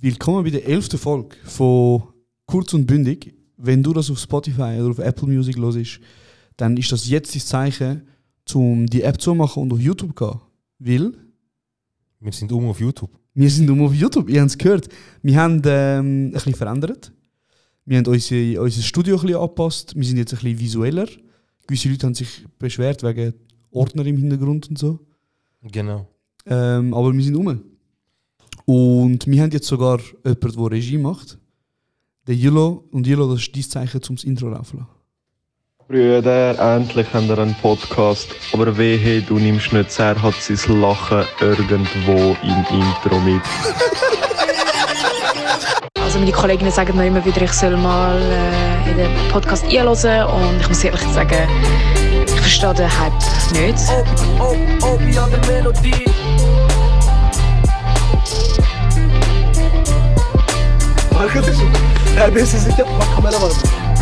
Willkommen bei der 11. Folge von Kurz und Bündig. Wenn du das auf Spotify oder auf Apple Music hörst, dann ist das jetzt das Zeichen, um die App zu machen und auf YouTube zu gehen. Weil wir sind auf YouTube. Wir sind auf YouTube, ihr habt es gehört. Wir haben ein bisschen verändert. Wir haben unser Studio ein bisschen angepasst. Wir sind jetzt ein bisschen visueller. Gewisse Leute haben sich beschwert wegen Ordner im Hintergrund und so. Genau. Aber wir sind rum. Und wir haben jetzt sogar jemanden, der Regie macht. Der Yilo. Und Yilo, das ist dein Zeichen, um das Intro laufen zu lassen. Brüder, endlich haben wir einen Podcast. Aber wehe, du nimmst nicht sehr, hat sein Lachen irgendwo im Intro mit. Also meine Kolleginnen sagen mir immer wieder, ich soll mal in den Podcast einhören. Und ich muss ehrlich sagen, ich verstehe den Hype nicht. Ja, der Melodie. Arkadaşım, terbiyesizlik yapma, kamera var.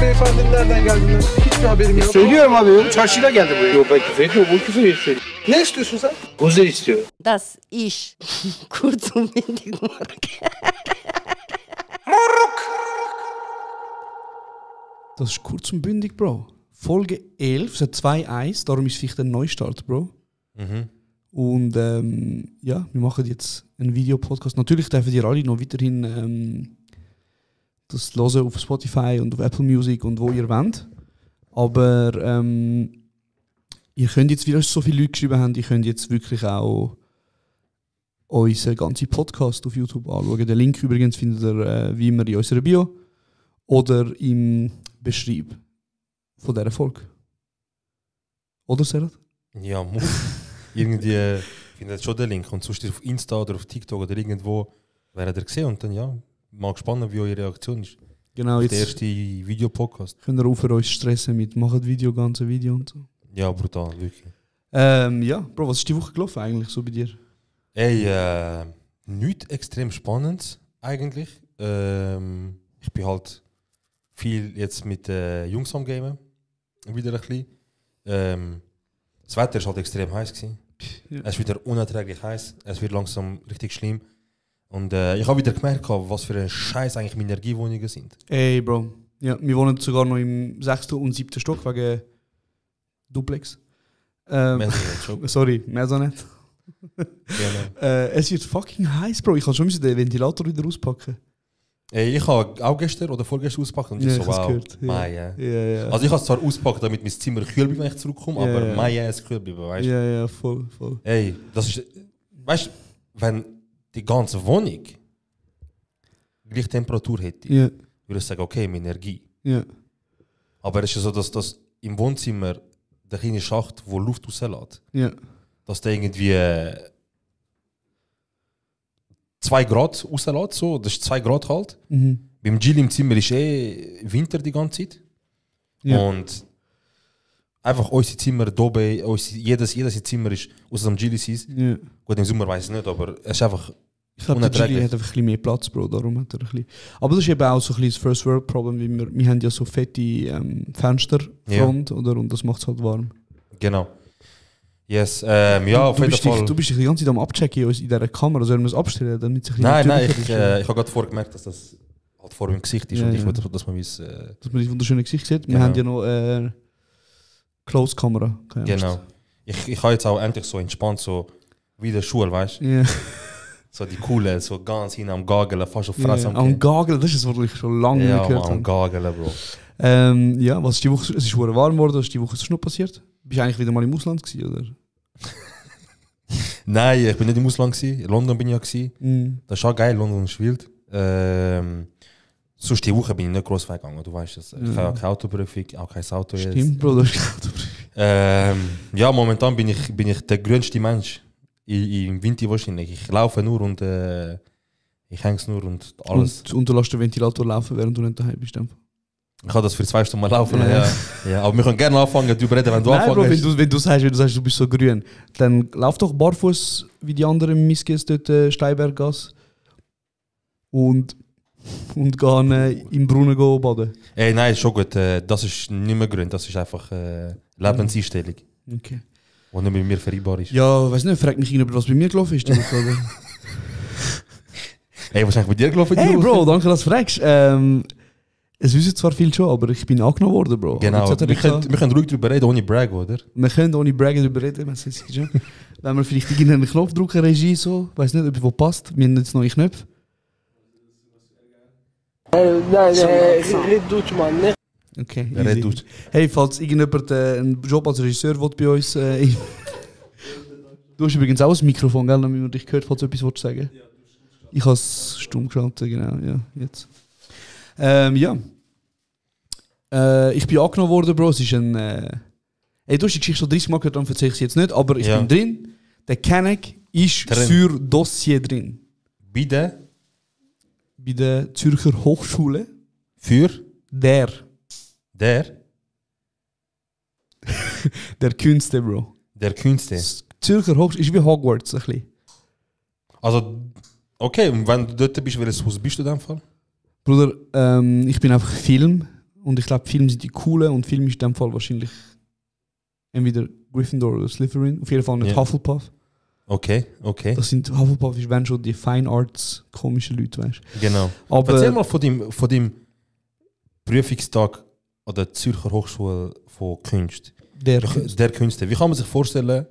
Beyefendinin nereden geldiğinden hiçbir haberim yok. Söylüyorum abi, çarşıyla geldi buraya. Yok ben küfür etmiyorum, bu küfür ediyor. Ne istiyorsun sen? Guzer istiyor. Das ist kurz und bündig Das ist kurz und bündig, Bro. Folge 11, es hat 2-1, darum ist es vielleicht ein Neustart, Bro. Mhm. Und ja, wir machen jetzt einen Videopodcast. Natürlich dürfen ihr alle noch weiterhin das hören auf Spotify und auf Apple Music und wo ihr wollt. Aber ihr könnt jetzt, wie euch so viele Leute geschrieben haben, ihr könnt jetzt wirklich auch unseren ganzen Podcast auf YouTube anschauen. Den Link übrigens findet ihr wie immer in unserer Bio oder im Beschreib von dieser Folge. Oder, Serhat? Ja, muss. Irgendwie findet schon den Link. Und sonst auf Insta oder auf TikTok oder irgendwo werdet ihr gesehen. Und dann ja, mal gespannt, wie eure Reaktion ist. Genau, auf jetzt der erste Videopodcast. könnt ihr aufhören, euch stressen mit «Macht Video, ganze Video» und so. Ja, brutal, wirklich. Ja, Bro, was ist die Woche gelaufen eigentlich so bei dir? Ey, nichts extrem Spannendes eigentlich. Ich bin halt viel jetzt mit Jungs am Gamen. Wieder ein bisschen. Das Wetter war halt extrem heiß gewesen. Ja. Es ist wieder unerträglich heiß. Es wird langsam richtig schlimm. Und ich habe wieder gemerkt, was für ein Scheiß eigentlich meine Energiewohnungen sind. Ey, Bro. Ja, wir wohnen sogar noch im 6. und 7. Stock wegen Duplex. Sorry, mehr so nicht. Genau. Es wird fucking heiß, Bro. Ich kann schon den Ventilator wieder auspacken. Ey, ich habe auch gestern oder vorgestern ausgepackt und ich Ja, so, ich hab's wow, gehört, ja. Maya. Ja. Also ich habe es zwar ausgepackt, damit mein Zimmer kühl bleibt, wenn ich zurückkomme, Ja, aber ja. Maya ist kühl bleiben, weißt du? Ja, voll. Ey, das ist, weißt du, wenn die ganze Wohnung gleiche Temperatur hätte, Ja, würde ich sagen, okay, meine Energie. ja. Aber es ist so, dass das im Wohnzimmer der kleine Schacht, wo Luft rauslässt, Ja. dass der irgendwie 2 Grad rauslässt, so, das ist 2 Grad kalt. Mhm. Beim Jill im Zimmer ist Winter die ganze Zeit. Ja. Und einfach unser Zimmer da oben, jedes Zimmer ist, außer am Jill ist. Ja. Gut, im Sommer weiß ich nicht, aber es ist einfach Ich glaube, der unerträglich. Gilly hat einfach ein bisschen mehr Platz, Bro. Darum hat er ein bisschen. Aber das ist eben auch so ein bisschen das First World Problem, wie wir haben ja so fette Fensterfront, oder? Und das macht es halt warm. Genau. Yes, ja, auf jeden Fall. Du bist dich die ganze Zeit am Abchecken in dieser Kamera. Sollen wir es abstellen, damit es ein bisschen Nein, natürlicher ich habe gerade vorher gemerkt, dass das halt vor meinem Gesicht ist Ja, und ich ja. will, dass man weiß. dass man das wunderschöne Gesicht sieht. Wir Genau. haben ja noch Close-Kamera. Keine Angst. Genau. Ich habe jetzt auch endlich so entspannt, so wie in der Schule, weißt du? Ja. So die coole, so ganz hin am Gageln, fast auf Ja. Fresse am Am Gehen. Gageln, das ist das, was ich schon lange Ja, nicht gehört am habe. Gageln, Bro. Ja, was ist die Woche? Es ist verdammt warm geworden. Was ist die Woche sonst noch passiert? Bist du eigentlich wieder mal im Ausland gewesen, oder? Nein, ich bin nicht im Ausland gewesen. In London bin ich ja gewesen. Mhm. Das ist auch geil, London ist wild. Sonst die Woche bin ich nicht gross weggegangen, du weißt das. Ich habe ja keine Autoprüfung, auch kein Auto jetzt. Stimmt, Bro, das ist Ja, momentan bin ich der grünste Mensch im Winter wahrscheinlich. Ich laufe nur und ich hänge nur und alles. Und du lässt den Ventilator laufen, während du nicht daheim bist. Einfach. Ich kann das für 2 Stunden mal laufen. Ja. Ja. Ja, aber wir können gerne anfangen, du reden, wenn du Nein, Bro, anfängst. wenn du sagst, du bist so grün, dann lauf doch barfuß wie die anderen Miskes dort Steinberggasse und gehen im Brunnen baden. Ey, nein, schon gut. Das ist nicht mehr grün, das ist einfach Lebenseinstellung, Okay. die nicht mit mir vereinbar ist. Ja, weiß nicht, frag mich irgendjemand, was bei mir gelaufen ist. Die Woche, oder? Hey, was ist eigentlich bei dir gelaufen? Hey Bro, danke, dass du fragst. Es wissen zwar viel schon, aber ich bin angenommen worden, Bro. Genau, wir können ruhig darüber reden, ohne Brag, oder? Wir können ohne Brag darüber reden, wenn es ist schon. Wenn wir vielleicht irgendeinen Knopf drücken, Regie so, weiß nicht, ob es passt. Wir haben jetzt neue Knöpfe. Nein, red Deutsch, Mann. Nicht. Okay, Ja, red easy. Deutsch. Hey, falls irgendjemand einen Job als Regisseur will bei uns... du hast übrigens auch ein Mikrofon, gell, damit man dich hört, falls du etwas sagen willst. Ich habe es stumm geschaltet, genau, ja, jetzt. Ja. Ich bin angenommen worden, Bro, es ist ein... Hey, du hast die Geschichte schon 30 Mal gehört, dann erzähle ich sie jetzt nicht, aber ich bin drin. Der Kenneck ist Drin. für Dossier drin. Bei der Zürcher Hochschule. Für? Der Künste, Bro. Der Künste. Zürcher Hochschule ist wie Hogwarts, ein bisschen. Also, okay, und wenn du dort bist, welches Haus bist du in dem Fall? Bruder, ich bin einfach Film und ich glaube, Film sind die coolen und Film ist in dem Fall wahrscheinlich entweder Gryffindor oder Slytherin. Auf jeden Fall nicht Hufflepuff. Okay. Das sind Hufflepuff, ist wenn schon die Fine Arts komischen Leute, weißt du. Genau. Aber erzähl mal von dem Prüfungstag an der Zürcher Hochschule von Kunst. Der Künste. Wie kann man sich vorstellen,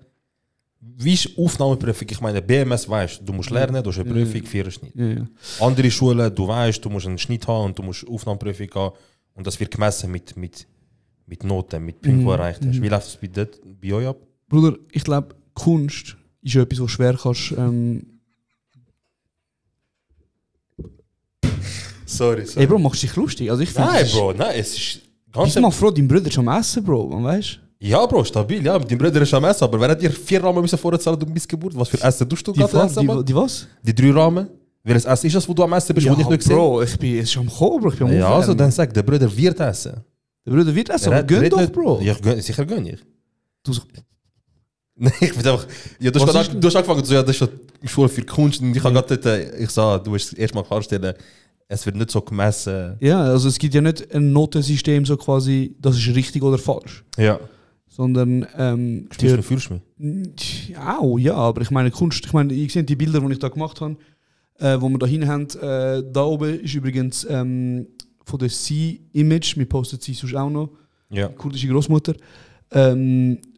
wie ist Aufnahmeprüfung? Ich meine, BMS weißt du musst lernen, du hast eine Prüfung, 4 Schnitt. Ja. Andere Schulen, du weißt, du musst einen Schnitt haben und du musst Aufnahmeprüfung haben und das wird gemessen mit Noten, mit Punkten, die du erreicht hast. Wie läuft das bei euch ab? Bruder, ich glaube, Kunst ist etwas, was schwer kannst. Sorry. Ey, Bro, machst du dich lustig? Also ich Nein, Bro, nein, es ist ganz... Ich bin mal froh, dein Bruder ist am Essen, Bro, man weißt du? Ja, Bro, stabil, ja, mit deinem Bruder ist am Essen, aber wer hat dir 4 Rahmen vorzahlen um bis Geburt? Was für Essen tust du gerade essen, Mann? Die was? Die 3 Rahmen? Welches Essen ist das, wo du am Essen bist, Ja, wo ich nicht gesehen Bro, es ist am Kommen, Bro, ich bin am Ja, Aufwärmen. also dann sag, der Bruder wird essen. Der Bruder wird essen, aber gönn doch, Bro. Ja, sicher gönn ich. Du so, Nein, ich bin einfach... Ja, du hast angefangen so, ja, das ist eine Schule für Kunst und ich habe gerade dort, ich sage, du musst erst mal klarstellen, es wird nicht so gemessen. ja, also es gibt ja nicht ein Notensystem, so quasi, das ist richtig oder falsch. Ja. Sondern, Fühlst du mich? ja, aber ich meine Kunst, ich sehe die Bilder, die ich da gemacht habe, wo wir da hin haben, da oben ist übrigens von der Sea-Image, wir posten sie sonst auch noch, Ja. kurdische Großmutter.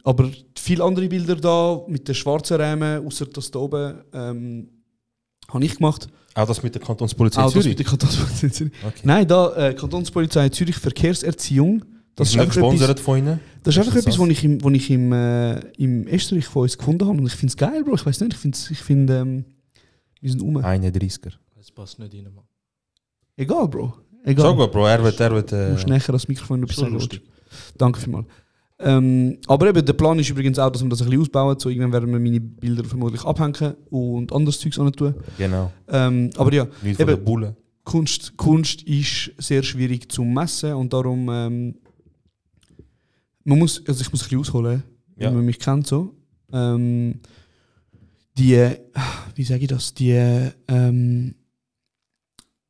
Aber viele andere Bilder da mit den schwarzen Rahmen, außer das da oben, habe ich gemacht. Auch das mit der Kantonspolizei Auch das Zürich? mit der Kantonspolizei Zürich. Okay. Nein, da Kantonspolizei Zürich Verkehrserziehung. Das ist nicht einfach gesponsert etwas, von ihnen? das ist einfach etwas, was ich im Österreich von uns gefunden habe. Und ich finde es geil, Bro. Ich weiß nicht, ich finde, wir sind 31er. Das passt nicht rein, Mann. Egal, Bro. Egal. Sag mal, Bro, er wird Du musst näher ans Mikrofon etwas So sagen. lustig. Danke vielmals. Aber eben, der Plan ist übrigens auch, dass wir das ein bisschen ausbauen. So, irgendwann werden wir meine Bilder vermutlich abhängen und anderes Zeugs an tun. Genau. Aber ja, Nicht von der eben, Bulle. Kunst ist sehr schwierig zu messen und darum ich muss ein bisschen ausholen, Ja. wenn man mich kennt so. Wie sage ich das?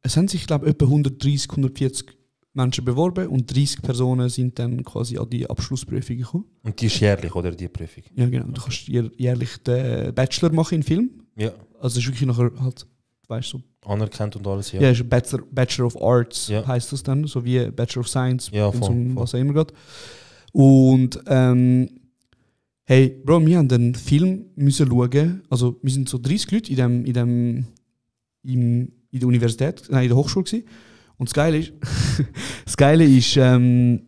Es haben sich, glaube ich, etwa 130, 140 Menschen beworben und 30 Personen sind dann quasi an die Abschlussprüfung gekommen. Und die ist jährlich, oder, die Prüfung? Ja, genau. Du kannst jährlich den Bachelor machen in Film. Ja. Also das ist wirklich nachher halt, weißt du, so. Anerkannt und alles, ja. Ja, ist ein Bachelor of Arts, Ja. heisst das dann, so wie Bachelor of Science, Ja, und voll, so, voll. was auch immer geht. Und hey, Bro, wir haben den Film müssen schauen, also wir sind so 30 Leute in der Universität, nein, in der Hochschule gewesen. Und das Geile ist, die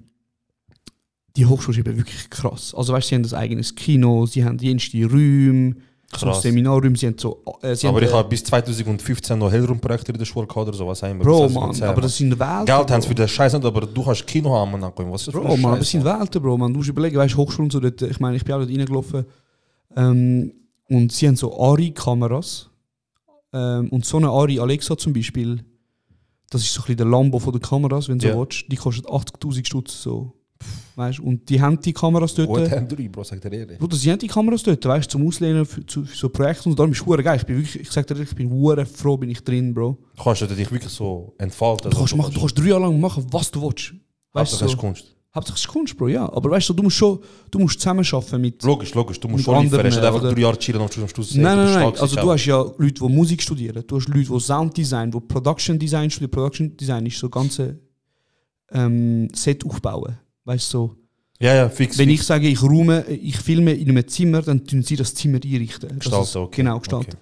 Hochschule ist eben wirklich krass. Also weißt, sie haben ein eigenes Kino, sie haben jenste Räume, so Krass. Seminarräume, sie haben so... Aber ich habe bis 2015 noch Hellraumprojekte in der Schule gehabt oder sowas. Bro, Mann, aber das sind Welten. Geld haben sie für den Scheiß nicht, aber du kannst Kino haben, Mann. Was ist das für Bro, ein Mann, Scheiß, das sind Welten, Bro. Man, du musst überlegen, weißt du, Hochschulen so dort, ich meine, ich bin auch dort reingelaufen. Und sie haben so Ari-Kameras. Und so eine Ari Alexa zum Beispiel, das ist so ein bisschen der Lambo von den Kameras, wenn du so willst. Die kostet 80'000 Stutz, so. Weißt, und die haben die Kameras dort. Wo haben die, Bro, sagt der ehrlich? Bruder, sie haben die Kameras dort, weißt, zum Auslehnen für so Projekte und darum ist es geil. Ich sag dir ehrlich, ich bin hure froh, bin ich drin, Bro. Du kannst dich wirklich so entfalten. Du kannst 3 Jahre lang machen, was du willst. Weißt du, das ist Kunst. Hauptsächlich Kunst, Bro, ja. Aber weißt du, du musst zusammenarbeiten mit... Logisch, du musst mit schon liefern. anderen, Hast nicht einfach oder? 3 Jahre chillen und am Schluss Nein. stark Also sein. du hast ja Leute, die Musik studieren. Du hast Leute, die Sounddesign, die Production Design studieren. Production Design ist so ganze Set aufbauen. Weißt du, so... Ja, fix. Wenn ich sage, ich filme in einem Zimmer, dann tun sie das Zimmer einrichten. Gestalten, okay. Genau, gestalten.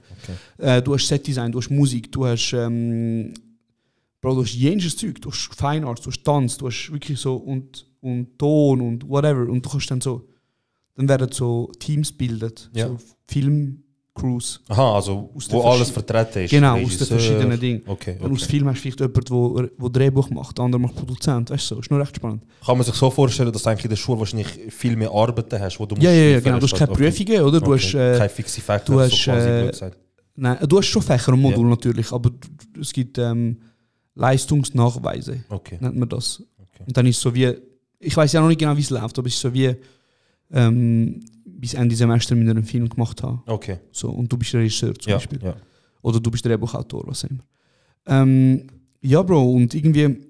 Okay. Du hast Setdesign, du hast Musik, du hast Bro, du hast jenes Zeug, du hast Fine Arts, du hast Tanz, du hast wirklich so und Ton und whatever und du kannst dann werden so Teams bildet, Ja. so Filmcrews. Aha, also Aus den wo alles vertreten ist. Genau, aus den Regisseur. verschiedenen Dingen. Okay, Und aus Film hast du vielleicht jemanden, der Drehbuch macht, der andere macht Produzent, weißt du, so. Ist nur recht spannend. Kann man sich so vorstellen, dass du eigentlich in der Schule wahrscheinlich viel mehr Arbeiten hast, wo du Ja, liefern genau, du hast keine statt- okay. Prüfungen, oder? Du hast, Keine fixe Fächer, du hast, so quasi blöd gesagt. nein, du hast schon Fächer und Module natürlich, aber es gibt Leistungsnachweise, Okay. nennt man das. Okay. Und dann ist es so wie, ich weiß ja noch nicht genau, wie es läuft, aber es ist so wie bis Ende Semester mit einem Film gemacht habe. Okay. So, und du bist der Regisseur zum Ja, Beispiel. ja. Oder du bist der Drehbuchautor, was auch immer. Ja, Bro, und irgendwie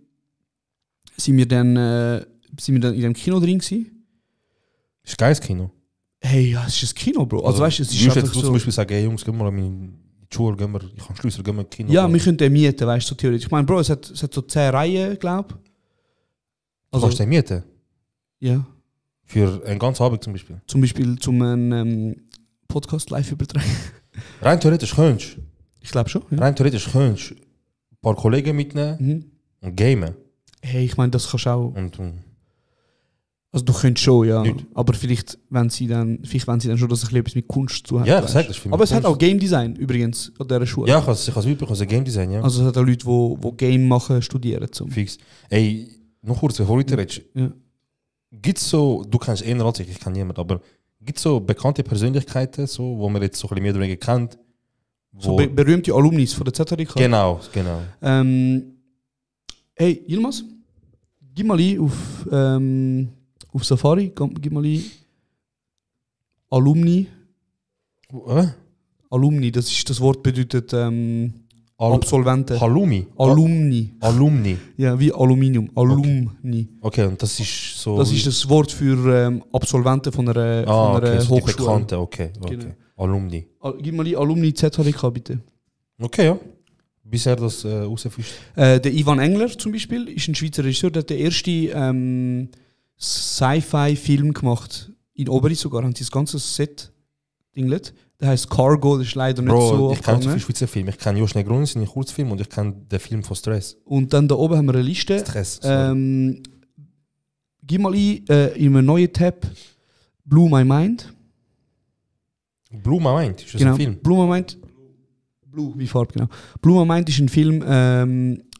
sind wir dann in dem Kino drin gewesen. Ist ein geiles Kino. Hey, ja, es ist ein Kino, Bro. Also weißt du, es ist jetzt einfach du so... zum Beispiel sagen, hey, Jungs, gehen wir in die Schule, ich kann Schlüssel, gehen wir ins Kino. Ja, wir können den mieten, weißt du, so theoretisch. Ich meine, Bro, es hat so 10 Reihen, glaube ich. Du kannst den mieten? Ja. Für einen ganzen Abend zum Beispiel? Zum Beispiel zum Podcast live übertragen. Rein theoretisch könntest Ich glaube schon. Ja. Rein theoretisch könntest du ein paar Kollegen mitnehmen und gamen. Hey, ich meine, das kannst du auch. Und Also du könntest schon, ja. Nicht. Aber vielleicht wenn sie dann schon, dass ich etwas mit Kunst zu haben. Ja, ich sag das. Aber es hat auch Game Design übrigens an dieser Schule. Ja, ich habe es mitbekommen, so Game Design, ja. Also es hat auch Leute, die Game machen, studieren. Fix. Ey, noch kurz, bevor du redest. Ja. Gibt es so, du kennst eher als ich kann niemand, aber gibt es so bekannte Persönlichkeiten, so, wo man jetzt so ein bisschen mehr oder weniger kennt? So berühmte Alumnis von der ZHDK. Genau. Hey, Yilmaz, gib mal ein auf Safari, gib mal ein Alumni. Alumni, das Wort bedeutet Absolventen. Halloumi? Alumni. Ja, wie Aluminium. Alumni. Okay, und das ist so... Das ist das Wort für Absolventen von einer okay, so die Hochschule. Bekannte, okay. Genau. Alumni. Gib mal die Alumni ZHDK bitte. Okay, ja. Bisher das rausfischt. Der Ivan Engler zum Beispiel ist ein Schweizer Regisseur, der hat den ersten Sci-Fi-Film gemacht. In Oberi sogar, haben sie das ganze Set dinglet. Der heißt Cargo, das ist leider nicht so ich kenne so abgegangen. viele Schweizer Filme. Ich kenne Josh Negroni, seinen Kurzfilm, und ich kenne den Film von Stress. Und dann da oben haben wir eine Liste. Stress, sorry. Gib mal in einem neuen Tab Blue My Mind. Blue My Mind, ist das Genau, ein Film? Blue My Mind. Blue, wie Farbe, genau. Blue My Mind ist ein Film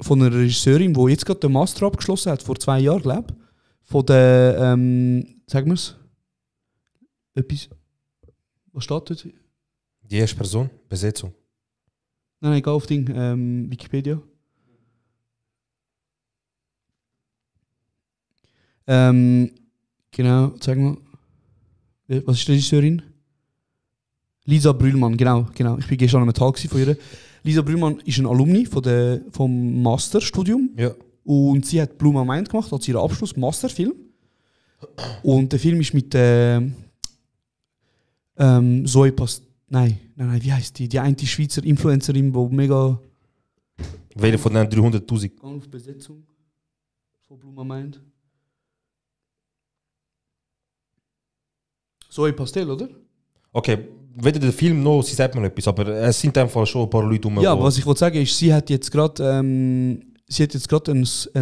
von einer Regisseurin, die jetzt gerade den Master abgeschlossen hat, vor 2 Jahren, glaube ich. Von der, sagen wir es? Etwas. Was steht dort? Die erste Person, Besetzung. Nein, geh auf Ding, Wikipedia. Genau, zeig mal. Was ist die Regisseurin? Lisa Brühlmann, genau. Ich bin gestern am Tag von ihr. Lisa Brühlmann ist ein Alumni vom Masterstudium. Ja. Und sie hat Blue My Mind gemacht als ihren Abschluss, Masterfilm. Und der Film ist mit Zoe Past. Nein, wie heißt die? Die eine Schweizer Influencerin, die mega. Welche von den 300'000? Auf Besetzung von Blue My Mind. Zoe Pastel, oder? Okay, weder der Film noch, sie sagt mir etwas, aber es sind einfach schon ein paar Leute um. Ja, aber was ich wollte sagen ist, sie hat jetzt gerade einen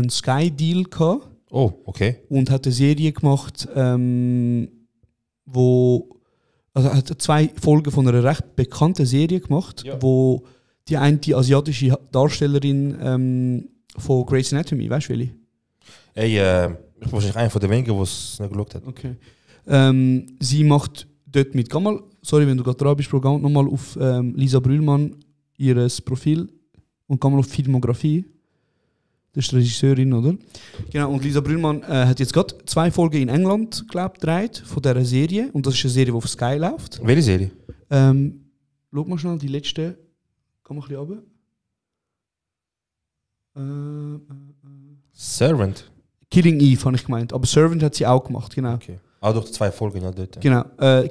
Sky-Deal gehabt. Oh, okay. Und hat eine Serie gemacht, hat 2 Folgen von einer recht bekannten Serie gemacht, Ja. wo die eine asiatische Darstellerin von Grey's Anatomy, weißt du welche? Ey, ich bin wahrscheinlich einer von den wenigen, der es nicht geschaut hat. Okay. Sie macht dort mit. Geh mal, sorry, wenn du gerade dran bist, Bro, geh nochmal auf Lisa Brühlmann, ihr Profil, und geh mal auf Filmografie. Das ist die Regisseurin, oder? Genau, und Lisa Brühlmann hat jetzt gerade 2 Folgen in England, glaube ich, gedreht von dieser Serie. Und das ist eine Serie, die auf Sky läuft. Welche Serie? Schau mal schnell, die letzte. Komm mal ein bisschen runter. Servant. Killing Eve habe ich gemeint, aber Servant hat sie auch gemacht, genau. Okay. Auch durch 2 Folgen, ja, dort. Genau.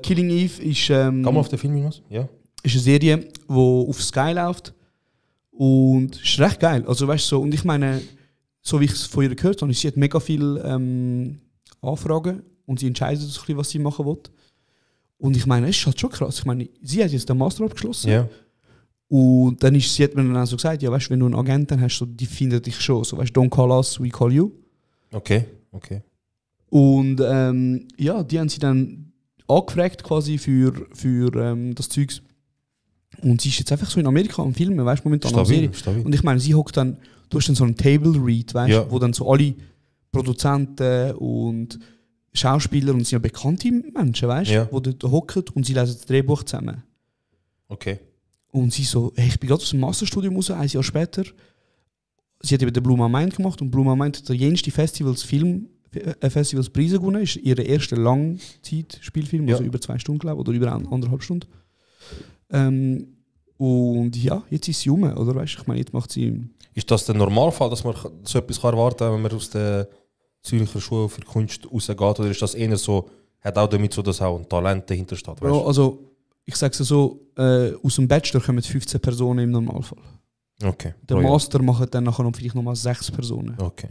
Killing Eve ist, Kann man auf den Film hinaus? Ja. ist eine Serie, die auf Sky läuft und ist recht geil. Also weißt so, und ich meine, so wie ich es von ihr gehört habe, sie hat mega viele Anfragen und sie entscheidet so ein bisschen, was sie machen will. Und ich meine, es ist halt schon krass. Ich meine, sie hat jetzt den Master abgeschlossen. Ja. Und dann sie hat mir dann auch so gesagt, ja, weißt du, wenn du einen Agenten hast, so, die finden dich schon. So, weißt du, don't call us, we call you. Okay. Und ja, die haben sie dann angefragt quasi für das Zeugs. Und sie ist jetzt einfach so in Amerika am Filmen, weißt du, momentan am Serie. Stabil. Und ich meine, sie hockt dann, du hast dann so einen Table Read, weißt du, Ja. wo dann so alle Produzenten und Schauspieler und sind ja bekannte Menschen, weißt du, Ja. die dort hocken und sie lesen das Drehbuch zusammen. Okay. Und sie so, hey, ich bin gerade aus dem Masterstudium raus, ein Jahr später. Sie hat eben den Blue My Mind gemacht und Blue My Mind hat der jenste Festivals Preise gewonnen. Ist ihr erster Langzeitspielfilm, Ja. also über 2 Stunden, glaube ich, oder über 1,5 Stunden. Und ja, jetzt ist sie rum, oder weißt du, ich meine, jetzt macht sie... Ist das der Normalfall, dass man so etwas erwarten kann, wenn man aus der Zürcher Schule für Kunst rausgeht? Oder ist das eher so, hat auch damit so, dass auch ein Talent dahinter steht? Weißt Bro, also, ich sage es so, aus dem Bachelor kommen 15 Personen im Normalfall. du? Okay. Der Pro Jahr. Master macht dann nachher noch vielleicht nochmal 6 Personen. Okay.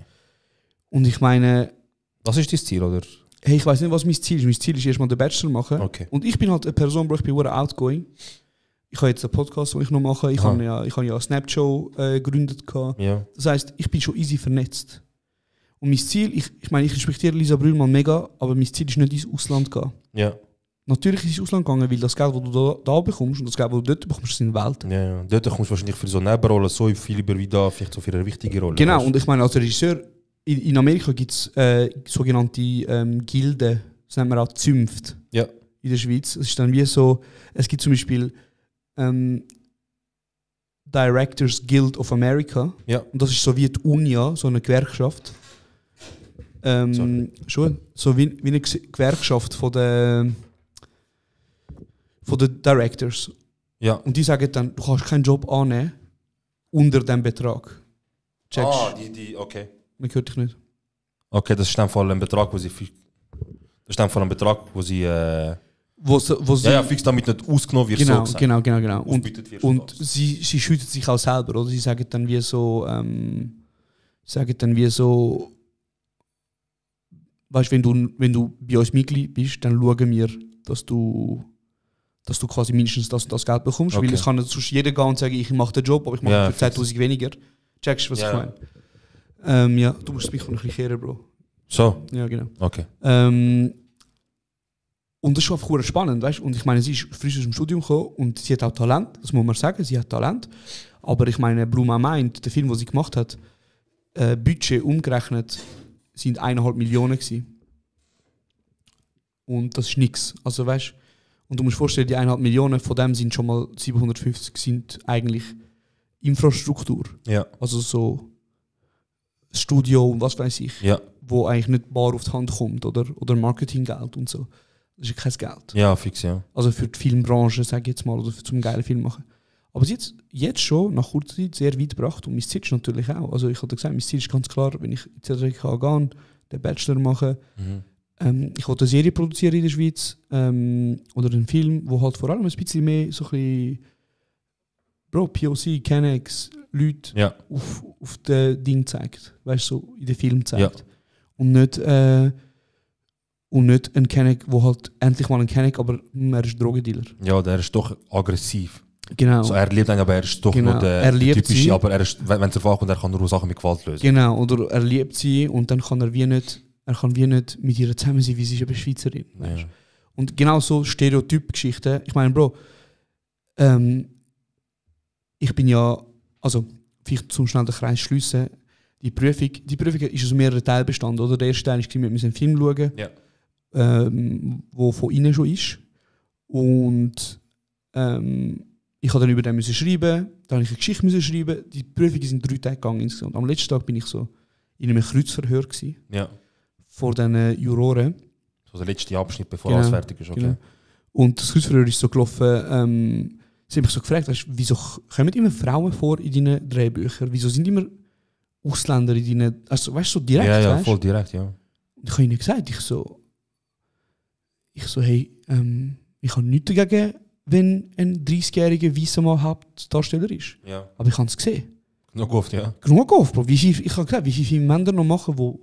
Und ich meine, Das ist dein Ziel, oder? hey, ich weiß nicht, was mein Ziel ist. Mein Ziel ist erstmal den Bachelor machen. Okay. Und ich bin halt eine Person, Bro, ich bin sehr outgoing. Ich habe jetzt einen Podcast, den ich noch mache. Ich habe ja eine Snapchat gegründet. Ja. Das heisst, ich bin schon easy vernetzt. Und mein Ziel, ich meine, ich respektiere Lisa Brühlmann mega, aber mein Ziel ist nicht ins Ausland gehen. Ja. Natürlich ist ins Ausland gegangen, weil das Geld, das du da bekommst und das Geld, das du dort bekommst, ist in der Welt. Ja. Dort kommst du wahrscheinlich für so eine Nebenrolle so viel über wie da, vielleicht so für eine wichtige Rolle. Genau, weißt? und ich meine, als Regisseur, in Amerika gibt es sogenannte Gilden, das nennt man auch Zünft Ja. in der Schweiz. Es ist dann wie so, es gibt zum Beispiel Directors Guild of America. Ja. Und das ist so wie die UNIA, so eine Gewerkschaft. Schon, so wie eine Gewerkschaft von den Directors. Ja. Und die sagen dann, du kannst keinen Job annehmen unter diesem Betrag. Checkst? Okay. Man hört dich nicht. Okay, das ist in dem Fall ein Betrag, wo sie... Das ist in dem Fall ein Betrag, wo sie... Wo sie fix damit nicht ausgenommen wird. genau, so gesagt. genau. Ausbeutet wird Und so. sie schützen sich auch selber, oder? Sie sagen dann wie so, weißt, wenn du bei uns Mitglied bist, dann schauen wir, dass du quasi mindestens das Geld bekommst. Okay. Weil es kann nicht sonst jeder gehen und sagen, ich mache den Job, aber ich mache Ja, für 10'000 weniger. Checkst du, was Ja. ich meine? Ja, du musst mich noch ein bisschen kehren, Bro. So, Ja, genau. okay. Und das ist schon einfach verdammt spannend, weißt? Und ich meine, sie ist frisch aus dem Studium gekommen und sie hat auch Talent, das muss man sagen, sie hat Talent. Aber ich meine, Blue My Mind, der Film, den sie gemacht hat, Budget umgerechnet, sind 1,5 Millionen gewesen. Und das ist nichts. Also weißt, und du musst dir vorstellen, die 1,5 Millionen, von dem sind schon mal 750 sind eigentlich Infrastruktur. Ja. Also so Studio und was weiß ich, Ja. wo eigentlich nicht bar auf die Hand kommt oder Marketinggeld und so. Das ist ja kein Geld. Ja, fix, ja. Also für die Filmbranche, sage ich jetzt mal, oder zum geilen Film machen. Aber sie hat jetzt schon nach kurzer Zeit sehr weit gebracht und mein Ziel ist natürlich auch. Also ich hatte gesagt, mein Ziel ist ganz klar, wenn ich in Amerika gehe, den Bachelor machen, ich wollte eine Serie produzieren in der Schweiz oder einen Film, wo halt vor allem ein bisschen mehr so ein bisschen POC, Kennex, Leute Ja. auf das Ding zeigt. Weißt du, so in den Film zeigt. Ja. Und nicht ein Kenneck, wo halt endlich mal ein Kenneck, aber er ist Drogendealer. Ja, der ist doch aggressiv. Genau. Also er liebt einen, aber er ist doch Genau. noch der Er liebt typische, sie. aber er ist, wenn es erfahren kommt, er kann nur Sachen mit Gewalt lösen. Genau, oder er liebt sie und dann kann er wie nicht mit ihr zusammen sein, wie sie ist eine Schweizerin. Weißt? Ja. Und genau so Stereotyp-Geschichten. Ich meine, Bro, ich bin ja, also vielleicht zum schnell den Kreis schliessen, die Prüfung ist aus mehreren Teilen bestanden. Oder? Der erste Teil war, wir müssen einen Film schauen, Ja. wo von innen schon ist. Und ich musste dann über den müssen schreiben, dann habe ich eine Geschichte müssen schreiben. Die Prüfungen sind 3 Tage gegangen insgesamt. Am letzten Tag bin ich so in einem Kreuzverhör gewesen, Ja. vor den Juroren. So der letzte Abschnitt, bevor Genau, alles fertig ist. Okay. Genau. Und das Kreuzverhör ist so gelaufen, sie haben mich so gefragt, weißt, wieso kommen immer Frauen vor in deinen Drehbüchern? Wieso sind immer Ausländer in deinen, also weißt du, so direkt, Ja, weißt? voll direkt, ja. Und ich habe ihnen gesagt, ich so, hey, ich habe nichts dagegen, wenn ein 30-jähriger weißer Mann Hauptdarsteller ist. Ja. Aber ich habe es gesehen. Noch oft, ja. Genug oft, Bro. Ich habe gesagt, wie viele Männer noch machen, wo...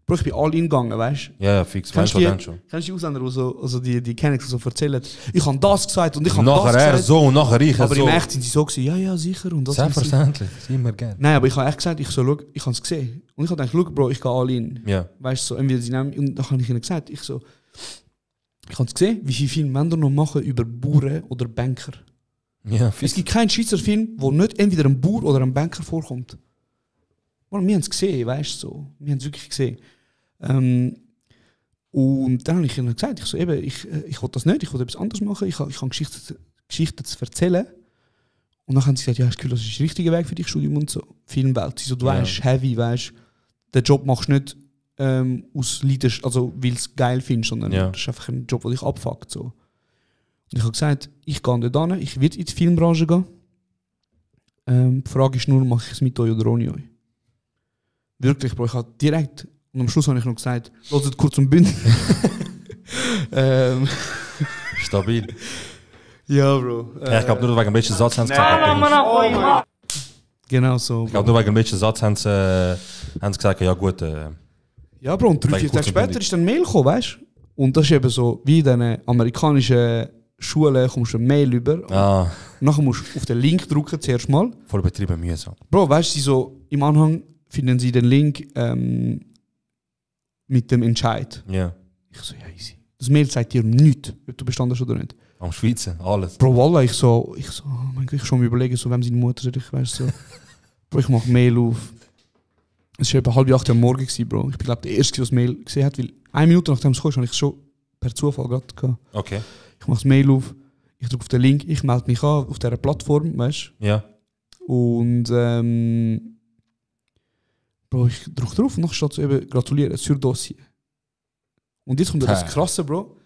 Bro, ich bin all in gegangen, weißt du? Ja, fix. Kennst Wenn du schon, dann schon. die Ausländer, die so, also die kennen ich so erzählen, ich habe das gesagt und ich habe das Nachher er gesagt. so und nachher ich Aber so. im Echt sind sie so gewesen, ja, sicher. Und das Selbstverständlich, immer gerne. Nein, aber ich habe echt gesagt, ich so, schau, ich habe es gesehen. Und ich habe gedacht, schau, Bro, ich gehe all in. Ja. Weißt du, so, entweder sie nehmen, und dann habe ich ihnen gesagt, ich habe es gesehen, wie viele Männer noch machen über Bauern oder Banker. Ja, Es fix. gibt keinen Schweizer Film, wo nicht entweder ein Bauer oder ein Banker vorkommt. Man, wir haben es gesehen, weißt du, so. Wir haben es wirklich gesehen. Und dann habe ich ihnen gesagt, ich will das nicht, ich will etwas anderes machen, ich habe Geschichten zu erzählen. Und dann haben sie gesagt, ja, hast du das ist der richtige Weg für dich, Studium und so. Filmwelt, so, du weißt, heavy, weißt, den Job machst du nicht aus Leidenschaft, also weil du es geil findest, sondern das ist einfach ein Job, der dich abfuckt. So. Und ich habe gesagt, ich gehe dort hin, ich werde in die Filmbranche gehen. Die Frage ist nur, mache ich es mit euch oder ohne euch? Wirklich, Bro, ich habe direkt, und am Schluss habe ich noch gesagt, hört kurz und bündig. Stabil. Ja, Bro. Ja, ich glaube, nur wegen dem letzten Satz haben sie gesagt. Genau so. Ich glaube, nur wegen dem letzten Satz haben sie gesagt, ja gut. Ja, Bro, und 3-4 Tage später ist dann ein Mail gekommen, weißt du? Und das ist eben so, wie in diesen amerikanischen Schulen kommst du eine Mail über. Ah. Nachher musst du auf den Link drücken, zuerst mal. Voll betrieben mühsam. Bro, weißt du, so im Anhang finden sie den Link mit dem Entscheid. Ja. Ich so, ja, easy. Das Mail sagt dir nichts, ob du bestanden hast oder nicht. Am Schweizer, alles. Bro, Wallah, ich so, oh mein Gott, ich schon mal überlegen, so, wem seine Mutter ist, ich weiß so. Bro, ich mach Mail auf. Es war etwa 7:30 am Morgen, Bro. Ich bin, glaube der Erste, der das Mail gesehen hat, weil 1 Minute nachdem es kam, habe ich es schon per Zufall gerade gehabt. Okay. Ich mache das Mail auf, ich drücke auf den Link, ich melde mich an auf dieser Plattform, weißt du? Ja. Und Bro, ich drücke drauf und dann steht so eben gratulieren, sur Dossier. Und jetzt kommt das Krasse, Bro.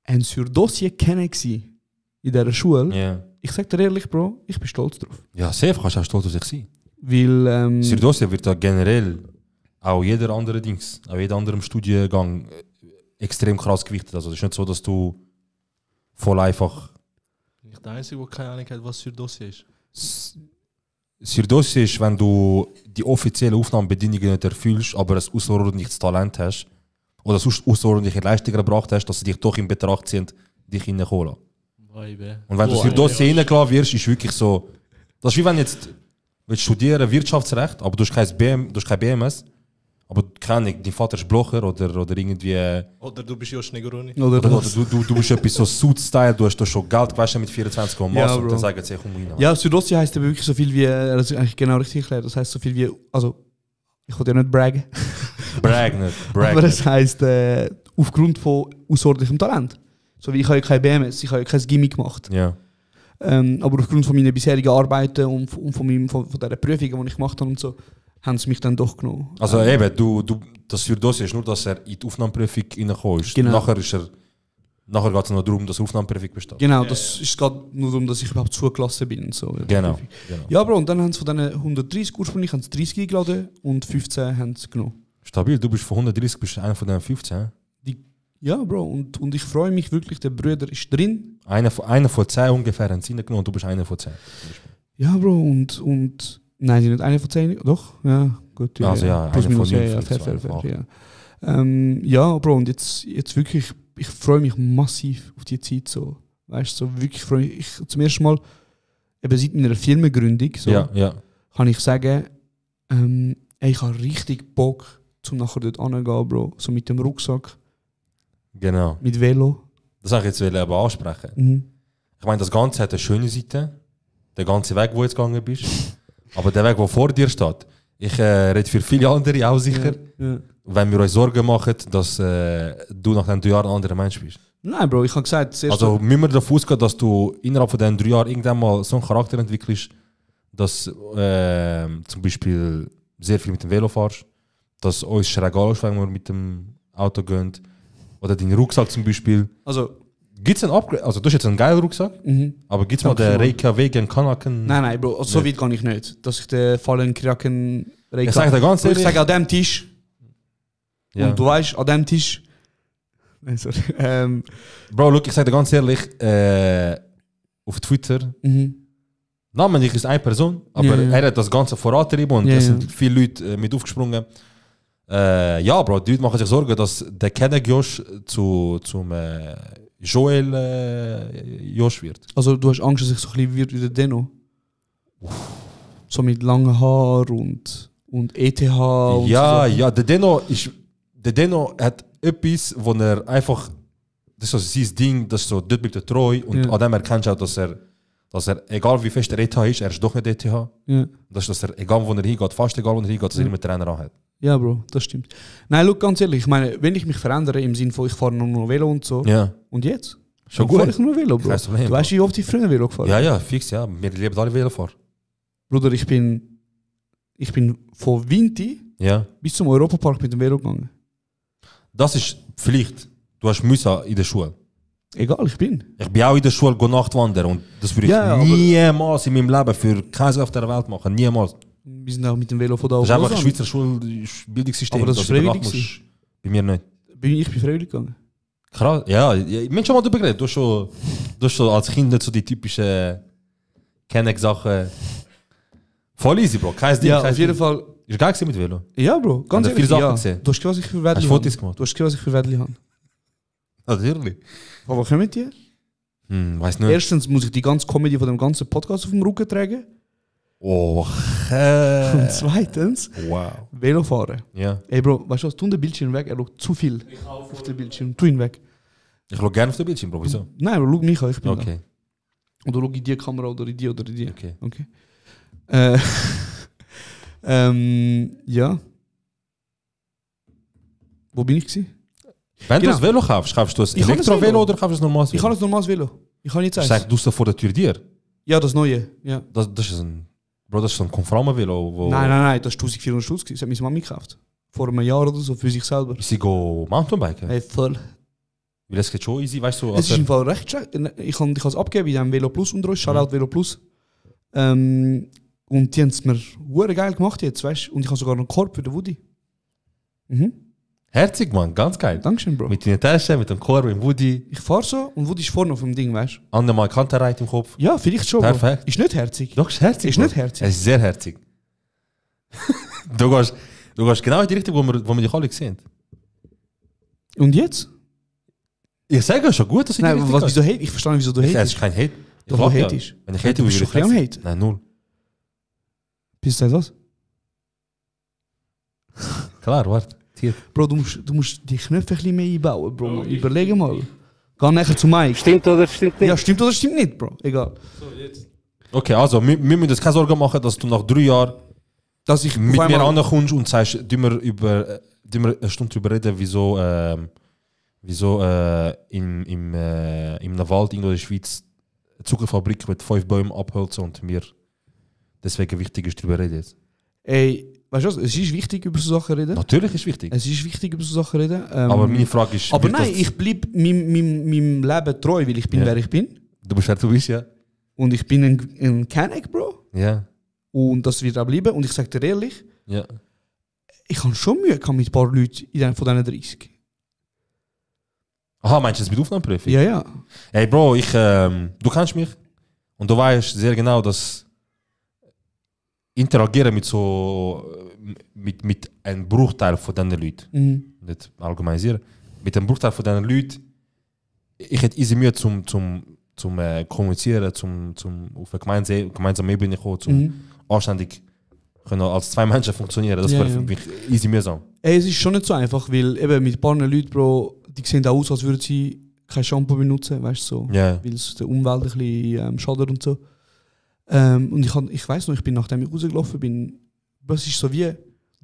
Ein sur Dossier kennen in dieser Schule. Ja. Ich sag dir ehrlich, Bro, ich bin stolz drauf. Ja, safe kannst du auch stolz auf sich sein. Weil Sur-Dossier wird da generell auch jeder andere Dings, auch jeder andere Studiengang extrem krass gewichtet. Also es ist nicht so, dass du voll einfach... Nicht der Einzige, der keine Ahnung hat, was Sur-Dossier ist. Sur-Dossier ist, wenn du die offiziellen Aufnahmebedingungen nicht erfüllst, aber ein außerordentliches Talent hast oder eine außerordentliche Leistung erbracht hast, dass sie dich doch in Betracht ziehen, dich reinzuholen. Und wenn du Sur-Dossier reingelassen wirst, ist wirklich so... Das ist wie wenn jetzt... willst studieren Wirtschaftsrecht, aber du hast kein BMS, aber keine Ahnung, dein Vater ist Blocher oder irgendwie... Oder du bist Josh Negroni. Oder du bist etwas so Suit-Style, du hast da schon Geld gewaschen mit 24 und Ja, und Bro. dann sagen sie, komm rein. Ja, Sur-Dossier heisst eben wirklich so viel wie, das ist eigentlich genau richtig erklärt, das heisst so viel wie, also, ich will ja nicht braggen, Brag nicht. aber es heisst, aufgrund von außerordentlichem Talent. So wie ich habe ja kein BMS, ich habe ja kein Gimmick gemacht. Ja. Aber aufgrund von meinen bisherigen Arbeiten und von dieser Prüfungen, die ich gemacht habe und so, haben sie mich dann doch genommen. Also eben, das Sur-Dossier ist nur, dass er in die Aufnahmeprüfung reingekommen ist. Genau. Nachher geht es noch darum, dass die Aufnahmeprüfung besteht. Genau, das ist gerade nur darum, dass ich überhaupt zugelassen bin. Und so. Genau. Ja, Bro, und dann haben sie von diesen 130 ursprünglich haben sie 30 eingeladen und 15 haben sie genommen. Stabil, du bist von 130 bist einer von den 15. Ja, Bro, und ich freue mich wirklich, der Bruder ist drin. Einer von 10 ungefähr haben sie reingenommen und du bist einer von 10. Ja, Bro, und nein, sie sind nicht einer von 10, doch? Ja, gut. Ja, also ja, plus einer minus, von 9, ja, vielleicht fair, so ja. Ja, Bro, und jetzt wirklich, ich freue mich massiv auf die Zeit so. Weißt du, so wirklich freue ich zum ersten Mal, eben seit meiner Firmengründung, so, kann ich sagen, ich habe richtig Bock, zum nachher dort hingehen, Bro. So mit dem Rucksack. Genau. Mit Velo. Das wollte ich jetzt aber ansprechen. Mhm. Ich meine, das Ganze hat eine schöne Seite. Der ganze Weg, wo du jetzt gegangen bist. Aber der Weg, der vor dir steht, ich rede für viele andere auch sicher, wenn wir uns Sorgen machen, dass du nach den 3 Jahren ein anderer Mensch bist. Nein, Bro, ich habe gesagt, also müssen wir davon ausgehen, dass du innerhalb von diesen 3 Jahren irgendwann mal so einen Charakter entwickelst, dass zum Beispiel sehr viel mit dem Velo fährst, dass uns schräg anschaust, wenn wir mit dem Auto gehen. Oder deinen Rucksack zum Beispiel. Also, gibt es ein Upgrade? Also, du hast jetzt einen geilen Rucksack, aber gibt es mal den Reykjavik Kanaken? Nein, Bro, also so weit kann ich nicht. Dass ich den Fallen Kraken Ich sage dir ganz ehrlich. Ich sage an dem Tisch. Ja. Und du weißt, an dem Tisch. Nein, sorry. Bro, look, ich sage dir ganz ehrlich, auf Twitter, namentlich ist eine Person, aber er hat das Ganze vorangetrieben und es sind viele Leute mit aufgesprungen. Ja, Bro, die Leute machen sich Sorgen, dass der Kenneck Josh zum Joel Josh wird. Also du hast Angst, dass ich so ein bisschen wird wie der Deno? So mit langen Haar und ETH und ja, so. ja, der Deno hat etwas, wo er einfach, das ist so sein Ding, das ist so, dort bleibt er treu und an dem erkennst du auch, dass er, egal wie fest der ETH ist, er ist doch nicht ETH. Ja. Das ist, dass er, egal wo er hingeht, fast egal wo er hingeht, dass er immer Trainer anhat. Ja, Bro, das stimmt. Nein, look, ganz ehrlich, ich meine, wenn ich mich verändere, im Sinne von, ich fahre nur noch Velo und so, und jetzt? Schon Dann gut. fahre ich nur Velo, Bro. Kein Problem, Du weißt, wie oft ich früher Velo gefahren Ja, ja, fix, ja. Wir lieben alle Velofahrer. Bruder, ich bin von Vinti bis zum Europapark mit dem Velo gegangen. Das ist Pflicht. Du hast Müsse in der Schule. Egal, ich bin auch in der Schule Nachtwandern und das würde ich niemals in meinem Leben für keinen auf der Welt machen. Niemals. Wir sind auch mit dem Velo von da Das ist einfach ein Schweizer Schulbildungssystem. Aber das ist freiwillig. Bei mir nicht. Ich bin freiwillig gegangen. Krass, ja. Ich bin schon mal darüber geredet. Du hast schon als Kind nicht so die typischen Kenneck-Sachen. Voll easy, Bro. Kein Ding. Ja, auf jeden Fall. Ist geil gewesen mit Velo. Ja, Bro. Ganz ehrlich, viele Sachen gesehen. Du hast gesehen, was ich für Wettli habe. Fotos gemacht? Du hast gesehen, was ich für Wettli habe. Natürlich. Aber kommen mit dir? Weiß nicht. Erstens muss ich die ganze Comedy von dem ganzen Podcast auf dem Rücken tragen. Oh, Und zweitens, Velo fahren. Ja. Ey Bro, weißt du was, tu den Bildschirm weg, er schaut zu viel auf den Bildschirm. Tu ihn weg. Ich schaue gerne auf den Bildschirm, Bro, wieso? Nein, aber schau mich an, ich bin okay. Da. Oder schau in die Kamera oder in die oder in die. Okay. Ja. Wo bin ich gewesen? Wenn du ein Velo kaufst du ein Elektro-Velo oder kaufst du ein normales Velo? Ich habe ein normales Velo. Ich habe nicht eins. Sag, du hast vor der Tür dir? Ja, das neue. Ja. Das ist ein... Bro, das ist so ein Konforme-Velo, wo... Nein, das war 1400 Stutz. Das hat meine Mami gekauft. Vor einem Jahr oder so, für sich selber. Ist sie go Mountainbiken? Hey, voll. Weil es geht schon easy, weißt du... Es ist im Fall recht schlecht. Ich habe es abgegeben in diesem Velo Plus unter uns. Shoutout Velo Plus. Und die haben es mir sehr geil gemacht jetzt, weißt du? Und ich habe sogar noch einen Korb für den Woody. Herzig, Mann, ganz geil. Dankeschön, Bro. Mit deiner Tasche, mit dem Korb, mit dem Woody. Ich fahre so und Woody ist vorne auf dem Ding, weißt du? Andermal Kanterreit im Kopf. Ja, vielleicht schon. Perfekt. Bro. Ist nicht herzig. Doch, ist herzig. Ist nicht herzig. Es ist sehr herzig. du gehst genau in die Richtung, wo wir dich alle sehen. Und jetzt? Ich sage ja schon gut, dass ich Nein, wieso hate? Ich verstehe nicht, wieso du hatest. Es ist kein Hate. Doch, wo hate ist? Wenn ich hate, du bist schon ein Hate. Nein, null. Bist du das? Klar, warte. Bro, du musst die Knöpfe ein bisschen mehr einbauen, Bro. Überlege mal. Geh nachher zu Mike. Stimmt oder stimmt nicht? Ja, stimmt oder stimmt nicht, Bro. Egal. So, jetzt. Okay, also wir müssen uns keine Sorgen machen, dass du nach 3 Jahren dass ich mit mir ankommst und sagst, wir eine Stunde darüber reden, wieso in einem Wald in der Schweiz eine Zuckerfabrik mit 5 Bäumen abholzen und mir deswegen wichtig ist, darüber reden jetzt. Ey, weißt du was, es ist wichtig, über so Sachen reden. Natürlich ist es wichtig. Es ist wichtig, über so Sachen reden. Aber meine Frage ist... Aber nein, ich bleibe meinem Leben treu, weil ich bin, wer ich bin. Du bist, wer du bist, ja. Und ich bin ein Kenneck, Bro. Ja. Und das wird auch bleiben. Und ich sage dir ehrlich, ja. Ich habe schon Mühe mit ein paar Leuten von diesen 30. Aha, meinst du das mit Aufnahmeprüfung? Ja, ja. Hey Bro, du kennst mich und du weißt sehr genau, dass interagieren mit einem Bruchteil von diesen Leuten, nicht allgemeinisieren, mit einem Bruchteil von diesen Leuten, ich hätte easy Mühe zum Kommunizieren, auf eine gemeinsame Ebene kommen, anständig können als 2 Menschen funktionieren. Das wäre für mich easy mühsam. Ey, es ist schon nicht so einfach, weil eben mit ein paar Leuten, Bro, die sehen auch aus, als würden sie kein Shampoo benutzen, weißt du, so. Weil es der Umwelt ein bisschen schadet und so. Und ich weiss noch, ich bin, nachdem ich rausgelaufen bin, das ist so wie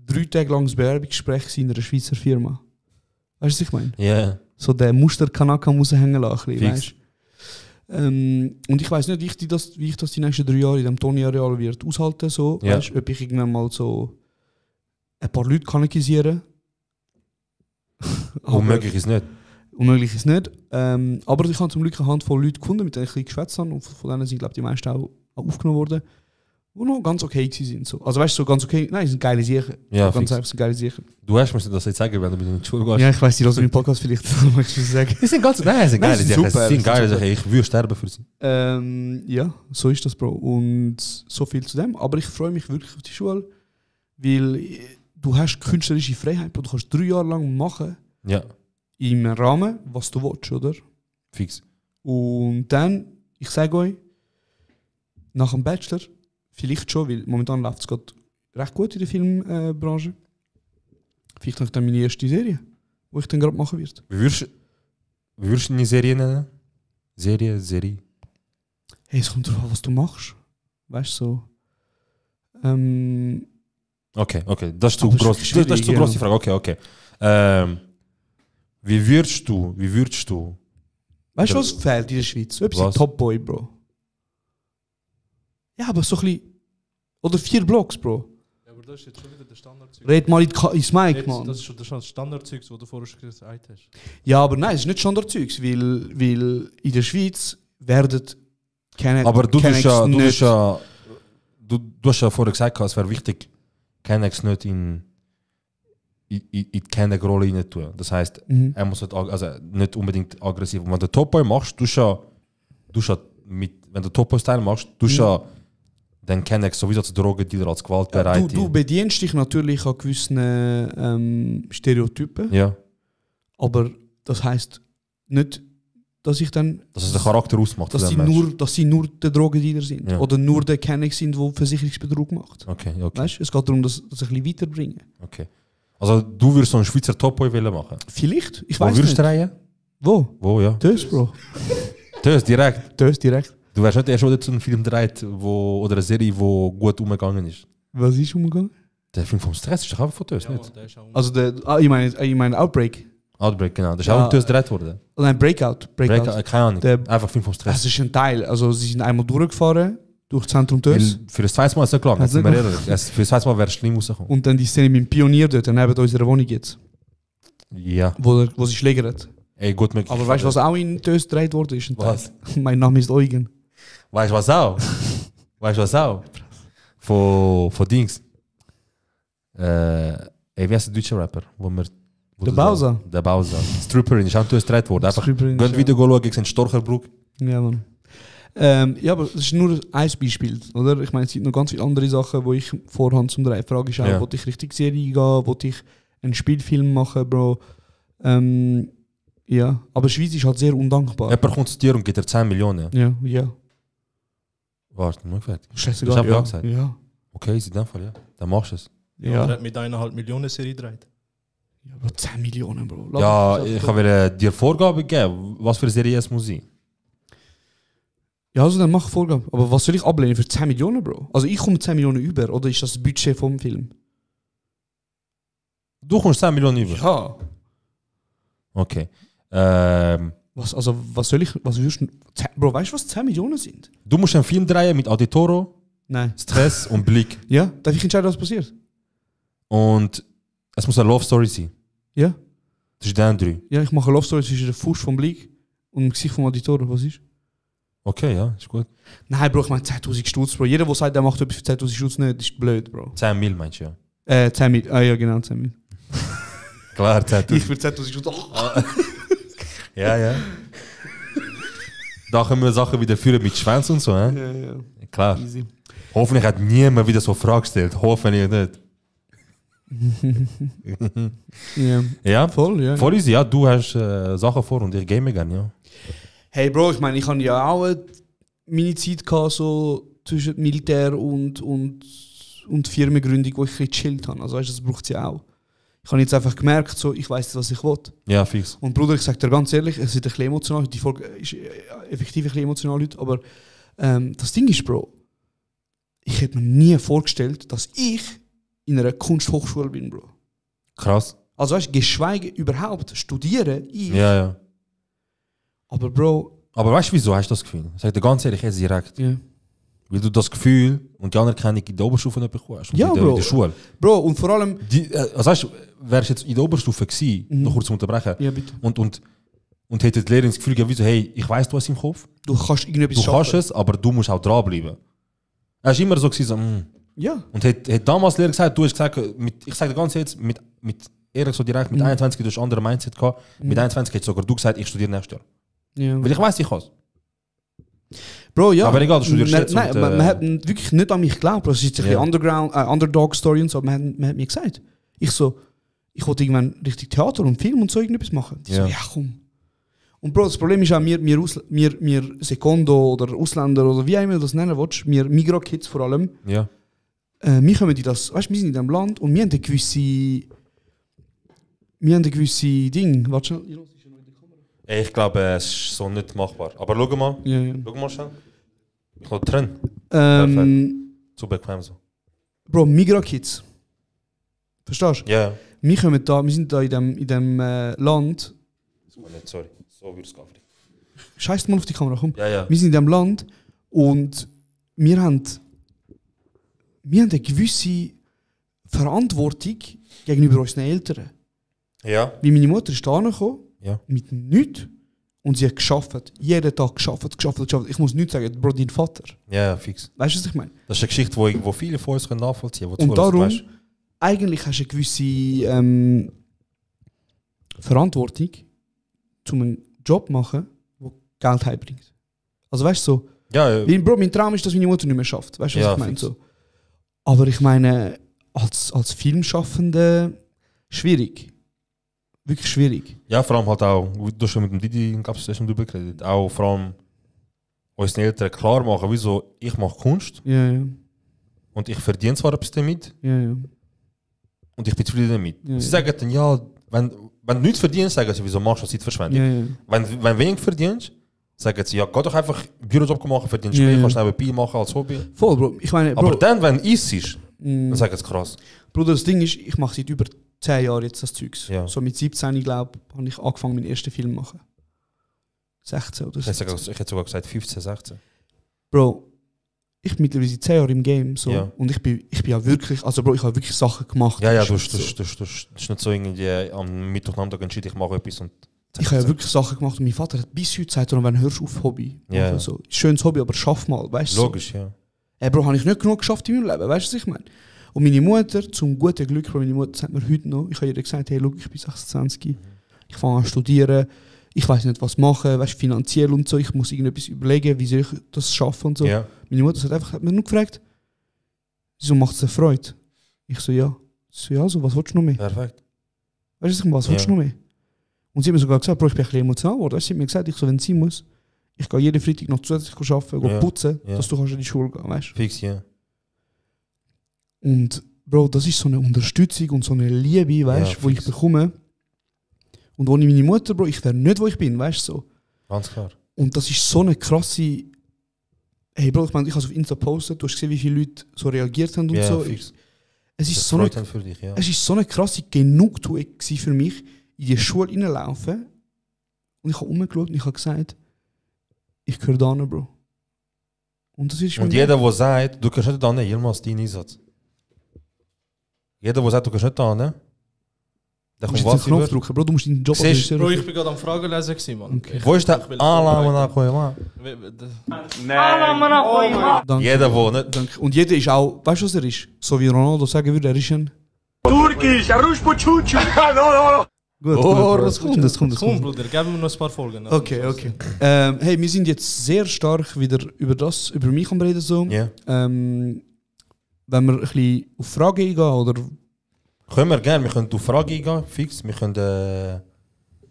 3 Tage lang das Bewerbungsgespräch in einer Schweizer Firma. Weißt du, was ich meine? Ja. Yeah. So der Musterkanaka muss hängen lassen, weißt du? Und ich weiss nicht, wie ich das die nächsten 3 Jahre in diesem Toni-Areal wird aushalten, so, weißt, ob ich irgendwann mal so ein paar Leute kanakisieren. Unmöglich ist nicht. Unmöglich ist nicht. Aber ich habe zum Glück eine Handvoll Leute gefunden, mit denen ich ein bisschen geschwätzt habe. Und von denen sind, glaube ich, die meisten auch aufgenommen worden. die noch ganz okay sind. So. Also weißt du, so ganz okay, nein, die sind geile Sachen. Ja, ganz fix. einfach sind geile Sachen. Du hast mir das jetzt sagen, wenn du mit in die Schule gehst. Ja, ich weiß, die hören meinen Podcast vielleicht, möchtest du sagen. Die sind ganz, nein, sind Nein, geile sie sind Sachen. super, Sie sind sie sind geile super. Sachen. Ich würde sterben für sie. Ja, so ist das, Bro. Und so viel zu dem. Aber ich freue mich wirklich auf die Schule, weil du hast künstlerische Freiheit, Bro. Du kannst 3 Jahre lang machen, Ja, im Rahmen, was du willst, oder? fix. Und dann, ich sage euch, nach dem Bachelor, vielleicht schon, weil momentan läuft es gerade recht gut in der Filmbranche. Vielleicht noch dann meine erste Serie, die ich dann gerade machen werde. Wie würdest du eine Serie nennen? Serie? Hey, es kommt darauf an, was du machst. Weißt du, so. Okay. Das ist zu Aber es ist groß. Das ist schwierig, zu ja. groß die Frage. Okay. Wie würdest du? Weißt du, was fehlt in der Schweiz? So etwas Was? wie Top Boy, Bro. Ja, aber so ein bisschen. Oder 4 Blocks, Bro. Ja, aber das ist jetzt schon wieder der Standardzeug. Red mal ins Mic, Mann. Das ist schon das Standardzeug, das du vorher schon gesagt hast. Ja, aber nein, es ist nicht Standardzeugs, weil in der Schweiz werden keine. Aber du Kennex nicht- hast ja vorher gesagt, es wäre wichtig, Kennex nicht in die Kennex-Rolle rein tun. Das heisst, er muss nicht unbedingt aggressiv. Und wenn du Top Boy machst, wenn du Top Boy-Style machst, dann Kennex sowieso als Drogendealer, als gewaltbereit. Du bedienst dich natürlich an gewissen Stereotypen, Ja, aber das heisst nicht, dass ich dann. dass es den Charakter ausmacht. Dass von dem sie nur der Drogendealer sind. Ja. Oder nur der Kennex sind, der Versicherungsbetrug macht. Okay. Weißt du, es geht darum, dass ich ein bisschen weiterbringen. Also du würdest so einen Schweizer Top Boy machen? Vielleicht, ich Wo weiß würdest nicht. du drehen? Wo? Ja. Das, Bro. Das direkt. Das direkt. Du wärst nicht erst schon so einen Film gedreht, oder eine Serie, die gut umgegangen ist. Was ist umgegangen? Der Film vom Stress ist doch auch von das, Ja, nicht? Mann, der ist auch Also ich meine Outbreak. Outbreak, genau. Das ist Ja. auch das gedreht worden. Oh nein, Breakout. Keine Ahnung. Der- Einfach Film vom Stress. Das ist ein Teil. Also sie sind einmal durchgefahren durch das Zentrum Tös. Weil für das zweite Mal ist es nicht gelangt, Hat's sind wir nicht ehrlich. Für das zweite Mal wäre es schlimm rausgekommen. Und dann die Szene mit dem Pionier dort, neben unserer Wohnung jetzt. Ja. Wo sie schlägert. Ey, gut möglich. Aber weißt du, was auch in Tös gedreht wurde? Ist ein Teil. Was? Mein Name ist Eugen. Weißt du was auch? Von Dings. Wie heißt der deutsche Rapper? Der Bowser. Der Bowser. Stripperin ist auch gedreht worden. Einfach Stripperin, gehen ja. Video schauen gegen Storcherbruck. Ja, Mann. Ja, aber das ist nur ein Beispiel, oder? Ich meine, es gibt noch ganz viele andere Sachen, wo ich vorhand zum Drei Frage ist auch, Ja. wollte ich richtig Serie gehen, wollte ich einen Spielfilm machen, Bro. Ja, aber die Schweiz ist halt sehr undankbar. Jemand kommt zu dir und gibt dir 10 Millionen. Ja. Warte, nur fertig. Scheißegal. Das hab ich ja. auch gesagt. Ja. Okay, in dem Fall, ja. Dann machst du es. Ja. Ja. Er hat mit 1,5 Millionen Serie gedreht. Ja, Bro, 10 Millionen, Bro. Lass Ja, mich ich das- habe dir Vorgaben gegeben, was für eine Serie es muss sein. Ja, also dann mach Vorgabe. Aber was soll ich ablehnen für 10 Millionen, Bro? Also ich komme 10 Millionen über, oder ist das das Budget vom Film? Du kommst 10 Millionen über. Ja. Okay. Was würdest du... Bro, weißt du, was 10 Millionen sind? Du musst einen Film drehen mit Auditoro, Nein. Stress und Blick. Ja? Darf ich entscheiden, was passiert? Und es muss eine Love Story sein. Ja? Das ist dann 3. Ja, ich mache eine Love Story zwischen dem Fuß vom Blick und dem Gesicht vom Auditor. Was ist? Okay, ja, ist gut. Nein, Bro, ich meine 10.000 Stutz, Bro. Jeder, der sagt, der macht etwas für 10.000 Stutz nicht, ist blöd, Bro. 10 Mil meinst du, ja? 10 Mil. Ah ja, genau, 10 Mil. Klar, 10 Ich für 10.000 Stutz. Oh. Ja. Da können wir Sachen wieder führen mit Schwänzen und so, hä? Ja. Klar. Easy. Hoffentlich hat niemand wieder so eine Frage gestellt. Hoffentlich nicht. Ja. Ja? Voll, ja. Voll easy, ja. Du hast Sachen vor und ich game gerne, ja. Hey, Bro, ich meine, ich habe ja auch meine Zeit gehabt, so zwischen Militär und Firmengründung, wo ich ein bisschen gechillt habe. Also weißt du, das braucht es ja auch. Ich habe jetzt einfach gemerkt, so, ich weiß, was ich will. Ja, fix. Und Bruder, ich sage dir ganz ehrlich, es ist ein bisschen emotional, die Folge ist effektiv ein bisschen emotional heute, aber das Ding ist, Bro, ich hätte mir nie vorgestellt, dass ich in einer Kunsthochschule bin, Bro. Krass. Also weißt du, geschweige überhaupt studieren, ich. Ja. Aber Bro, Aber weißt du, wieso hast du das Gefühl? Sag dir ganz ehrlich, jetzt direkt. ja. Weil du das Gefühl und die Anerkennung in der Oberstufe nicht bekommen hast. Und Ja, in Bro. der Schule. Bro, und vor allem... Also weißt du, wärst du jetzt in der Oberstufe gewesen, noch kurz zu unterbrechen, Ja, bitte. und hätte die Lehrerin das Gefühl gehabt, wieso, hey, ich weiss, du hast im Kopf. Du kannst irgendetwas Du kannst schaffen. es, aber du musst auch dranbleiben. Er war immer so, Ja. Und hat damals Lehrer gesagt, du hast gesagt, ich sage dir ganz jetzt, mit ehrlich so direkt, mit 21 du hast ein anderes Mindset gehabt. Mit 21 hast sogar du gesagt, ich studiere nächstes Jahr. Ja. Weil ich weiss, ich kann es. Bro, ja. Aber egal, du studierst jetzt. Nein, man hat wirklich nicht an mich geglaubt. Es ist ein bisschen Underdog-Story und so. Man hat mir gesagt. Ich wollte irgendwann richtig Theater und Film und so irgendetwas machen. Die so, ja komm. Und Bro, das Problem ist auch, wir Sekondo oder Ausländer oder wie auch immer du das nennen willst, wir Migra-Kids vor allem, wir kommen in das, weißt du, wir sind in diesem Land und wir haben eine gewisse Ding. Warte schnell. Ich glaube, es ist so nicht machbar. Aber schau mal. Schau mal schnell. Ich will trennen. Zu bequem so. Bro, Migra-Kids. Verstehst du? Ja. Wir sind da in dem Land. Sorry, so würde es gehen. Scheiß mal auf die Kamera, komm. Ja. Wir sind in diesem Land und wir haben eine gewisse Verantwortung gegenüber unseren Eltern. Ja. Wie meine Mutter ist da gekommen, mit nichts. Und sie hat geschafft. Jeden Tag geschafft. Ich muss nichts sagen, Bro, dein Vater. Ja, fix. Weißt du, was ich meine? Das ist eine Geschichte, wo viele von uns nachvollziehen können. Und darum, eigentlich hast du eine gewisse Verantwortung, um einen Job zu machen, der Geld heimbringt. Also weißt du so, Bro, mein Traum ist, dass meine Mutter nicht mehr schafft. Weißt du, was ich meine? So. Aber ich meine, als Filmschaffender schwierig. Wirklich schwierig. Ja, vor allem halt auch, du hast schon mit dem Didi schon drüber geredet, auch vor allem unseren Eltern klar machen, wieso ich mache Kunst. Ja. Und ich verdiene zwar etwas damit. Ja. Und ich bin zufrieden damit. Ja. Sie sagen dann, wenn du nichts verdienst, sagen sie, wieso machst du Zeitverschwendung? Ja. Wenn du wenig verdienst, sagen sie, geh doch einfach Bürojob machen, verdienst mehr, kannst du nebenbei machen als Hobby. Voll, Bro. Ich meine, Bro, aber dann, wenn es ist, dann sagen sie krass. Bruder, das Ding ist, ich mache seit über 10 Jahren jetzt das Zeugs. Ja. So mit 17, ich glaube, habe ich angefangen, meinen ersten Film zu machen. 16 oder so. Ich hätte sogar gesagt 15, 16. Bro, ich bin mittlerweile seit 10 Jahren im Game. So. Ja. Und ich bin ja wirklich, also Bro, ich habe wirklich Sachen gemacht. Ja, du hast nicht so irgendwie am Mittwochnachmittag entschieden, ich mache etwas und... Ich habe ja wirklich Sachen gemacht und mein Vater hat bis heute gesagt, wenn hörst du auf Hobby. Ja. Also, schönes Hobby, aber schaff mal, weißt du? Logisch, so. Ja. Bro, habe ich nicht genug geschafft in meinem Leben, weißt du, was ich meine? Und meine Mutter, zum guten Glück, meine Mutter sagt mir heute noch, ich habe ihr gesagt, hey, look, ich bin 26, ich fange an zu studieren, ich weiß nicht, was machen, weißt, finanziell und so, ich muss irgendetwas überlegen, wie soll ich das schaffen und so. Ja. Meine Mutter hat mir nur gefragt, wieso macht es dir Freude? Ich so, ja. So, was willst du noch mehr? Perfekt. Weißt du, was willst du noch mehr? Und sie hat mir sogar gesagt, Bro, ich bin ein bisschen emotional geworden. Sie hat mir gesagt, ich so, wenn sie muss, ich gehe jeden Freitag noch zusätzlich arbeiten, putzen, dass du kannst in die Schule gehen, weißt du? Fix, ja. Und Bro, das ist so eine Unterstützung und so eine Liebe, weißt, wo ich bekomme. Und ohne meine Mutter, Bro, ich wäre nicht, wo ich bin, weißt du, so. Ganz klar. Und das ist so eine krasse... Hey Bro, ich meine, ich habe es auf Insta gepostet, du hast gesehen, wie viele Leute so reagiert haben und so. Fix. Es ist so eine krasse Genugtuung für mich, in die Schule reinlaufen. Und ich habe rumgeschaut und ich habe gesagt, ich gehöre da hin, Bro. Und das ist und jeder, der sagt, du gehörst nicht da hin, jemals dein Einsatz. Jeder, der sagt, du gehst nicht da, ne? Der kommt was Knopf drücken, Bro, du musst deinen Job analysieren. Bro, ich bin gerade am Fragenlesen, Mann. Okay. Wo ist der Alarm nach Koima? Nein. Jeder, der nicht... Danke. Und jeder ist auch, weißt du, was er ist? So wie Ronaldo sagen würde, er ist ein... Turkisch, Arushpochuchu. Gut, das kommt. Komm, Bruder, geben wir noch ein paar Folgen. Okay. Hey, wir sind jetzt sehr stark wieder über mich am Reden. So. Yeah. Wenn wir ein bisschen auf Fragen eingehen, oder... Können wir gerne, wir können auf Fragen eingehen, fix. Wir können...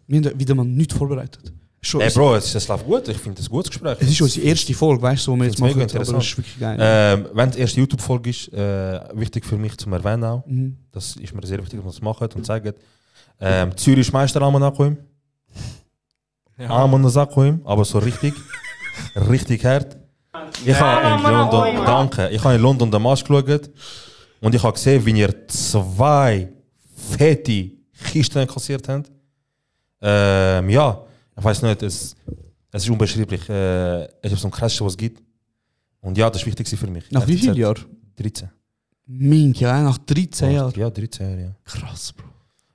Wir haben wieder mal nichts vorbereitet. Hey Bro, es läuft gut, ich finde es ein gutes Gespräch. Es ist unsere erste Folge, weißt du, wo wir jetzt machen, aber das ist wirklich geil. Wenn es die erste YouTube-Folge ist, wichtig für mich zu erwähnen auch. Das ist mir sehr wichtig, dass wir es machen und sagen. Zürich ist Meister am Nakoim. Am Nakoim, aber so richtig. Richtig hart. Ich habe in London den Match geschaut und ich habe gesehen, wie ihr 2 fette Kisten kassiert habt. Ja, ich weiß nicht, es ist unbeschreiblich. Es ist so ein Krasseste, was es gibt. Und ja, das ist wichtig für mich. Nach wie vielen Jahren? 13. Mink, ja, nach 13 Jahren. Ja, 13 Jahre, ja. Krass, Bro.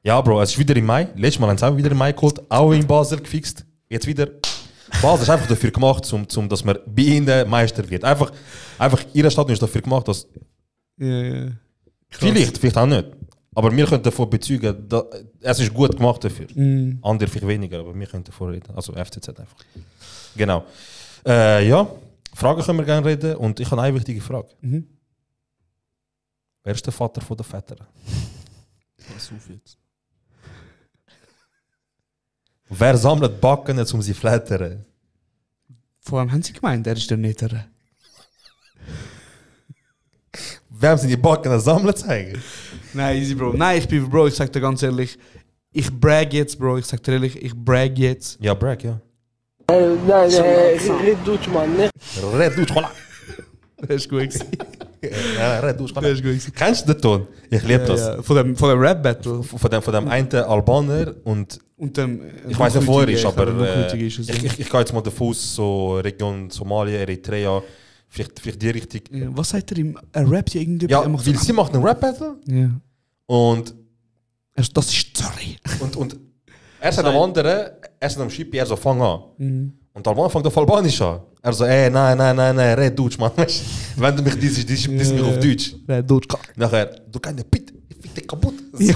Ja, Bro, es ist wieder im Mai. Letztes Mal haben sie auch wieder im Mai geholt. Auch in Basel gefixt. Jetzt wieder. Basel ist einfach dafür gemacht, dass man bei ihnen Meister wird. Einfach ihre Stadt ist dafür gemacht, dass... Ja. Vielleicht auch nicht. Aber wir können davon bezeugen, dass es ist gut gemacht dafür. Andere vielleicht weniger, aber wir können davon reden. Also FCZ einfach. Genau. Ja, Fragen können wir gerne reden. Und ich habe eine wichtige Frage. Wer ist der Vater von der Väter? Pass auf jetzt. Wer sammelt Backen, um sie zu flattern? Vor allem haben sie gemeint, er ist der Nettere. Wer haben sie die Backen sammeln zeigen? Nein, easy, Bro. Nein, Bro, ich sag dir ganz ehrlich, ich brag jetzt, Bro. Ich sag dir ehrlich, ich brag jetzt. Ja, brag, ja. Nein, red Deutsch, Mann, ne? Red Deutsch, voilà. Das ist gut gewesen. Ja, red Deutsch, Das ist gut gewesen. Kennst du den Ton? Ich liebe das. Ja. Von dem Rap-Battle. Von dem einen Albaner und dem... Ich weiß nicht, wo er ist, aber ich ich gehe jetzt mal davon aus, so Region Somalia, Eritrea, vielleicht die Richtung. Ja, was sagt er ihm? Er rappt ja irgendwie... Ja, weil sie macht einen Rap-Battle Ja. und... Das ist sorry. Und er sagt am anderen, er sagt am Schippi, er so, fang an. Und der Albaner fängt auf Albanisch an. Er so, nein, red Deutsch, Mann. Wenn du mich dies mich auf Deutsch. Red Deutsch. Nachher, du kannst Pit, ich fick dich kaputt. Ja.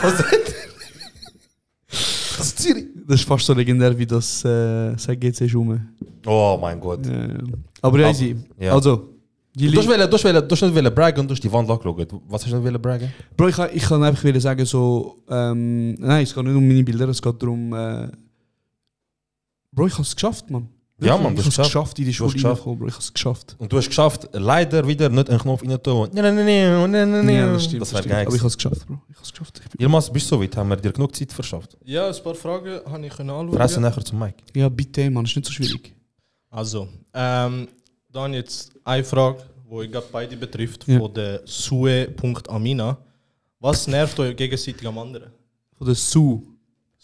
Das ist Zürich. Das ist fast so legendär wie das GC ist rum. Oh mein Gott. Ja. Aber ja, easy. Ja. Also, Du hast nicht braggen und du hast die Wand angeschaut. Was hast du nicht braggen? Bro, ich kann einfach sagen, so, nein, es geht nicht um meine Bilder, es geht darum, Bro, ich habe es geschafft, Mann. Ja, Mann, ich habe es geschafft, in die Schule reinzukommen, Bro, ich habe es geschafft. Und du hast geschafft, leider wieder nicht einen Knopf rein tun. Ja, das stimmt. Das wäre stimmt. geil. Aber ich habe es geschafft, Bro. Ich habe es geschafft. Yilmaz, bist du so weit? Haben wir dir genug Zeit verschafft? Ja, ein paar Fragen habe ich anschauen. Fresse nachher zum Mike. Ja, bitte, Mann, ist nicht so schwierig. Also, dann jetzt eine Frage, die ich gerade beide betrifft, Ja. von der Sue.amina. Was nervt euch gegenseitig am anderen? Von der Sue.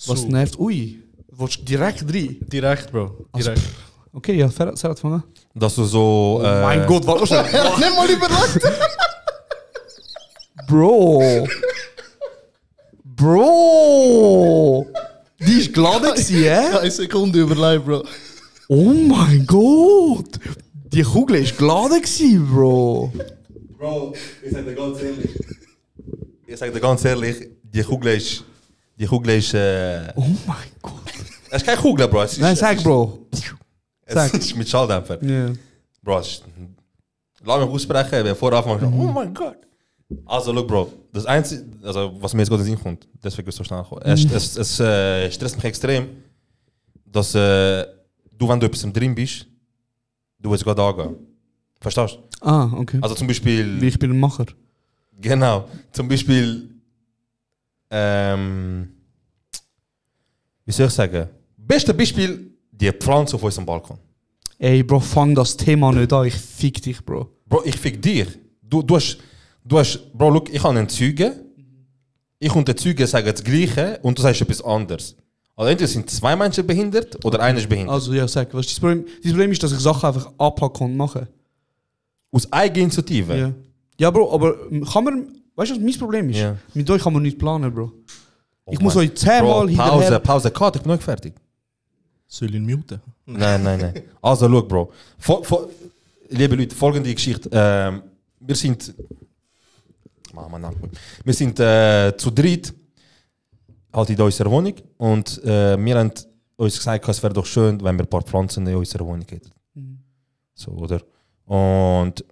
Was Sue. nervt? Ui, willst du direkt rein? Direkt, Bro. Also, Direkt. Okay, ja, Ferhat fangen. Dass du so... Mein Gott, warte schnell. Nimm mal überlegt! Bro! Die ist geladen gewesen, hä? Eine Sekunde überlegt, Bro. Oh mein Gott! Die Kugel ist geladen gewesen, Bro. Bro, ich sag dir ganz ehrlich, die Kugel ist... Oh mein Gott. Es ist keine Kugel, Bro. Es ist, Nein, sag, Bro. Es ist mit Schalldämpfer. Ja. Bro, lass mich aussprechen, bevor ich anfange. Oh mein Gott. Also, look, Bro. Das Einzige, also, was mir jetzt gerade in den Sinn kommt, deswegen ist es so schnell gekommen. Es stresst mich extrem, dass du, wenn du etwas drin bist, du willst gerade angehen. Verstehst du? Ah, okay. Also zum Beispiel... Wie ich bin ein Macher. Genau. Zum Beispiel... wie soll ich sagen? Beste Beispiel, die Pflanze auf unserem Balkon. Ey, Bro, fang das Thema nicht an. Ich fick dich, Bro. Bro, ich fick dich. Du hast... Bro, look, ich habe einen Zeuge. Ich und der Zeuge sagen das Gleiche und du sagst etwas anderes. Also entweder sind zwei Menschen behindert oder einer ist behindert. Also ja, sag, was ist das Problem? Das Problem ist, dass ich Sachen einfach abhacken und mache. Aus Eigeninitiative? Ja. Ja, Bro, aber kann man... Weißt du, was mein Problem ist? Ja. Mit euch kann man nicht planen, Bro. Ich muss Mann. euch 10-mal hinterher... Pause, Cut, ich bin noch nicht fertig. Soll ich ihn muten? Nein. Also, look, Bro. Liebe Leute, folgende Geschichte. Wir sind... Wir sind zu dritt halt in unserer Wohnung und wir haben uns gesagt, es wäre doch schön, wenn wir ein paar Pflanzen in unserer Wohnung hätten. So, oder? Und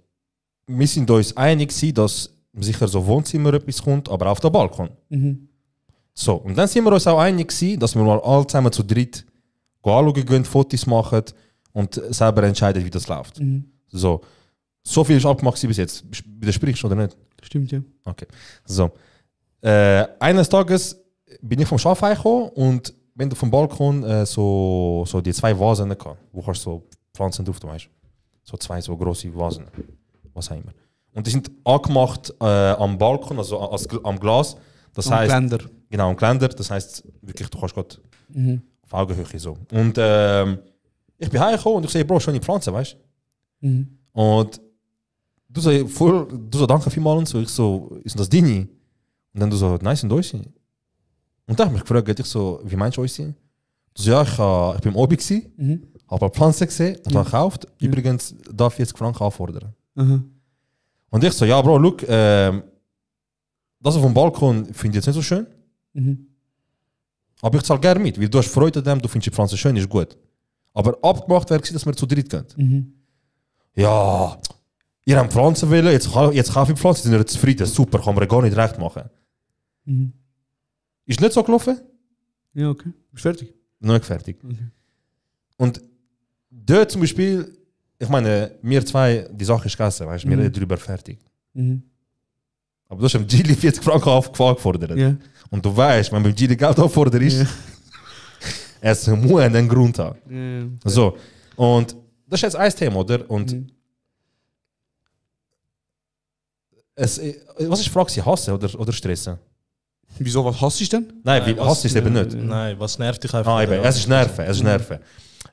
wir sind uns einig gewesen, dass sicher so Wohnzimmer etwas kommt, aber auf den Balkon. So, und dann sind wir uns auch einig gewesen, dass wir mal alle zusammen zu dritt anschauen gehen, Fotos machen und selber entscheiden, wie das läuft. So viel ist abgemacht bis jetzt. Widersprichst du oder nicht? Stimmt, ja. Okay. So. Eines Tages bin ich vom Schaf gekommen und wenn du vom Balkon so die zwei Vasen gehabt, wo kannst du so Pflanzen drauf tun, weißt du? So zwei so grosse Vasen. Was auch immer. Und die sind angemacht am Balkon, also am Glas. Das Am heißt, Geländer. Genau, am Geländer. Das heißt, wirklich, du kannst gerade auf Augenhöhe so. Und ich bin heimgekommen und ich sehe, Bro, schöne Pflanzen, weißt du? Und du so, danke vielmals und so. Ich so, ist das deine? Und dann du so, nein, sind unsere. Und dann habe ich mich gefragt, ich so, wie meinst du unsere? Du so, ja, ich bin im Obi gsi, habe eine Pflanze gesehen und habe gekauft. Übrigens, darf ich jetzt Franken anfordern. Und ich so, ja Bro, look, das auf dem Balkon finde ich jetzt nicht so schön. Aber ich zahle gerne mit, weil du hast Freude an dem, du findest die Pflanze schön, ist gut. Aber abgemacht wäre dass wir zu dritt gehen. Ja, ihr habt Pflanzen wollen, jetzt kaufe ich Pflanzen, sind ihr zufrieden, super, kann man gar nicht recht machen. Ist nicht so gelaufen? Ja, okay. Bist fertig? Noch nicht fertig. Und dort zum Beispiel, ich meine, wir zwei, die Sache ist gegessen, weißt du, wir reden darüber fertig. Aber du hast dem Gilly 40 Franken angefordert. Ja. Und du weißt, wenn beim Gilly Geld auffordert ist, es muss einen Grund haben. So. Und das ist jetzt ein Thema, oder? Und was ist die Frage, hassen oder stressen? Wieso, was hasst du denn? Nein, weil Hass ist eben nicht. Nein, was nervt dich einfach? Eben, es ist Nerven.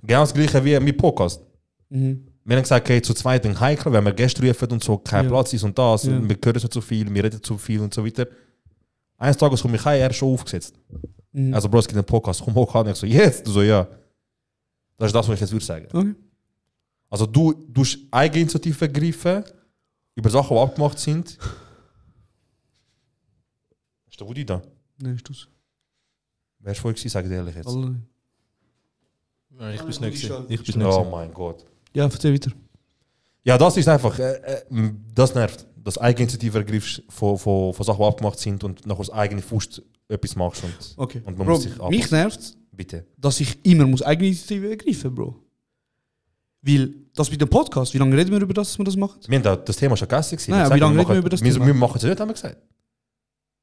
Genau das gleiche wie mit Podcast. Wir haben gesagt, okay, zu zweit in heikel, wenn wir Gäste rufen und so, kein Platz ist und das, wir hören nicht zu viel, wir reden zu viel und so weiter. Eines Tages komme ich heim, er ist schon aufgesetzt. Also Bro, es gibt einen Podcast, komm hoch an, ich so, jetzt? Du so, ja. Das ist das, was ich jetzt würde sagen. Okay. Also du hast Eigeninitiative ergreifen, über Sachen, die abgemacht sind. Ist der Woody da? Nein, ist das. Wer ist vorher gewesen, sag ich dir ehrlich jetzt. Alle. Nein, ich bin nicht gewesen. Ich bin nicht Oh gewesen. mein Gott. Ja, erzähl weiter. Ja, das ist einfach, das nervt. Dass du Eigeninitiative ergreifst von Sachen, die abgemacht sind und nach aus eigener Faust etwas machst. Okay. Und man Bro, muss sich anpassen. mich nervt, Bitte. dass ich immer muss Eigeninitiative ergreifen, Bro. Weil, das mit dem Podcast, wie lange reden wir über das, dass wir das machen? Wir haben das Thema schon gegessen. Nein, aber wie lange reden wir über das Thema? Wir machen es nicht, haben wir gesagt.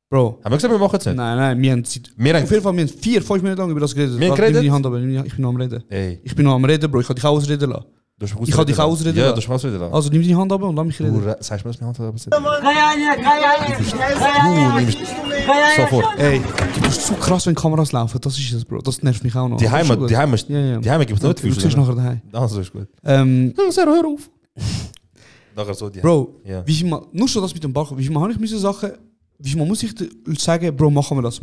Bro. Haben wir gesagt, wir machen es nicht? Nein, wir haben auf jeden Fall 4-5 Minuten lang über das geredet. Wir haben Nimm geredet? die Hand ab, ich bin noch am Reden. Ey. Ich bin noch am Reden, Bro, ich kann dich auch ausreden lassen. Ich kann dich ausreden Ja, lassen. du hast ausreden lassen. Also nimm die Hand ab und lass mich reden. Du sagst mir, dass meine Hand absetzen. Du nimmst sofort. Ey, du bist so krass, wenn Kameras laufen, das ist es, Bro. Das nervt mich auch noch. Die Heime gibt es Ja. nicht Du siehst nachher daheim. Also ist gut. Hör auf. Nachher so die Bro, Ja. wie viel Mal, nur schon das mit dem Balkon, wie viel Mal habe ich müssen Sachen, wie viel Mal muss ich sagen, Bro, machen wir das.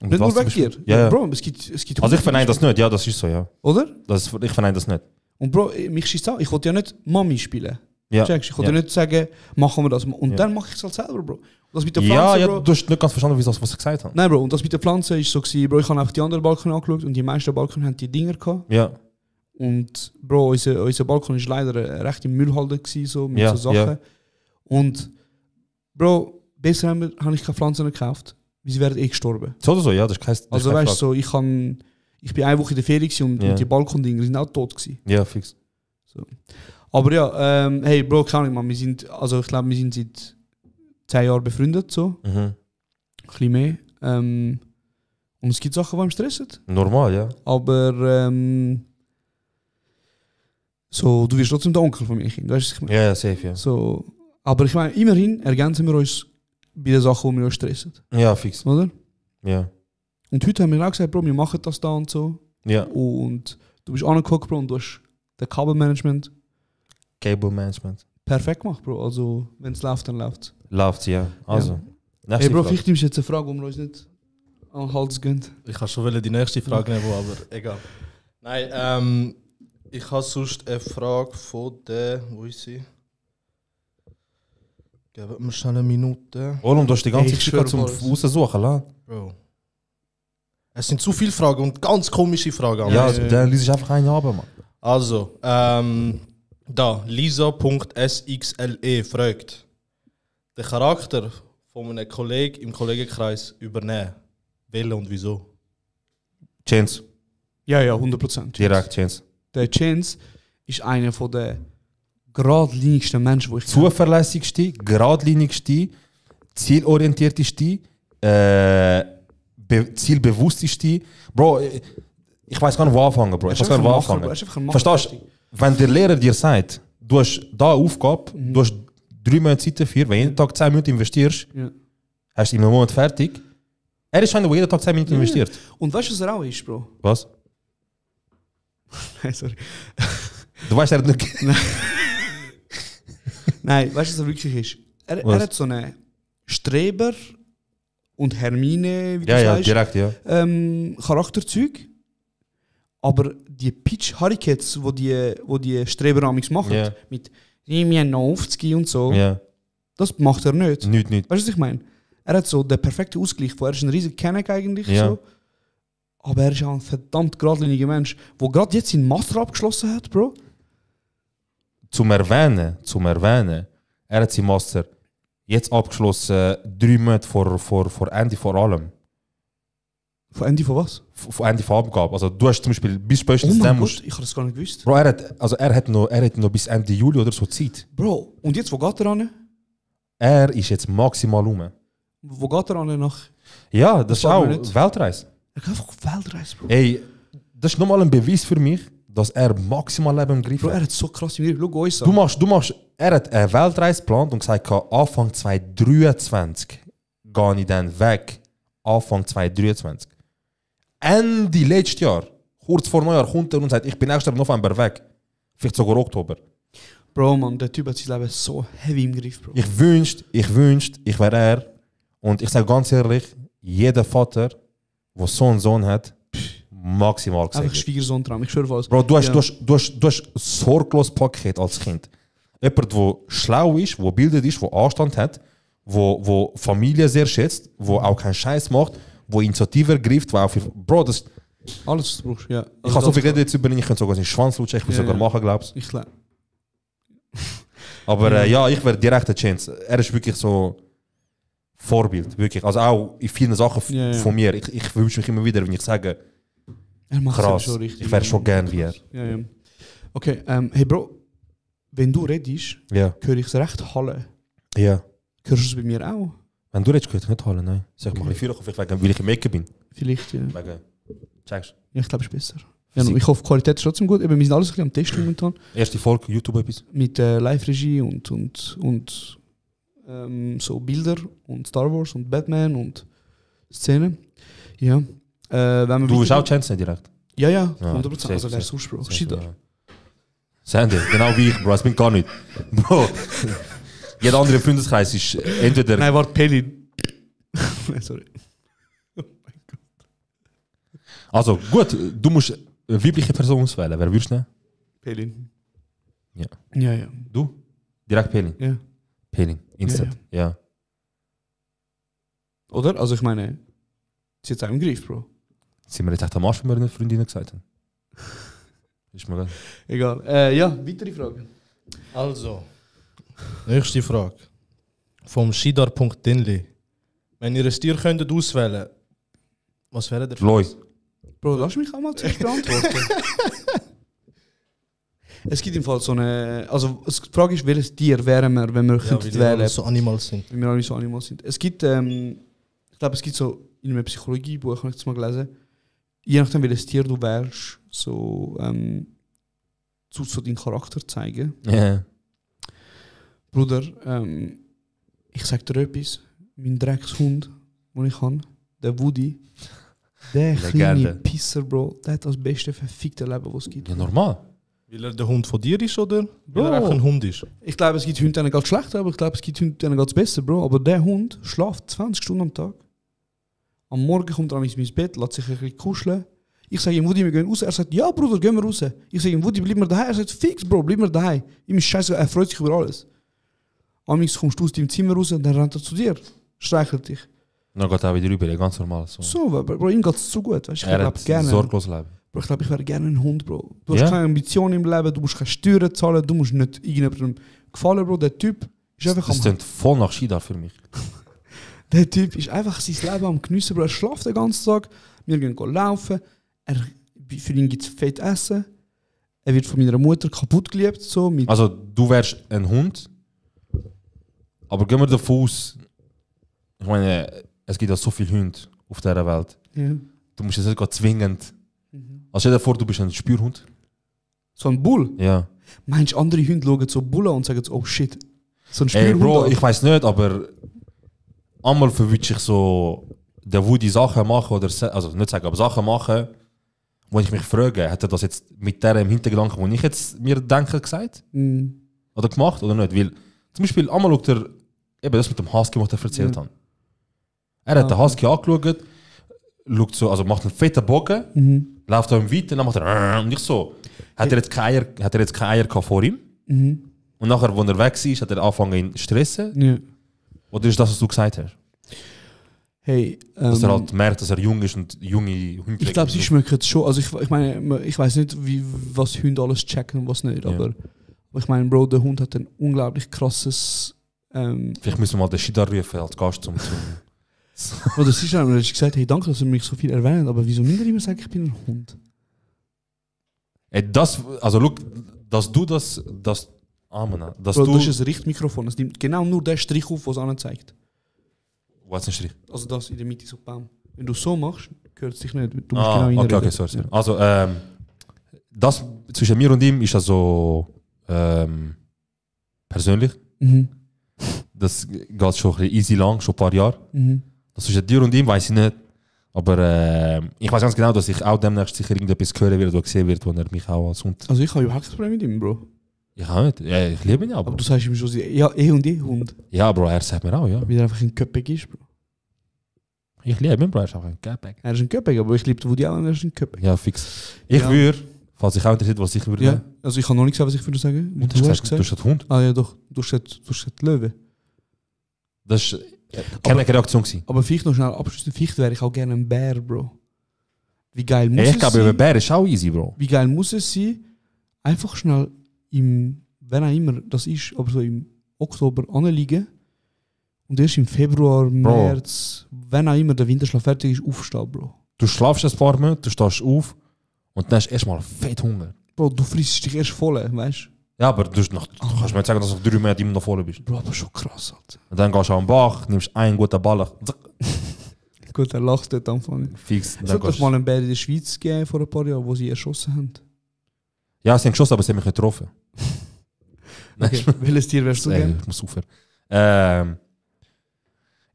Und Nicht was nur weg zum dir. Beispiel? Ja, ja. Bro, es gibt Also ich verneine das nicht, ja, das ist so, ja. Oder? Ich verneine das nicht. Und Bro, mich schießt auch. Ich wollte ja nicht Mami spielen. Ja. Checkst? Ich wollte ja nicht sagen, machen wir das. Und dann mache ich es halt selber, Bro. Und das mit der Ja, Pflanze, ja, Bro. du hast nicht ganz verstanden, was ich gesagt habe. Nein, Bro, und das mit der Pflanze ist so gewesen, Bro, ich habe einfach die anderen Balkone angeschaut und die meisten Balkone haben die Dinger gehabt. Ja. Und Bro, unser Balkon ist leider recht im Müllhalde gewesen, so mit so Sachen. Ja. Und Bro, besser habe ich keine Pflanzen gekauft, weil sie wären gestorben. So oder so, ja, das ist kein Also weißt du, so, ich bin eine Woche in der Ferien gewesen und die Balkondinger sind auch tot gewesen. Ja, fix. So. Aber ja, hey Bro, keine Ahnung, man, ich glaube, wir sind seit 10 Jahren befreundet, so. Ein bisschen mehr. Und es gibt Sachen, die mich stressen. Normal, ja. Aber so, du wirst trotzdem der Onkel von mir, Kind. Weißt du, was ich meine? Ja, safe, ja. So, aber ich meine, immerhin ergänzen wir uns bei den Sachen, die wir uns stressen. Ja, fix. Oder? Ja. Und heute haben wir auch gesagt, Bro, wir machen das da und so. Ja. Und du bist angeguckt, Bro, und du hast das Kabelmanagement perfekt gemacht, Bro. Also, wenn es läuft, dann läuft es. Läuft, ja. Also. Ja. Hey, Bro, vielleicht nimmst du jetzt eine Frage, wo wir uns nicht an den Hals gehen. Ich kann schon die nächste Frage nehmen, aber egal. Nein, ich habe sonst eine Frage von der. Wo ist sie? Geben wir schnell eine Minute. Und du hast die ganze Hey, Zeit zum Raussuchen, la? Bro. Es sind zu viele Fragen und ganz komische Fragen. Ja, also, dann liest ich einfach eine ab, Mann. Also, da, Lisa.sxle fragt, den Charakter von einem Kollegen im Kollegenkreis übernehmen. Welchen und wieso? Chance. Ja, 100%. Direkt Chance. Der Chance ist einer der geradlinigsten Menschen, die ich kenne. Zuverlässigste, geradlinigste, zielorientierteste, zielbewussteste. Bro, ich weiß gar nicht, wo anfangen, Bro. Ich weiß gar nicht, wo anfangen. Verstehst du? Wenn der Lehrer dir sagt, du hast da eine Aufgabe, du hast 3 Monate Zeit dafür, wenn du jeden Tag 10 Minuten investierst, hast du in einem Monat fertig. Er ist einer, der jeden Tag 10 Minuten investiert. Und weißt du, was er auch ist, Bro? Was? Sorry. Du weißt, er hat nicht. Nein, weißt du, was er wirklich ist? Er hat so einen Streber und Hermine, wie du sagst, direkt, ja. Charakterzug. Aber die Pitch-Hurricanes, wo die Streberamics machen, Ja. mit «Wir haben noch 50 und so», Ja. das macht er nicht. Nicht. Weißt du, was ich meine? Er hat so den perfekten Ausgleich, wo er ist ein riesiger Kenneck eigentlich, Ja. so. Aber er ist auch ein verdammt geradliniger Mensch, der gerade jetzt seinen Master abgeschlossen hat, Bro. Zum Erwähnen, er hat seinen Master jetzt abgeschlossen, 3 Monate vor Ende vor allem. Von Ende von was? Vor Ende von Abgabe. Also du hast zum Beispiel bis spätestens Oh mein dann Gott, ich habe das gar nicht gewusst. Bro, er hat noch bis Ende Juli oder so Zeit. Bro, und jetzt, wo geht er an? Er ist jetzt maximal rum. Wo geht er an nach? Ja, das ist Das auch sagen wir nicht. Weltreise. Er geht einfach auf Weltreise, Bro. Ey, das ist nochmal ein Beweis für mich, dass er maximal Leben im Griff Bro, er hat. hat so krass im Griff. Schau uns an. Du machst, er hat eine Weltreise geplant und gesagt, Anfang 2023 gehe ich dann weg. Anfang 2023. Ende letztes Jahr, kurz vor Neujahr, kommt er und sagt, ich bin nächstes November weg. Vielleicht sogar Oktober. Bro, man, der Typ hat sein Leben so heavy im Griff, Bro. Ich wünschte, ich wäre er. Und ich sage ganz ehrlich, jeder Vater, der so einen Sohn hat, maximal Einfach gesegnet. Schwiegersohn-Traum, ich schwöre was. Bro, du hast, Ja. du hast ein sorgloses Paket als Kind. Jemand, der schlau ist, der bildet ist, der Anstand hat, der Familie sehr schätzt, der auch keinen Scheiß macht, der Initiative ergreift, der auch für... Bro, das... Alles, was du brauchst, ja. Ich habe so viel geredet jetzt über ihn, ich könnte sogar seinen Schwanz lutschen, ich will Ja, sogar ja. machen, glaubst Ich glaube. Aber ja, ich wäre direkt eine Chance. Er ist wirklich so Vorbild, wirklich. Also auch in vielen Sachen Ja, ja. von mir. Ich wünsche mich immer wieder, wenn ich sage, Er macht es krass, schon richtig. ich wäre schon gern wie er. Ja, ja. Okay, hey Bro, wenn du redest, Ja. höre ich es recht hallen. Ja. Hörst du es bei mir auch? Wenn du redest, könnte ich nicht holen, nein. Sag mal, ich fühle mich wegen, weil ich im Ecke bin. Vielleicht, ja. Wegen, checkst Ja, ich glaube, es ist besser. Ja, ich hoffe, die Qualität ist trotzdem gut. Eben, wir sind alles ein bisschen am Testen momentan. Erste Folge, YouTube etwas. Mit Live-Regie und so Bilder und Star Wars und Batman und Szenen. Ja. Wenn wir Du willst weiter- auch Chance nicht direkt? Ja, Ja, 100%. safe, Also wer safe. sonst, Bro? Safe, Shida. ja. Sandy, genau wie ich, Bro. Das bin gar nicht. Bro, jeder andere Freundeskreis ist entweder... Nein, warte, Pelin. Nein, sorry. Also gut, du musst eine weibliche Person auswählen. Wer würdest du nehmen? Pelin. Ja. Ja, ja. Du? Direkt Pelin? Ja. Pelin, instant. Ja. Oder? Also ich meine, sie hat es auch im Griff, Bro. Sind wir jetzt echt am Arsch, wenn wir eine Freundin gesagt haben? Ist mir geil. Egal. Ja, weitere Frage. Also, nächste Frage. Vom Shidar.dinli. Wenn ihr ein Tier könntet auswählen, was wäre der? Loi. Bro, lass mich auch mal zuerst beantworten. Es gibt im Fall so eine... Also die Frage ist, welches Tier wären wir, wenn wir könnten weil wählen. wir so Animals sind. Wenn wir alle so Animals sind. Es gibt... ich glaube, es gibt so... In einem Psychologiebuch habe ich das mal gelesen. Je nachdem, welches Tier du wärst, so... so deinen Charakter zeigen. Ja. Bruder, ich sag dir etwas. Mein Dreckshund, den ich habe, der Woody, der kleine Legende. Pisser, Bro, der hat das beste verfickte Leben, was es gibt. Ja, normal. Weil er der Hund von dir ist, oder? Bro. Weil er auch ein Hund ist. Ich glaube, es gibt Hunde, denen geht es schlechter, aber ich glaube, es gibt Hunde, denen geht es besser, Bro. Aber der Hund schläft 20 Stunden am Tag. Am Morgen kommt er an mein Bett, lässt sich ein bisschen kuscheln. Ich sage ihm, Woody, wir gehen raus. Er sagt, ja, Bruder, gehen wir raus. Ich sage ihm, Woody, bleib mir daheim. Er sagt, fix, Bro, bleib mir daheim. Ihm ist scheiße, er freut sich über alles. Amigs kommst du aus deinem Zimmer raus, dann rennt er zu dir. Streichelt dich. Dann geht er auch wieder rüber, ganz normal. So. So, Bro, ihm geht es so gut. Weißt? Ich Er glaube hat ein gerne. sorgloses Leben. Bro, ich glaube, ich wäre gerne ein Hund, Bro. Du hast Ja? keine Ambitionen im Leben, du musst keine Steuern zahlen, du musst nicht irgendjemandem gefallen, Bro. Der Typ ist einfach Das am... klingt voll nach Shidar für mich. Der Typ ist einfach sein Leben am Geniessen, Bro. Er schläft den ganzen Tag, wir gehen laufen, für ihn gibt es fett Essen, er wird von meiner Mutter kaputt geliebt, so mit... Also du wärst ein Hund, aber gehen wir davon aus, ich meine, es gibt ja so viele Hunde auf dieser Welt. Ja. Du musst es nicht gerade zwingend... Also stell dir vor, du bist ein Spürhund. So ein Bull. Ja. Meinst du, andere Hunde schauen so Bullen und sagen so, oh shit, so ein Ey, Spürhund. Bro, an. ich weiß nicht, aber einmal verwünsche ich so, der Woody Sachen machen, oder also nicht sagen, aber Sachen machen, wo ich mich frage, hat er das jetzt mit der im Hintergedanken, wo ich jetzt mir denke, gesagt? Mhm. Oder gemacht oder nicht? Weil zum Beispiel einmal schaut er, eben das mit dem Husky, was er erzählt hat. Er hat den Husky angeschaut, schaut so, also macht einen fetten Bogen, läuft er ihm weiter und dann macht er und ich so, hat er jetzt keine Eier gehabt vor ihm? Mhm. Und nachher, als er weg ist, hat er angefangen ihn zu stressen? Ja. Oder ist das, was du gesagt hast? Hey, Dass er halt merkt, dass er jung ist und junge Hunde. ich glaube, sie schmecken es schon. Also ich meine, ich weiß nicht, was Hunde alles checken und was nicht, aber ich meine, Bro, der Hund hat ein unglaublich krasses... Vielleicht müssen wir mal den Shida rufen als Gast zum Oder sie haben mir gesagt, hey, danke, dass ihr mich so viel erwähnt, aber wieso müsst ihr immer sagen, ich bin ein Hund? Also look, dass du das Amen, dass Bro, du... das ist ein Richtmikrofon, es nimmt genau nur den Strich auf, was es anzeigt. Was ist ein Strich? Also das in der Mitte so bam. Wenn du so machst, hört es dich nicht. Du musst genau reinreden. Okay, sorry. Ja. Also, das zwischen mir und ihm ist also persönlich. Mhm. Das geht schon ein bisschen easy lang, schon ein paar Jahre. Mhm. Das zwischen dir und ihm weiß ich nicht. Aber ich weiß ganz genau, dass ich auch demnächst sicher irgendetwas hören werde oder sehen werde, wo er mich auch als Hund... Also ich habe überhaupt kein Problem mit ihm, Bro. Ich auch nicht. Ja, ich liebe ihn ja, Bro. Aber du sagst ihm schon, ja, und Hund. Ja, Bro, er sagt mir auch, ja. Wie er einfach ein Köpek ist, Bro. Ich liebe ihn, Bro, er ist auch ein Köpek. Er ist ein Köpek, aber ich liebe Woody auch und er ist ein Köpek. Ja, fix. Ich würde, falls ich auch interessiert, was ich würde... Ja, also ich habe noch nicht gesagt, was ich würde sagen. Und du hast gesagt, Hund? Ah ja, doch. Du hast gesagt Löwe. Das war keine Reaktion gewesen. Aber vielleicht noch schnell abschließend. Vielleicht wäre ich auch gerne ein Bär, Bro. Wie geil muss es sein? Ich glaube, ein Bär ist auch easy, Bro. Wie geil muss es sein, einfach schnell wenn auch immer das ist, aber so im Oktober anliegen und erst im Februar, März, wenn auch immer der Winterschlaf fertig ist, aufstehen, Bro. Du schlafst ein paar Monate, du stehst auf und dann hast du erstmal fett Hunger. Bro, du frisst dich erst voll, weißt du? Ja, aber du kannst mir nicht sagen, dass du 3 Monate immer noch voll bist. Bro, aber schon krass, Alter. Und dann gehst du am Bach, nimmst einen guten Ball. Gut, er lacht dort Anfang. Fix. Es hat doch mal einen Bär in der Schweiz gegeben vor ein paar Jahren, wo sie erschossen haben. Ja, sie haben geschossen, aber sie haben mich nicht getroffen. Okay, welches Tier wärst du gerne? Ich muss aufhören.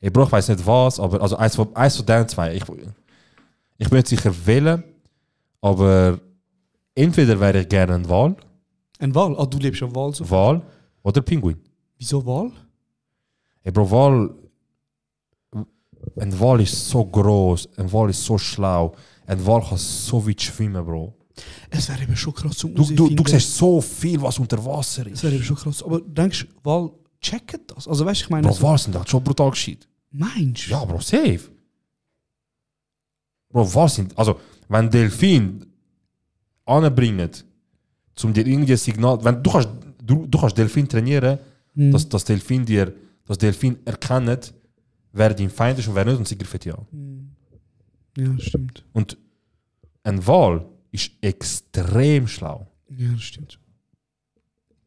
Ich brauche, ich weiß nicht was, aber also eins von den zwei. Ich bin nicht sicher wählen, aber entweder wäre ich gerne ein Wal. Ein Wal? Ah, du lebst ja Wal so. Wal oder Pinguin. Wieso Wal? Hey Bro, Wal... Ein Wal ist so groß, ein Wal ist so schlau, ein Wal kann so weit schwimmen, Bro. Es wäre eben schon krass zum Du siehst so viel, was unter Wasser ist. Es wäre eben schon krass. Aber denkst du, Wal checken das? Also weißt du, ich meine... Bro, Wal sind halt schon brutal gescheit. Meinst du? Ja, Bro, safe. Bro, Wal sind... Also, wenn Delfin anbringen, um dir irgendwie ein Signal... Wenn du kannst Delfin trainieren, dass Delfin erkennt, wer dein Feind ist und wer nicht, und sie greifen ja. Ja, stimmt. Und ein Wal ist extrem schlau. Ja, das stimmt.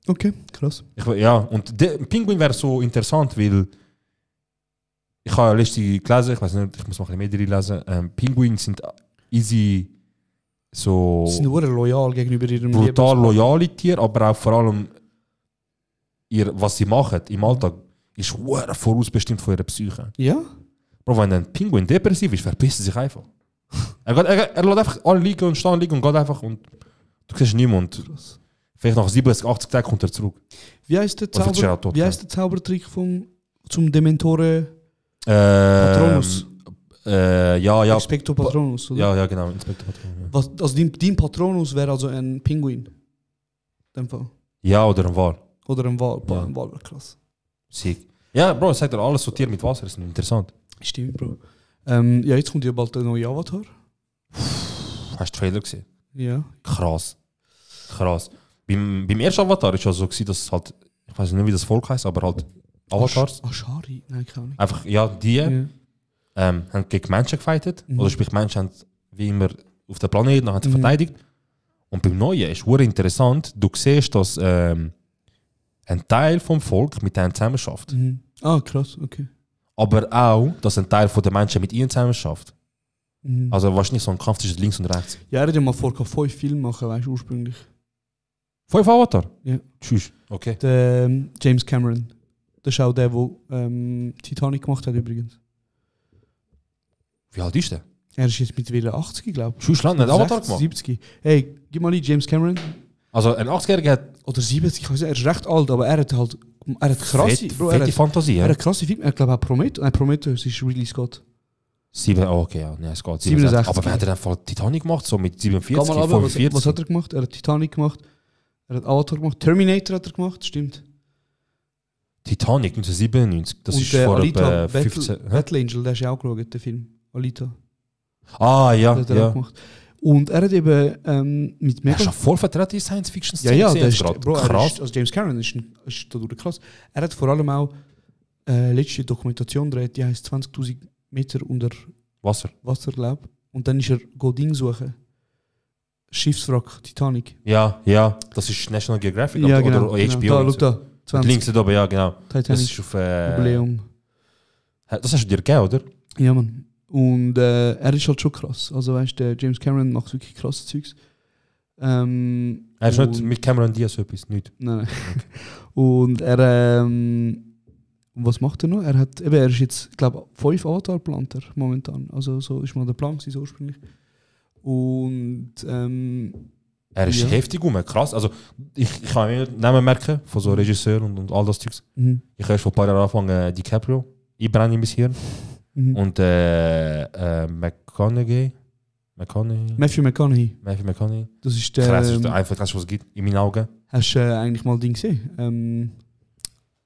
Okay, krass. Ja, und der Pinguin wäre so interessant, weil ich habe letztens gelesen, ich weiß nicht, ich muss mal ein bisschen mehr lesen. Pinguine sind easy so... Sie sind nur loyal gegenüber ihrem brutal loyale Tiere, aber auch vor allem was sie machen im Alltag ist vorausbestimmt von ihrer Psyche. Ja? Bro, wenn ein Pinguin depressiv ist, verpisst er sich einfach. Er lässt einfach alle liegen und stehen liegen und geht einfach und du siehst niemanden. Vielleicht nach 70, 80 Tagen kommt er zurück. Wie heißt der Zaubertrick zum Dementore Patronus? Ja. Inspector Patronus, oder? Ja, genau, Inspector Patronus. Ja. Also dein Patronus wäre also ein Pinguin? In dem Fall? Ja, oder ein Wal. Oder ein Wal. Ja. Ein Wal wäre krass. Sick. Ja, Bro, sagt er alles so Tier mit Wasser, ist interessant. Stimmt, Bro. Ja, jetzt kommt ja bald der neue Avatar. Hast du Trailer gesehen? Ja. Krass. Beim ersten Avatar war es ja so, dass halt, ich weiß nicht, wie das Volk heißt, aber halt Avatars. Ashari? Nein, keine Ahnung. Einfach, ja, die haben gegen Menschen gefightet. Oder sprich, Menschen haben wie immer auf dem Planeten haben sie verteidigt. Und beim Neuen ist es interessant, du siehst, dass ein Teil vom Volk mit denen zusammen schafft. Ah, krass, okay. Aber auch, dass ein Teil der Menschen mit ihnen zusammen schafft. Also wahrscheinlich so ein Kampf zwischen links und rechts. Ja, er hat ja mal vor, 5 Filme machen, weißt du, ursprünglich. 5 Avatar? Ja. Tschüss. Okay. Der James Cameron. Das ist auch der, der Titanic gemacht hat übrigens. Wie alt ist der? Er ist jetzt mittlerweile 80, glaube ich. Tschüss, Land hat Avatar gemacht? 70. Hey, gib mal die James Cameron. Also ein 80-Jähriger hat... Oder 70, ich weiß nicht, er ist recht alt, aber er hat halt... Er hat krasse... Fette Fantasie, Er hat krasse Filme. Er glaube auch Prometheus ist Ridley Scott. 7, okay, ja, nee, es geht. 67. Aber wer hat er einfach Titanic gemacht, so mit 47, Kann man aber, 45? was hat er gemacht? Er hat Titanic gemacht, er hat Avatar gemacht, Terminator hat er gemacht, stimmt. Titanic 1997, das und ist vor Alita, etwa 15... Battle Angel, der hast du auch geschaut, der Film. Alita. Ah, ja, Das hat er ja. auch gemacht. Und er hat eben mit Er mega... ist schon voll vertreten in Science-Fiction-Szene. Ja, der ist, grad. Bro, Krass. also James Cameron ist dadurch krass. Er hat vor allem auch letzte Dokumentation gedreht, die heisst 20.000 Meter unter Wasser. Wasser, glaube ich. Und dann ist er Ding suchen. Schiffswrack, Titanic. Ja, das ist National Geographic Ja, oder genau. HBO. Genau. Da, schau da. 20 Links da oben, ja, genau. Das Titanic. ist auf... Jubiläum. Das hast du dir gegeben, oder? Ja, Mann. Und er ist halt schon krass. Also weißt du, James Cameron macht wirklich krasses Zeugs. Er ist nicht mit Cameron Diaz etwas, nicht. Nein. Und er... was macht er noch? Er ist jetzt, glaube ich, 5 Avatar geplant momentan. Also so ist mal der Plan gewesen, ursprünglich. Und er ist heftig krass. Also ich kann mir Namen merken von so Regisseuren und all das Zeugs. Mhm. Ich habe vor ein paar Jahren angefangen, DiCaprio. Ich brenne mein Hirn. Mhm. Und McConaughey. Matthew McConaughey. Das ist der... Krass, ist der einfach das, was es gibt, in meinen Augen. Hast du eigentlich mal Ding gesehen?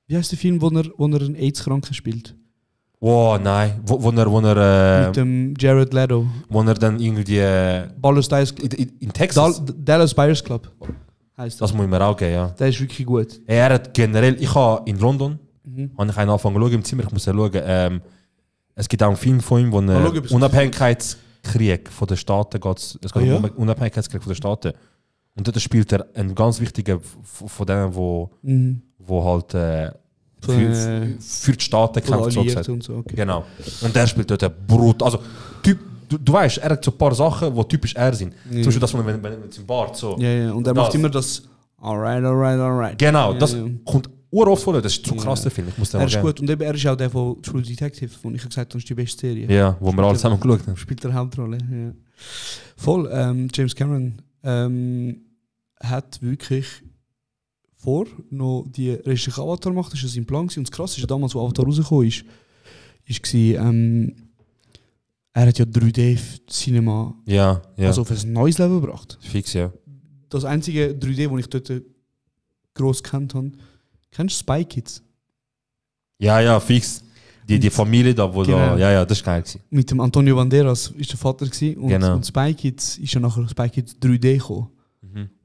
Wie heißt der Film, wo er einen AIDS-Kranken spielt? Oh nein, wo er Mit dem Jared Leto. wo er dann irgendwie in Texas. Dallas Buyers Club heißt Das muss ich mir auch geben, ja. Der ist wirklich gut. Er hat generell, ich habe in London, habe ich einen angefangen zu schauen im Zimmer, ich muss ja schauen, es gibt auch einen Film von ihm, wo er Unabhängigkeitskrieg von den Staaten geht. Es geht um Unabhängigkeitskrieg von den Staaten. Und dort spielt er einen ganz wichtigen von denen, wo halt für die Staaten kämpft, so gesagt. Und so, okay. Genau. Und der spielt dort brutal. Also, du weißt, er hat so ein paar Sachen, die typisch er sind. Ja. Zum Beispiel das, wenn er mit seinem Bart so... Ja, und er macht immer das alright. Genau, Ja, das ja. kommt uroft vor, das ist zu krass, der Film. Ich muss den Er mal ist geben. gut und eben, er ist auch der von True Detective, wo ich gesagt habe, das ist die beste Serie. Ja, wo wir alle zusammen geschaut haben. Spielt er Hauptrolle, ja. Voll, James Cameron hat wirklich vor, noch die restliche Avatar macht, das war sein Plan gewesen. Und das Krasse ist, damals, wo Avatar rausgekommen ist, er hat ja 3D-Cinema Ja. also auf ein neues Level gebracht. Fix, ja. Das einzige 3D, das ich dort gross kennt habe, kennst du Spy Kids? Ja, fix. Die Familie da, wo Genau. da... Ja, das war geil gewesen. Mit dem Antonio Banderas ist der Vater gewesen, und, Genau. und Spy Kids ist ja nachher Spy Kids 3D gekommen.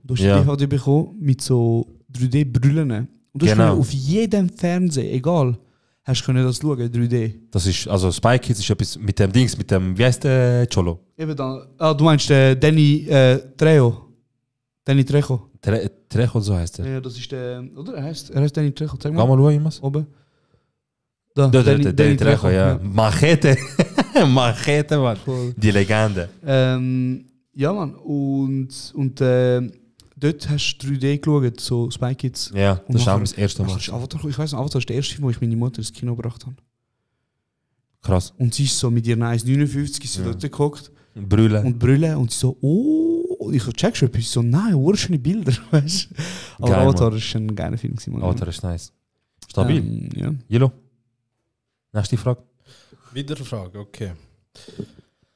Du hast Ja. die DVD bekommen mit so 3D-Brüllen. Und du hast Genau. können auf jedem Fernseher, egal, hast du können das schauen, 3D. Das ist, also Spy Kids ist etwas mit dem Dings, mit dem, wie heißt der Cholo? Eben dann, du meinst Danny Trejo. Danny Trejo. Trejo, so heißt er. Ja, das ist der, oder? Er heißt Danny Trejo. Zeig Geh mal. mal schauen, was? Oben. Da, Danny Trejo, ja. Machete. Machete, Mann. Voll. Die Legende. Ja, Mann. Und dort hast du 3D geschaut, so Spy Kids. Ja, Und das ist auch nachher- das erste Mal. Ist Avatar, ich weiss nicht, Avatar ist der erste Film, wo ich meine Mutter ins Kino gebracht habe. Krass. Und sie ist so mit ihren 1,59 ist sie dort geguckt Brüllen. und brüllen und sie so, oh, ich so, checkst du etwas? Ich so, nein, urschöne Bilder, weißt du. Aber Geil, Avatar Mann. ist ein geiler Film gewesen, Mann. Avatar ist nice. Stabil. Ja. Jilo? Nächste Frage. Wieder eine Frage, okay.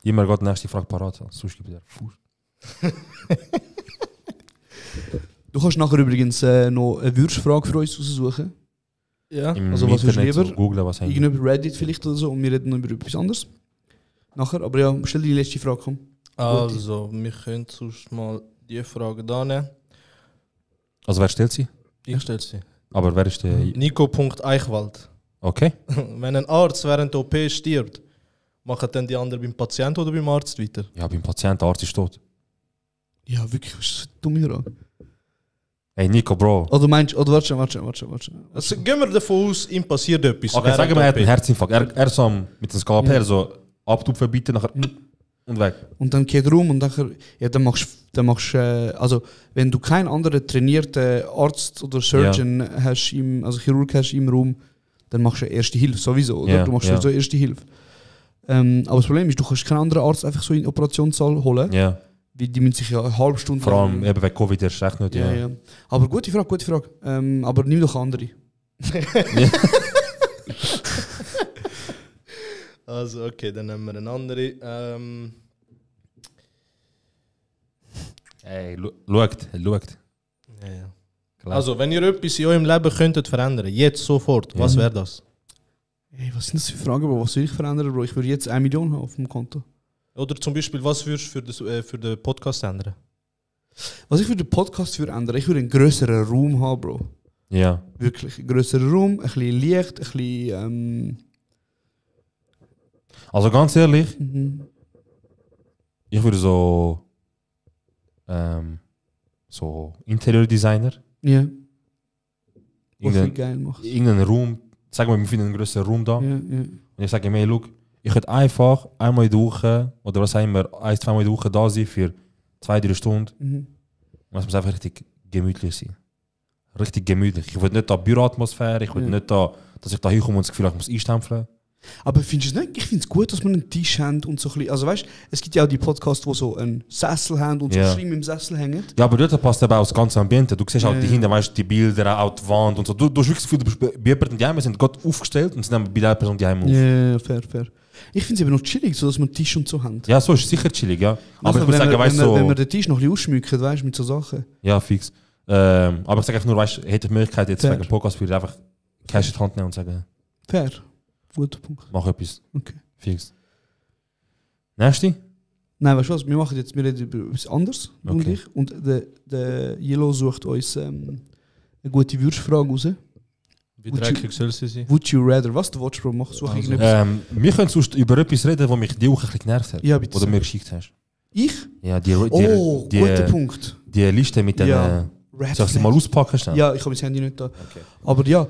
Immer geht die nächste Frage parat. Sonst gibt es Fuß. Du kannst nachher übrigens noch eine Würzfrage für uns raussuchen. Ja. Im Also was willst du Internet lieber? so googlen, was haben wir. Irgendüber Reddit vielleicht oder so und wir reden noch über etwas anderes. Nachher, aber ja, stell die letzte Frage, komm. Also, wir können sonst mal die Frage da nehmen. Also wer stellt sie? Ich stelle sie. Aber wer ist der... Nico.eichwald. Okay. Wenn ein Arzt während der OP stirbt, machen dann die anderen beim Patienten oder beim Arzt weiter? Ja, beim Patienten, der Arzt ist tot. Ja, wirklich, was ist das eine dumme Frage? Hey Nico, Bro. Oder meinst du, oder warte. Also, gehen wir davon aus, ihm passiert etwas. Okay, während sagen wir, er der hat einen OP. Herzinfarkt. Er so mit dem Skalpell so abtupfen bitte, nachher und weg. Und dann geht er rum und nachher, ja, dann machst also wenn du keinen anderen trainierten Arzt oder Surgeon hast, also Chirurg hast im Raum, dann machst du Erste Hilfe sowieso, oder? Ja, Du machst ja. sowieso Erste Hilfe. Aber das Problem ist, du kannst keinen anderen Arzt einfach so in den Operationssaal holen, Ja. weil die müssen sich ja eine halbe Stunde Vor allem eben wegen Covid erst recht nicht. ja, Ja. ja. Aber gute Frage. Aber nimm doch andere. Also, okay, dann nehmen wir eine andere. Ey, schaut. Ja. Also, wenn ihr etwas in eurem Leben könntet verändern, jetzt sofort, was wäre das? Ey, was sind das für Fragen, Bro? Was soll ich verändern, Bro? Ich würde jetzt 1 Million haben auf dem Konto. Oder zum Beispiel, was würdest du für den Podcast ändern? Was ich für den Podcast würde ändern, ich würde einen grösseren Raum haben, Bro. Ja. Wirklich, ein grösserer Raum, ein bisschen Licht, ein bisschen... Also ganz ehrlich, ich würde so Interior-Designer. Ja. Was Irgendein- ich geil macht. Irgendeinen Raum, sagen wir finden einen größeren Raum da. Ja, ja. Und ich sage mir, look, ich könnte einfach einmal in der Woche, oder was sagen wir, 1-2 Mal in der Woche da sein für 2-3 Stunden. Mhm. Und es muss einfach richtig gemütlich sein. Richtig gemütlich. Ich will nicht da Büroatmosphäre, ich will Ja. nicht da, dass ich da hinkomme und das Gefühl habe, ich muss einstempeln. Aber findest du es nicht? Ich finde es gut, dass man einen Tisch hat und so ein bisschen... Also weißt du, es gibt ja auch die Podcasts, die so einen Sessel haben und so Ja. schlimm im Sessel hängen. Ja, aber dort passt eben auch das ganze Ambiente. Du siehst Ja, halt die ja. hinten, weißt, die Bilder, auch die Wand und so. Du hast wirklich das Gefühl, du bist bei jemandem daheim, sind gerade aufgestellt und sind dann bei der Person daheim auf. Ja, fair. Ich finde es eben noch chillig, so dass wir einen Tisch und so haben. Ja, so ist es sicher chillig, ja. Aber Also, ich muss sagen, weißt du, wenn wir den Tisch noch ein bisschen ausschmücken, weißt du, mit so Sachen. ja, fix. Aber ich sage einfach nur, weißt du, hätte die Möglichkeit, jetzt Fair. wegen dem Podcast würde ich einfach Cash in die Hand nehmen und sagen, Fair. Guter Punkt. mach etwas. Okay. Fix. Nächste? Nein, weißt du was, wir reden über etwas anderes, du und Okay. ich. Und der Yellow sucht uns eine gute Würstfrage raus. Wie Would dreckig soll sie sein? Would you rather? Was du willst, Bro, mach so Also, irgendetwas. Wir können sonst über etwas reden, das mich die Woche ein bisschen genervt hat. Ja, bitte. Oder mir geschickt hast. Ich? Ja, die Guter Punkt. die Liste mit den... Ja. Red Soll ich sie Flag. mal auspacken? Schnell? Ja, ich habe mein Handy nicht da. Okay. Aber ja,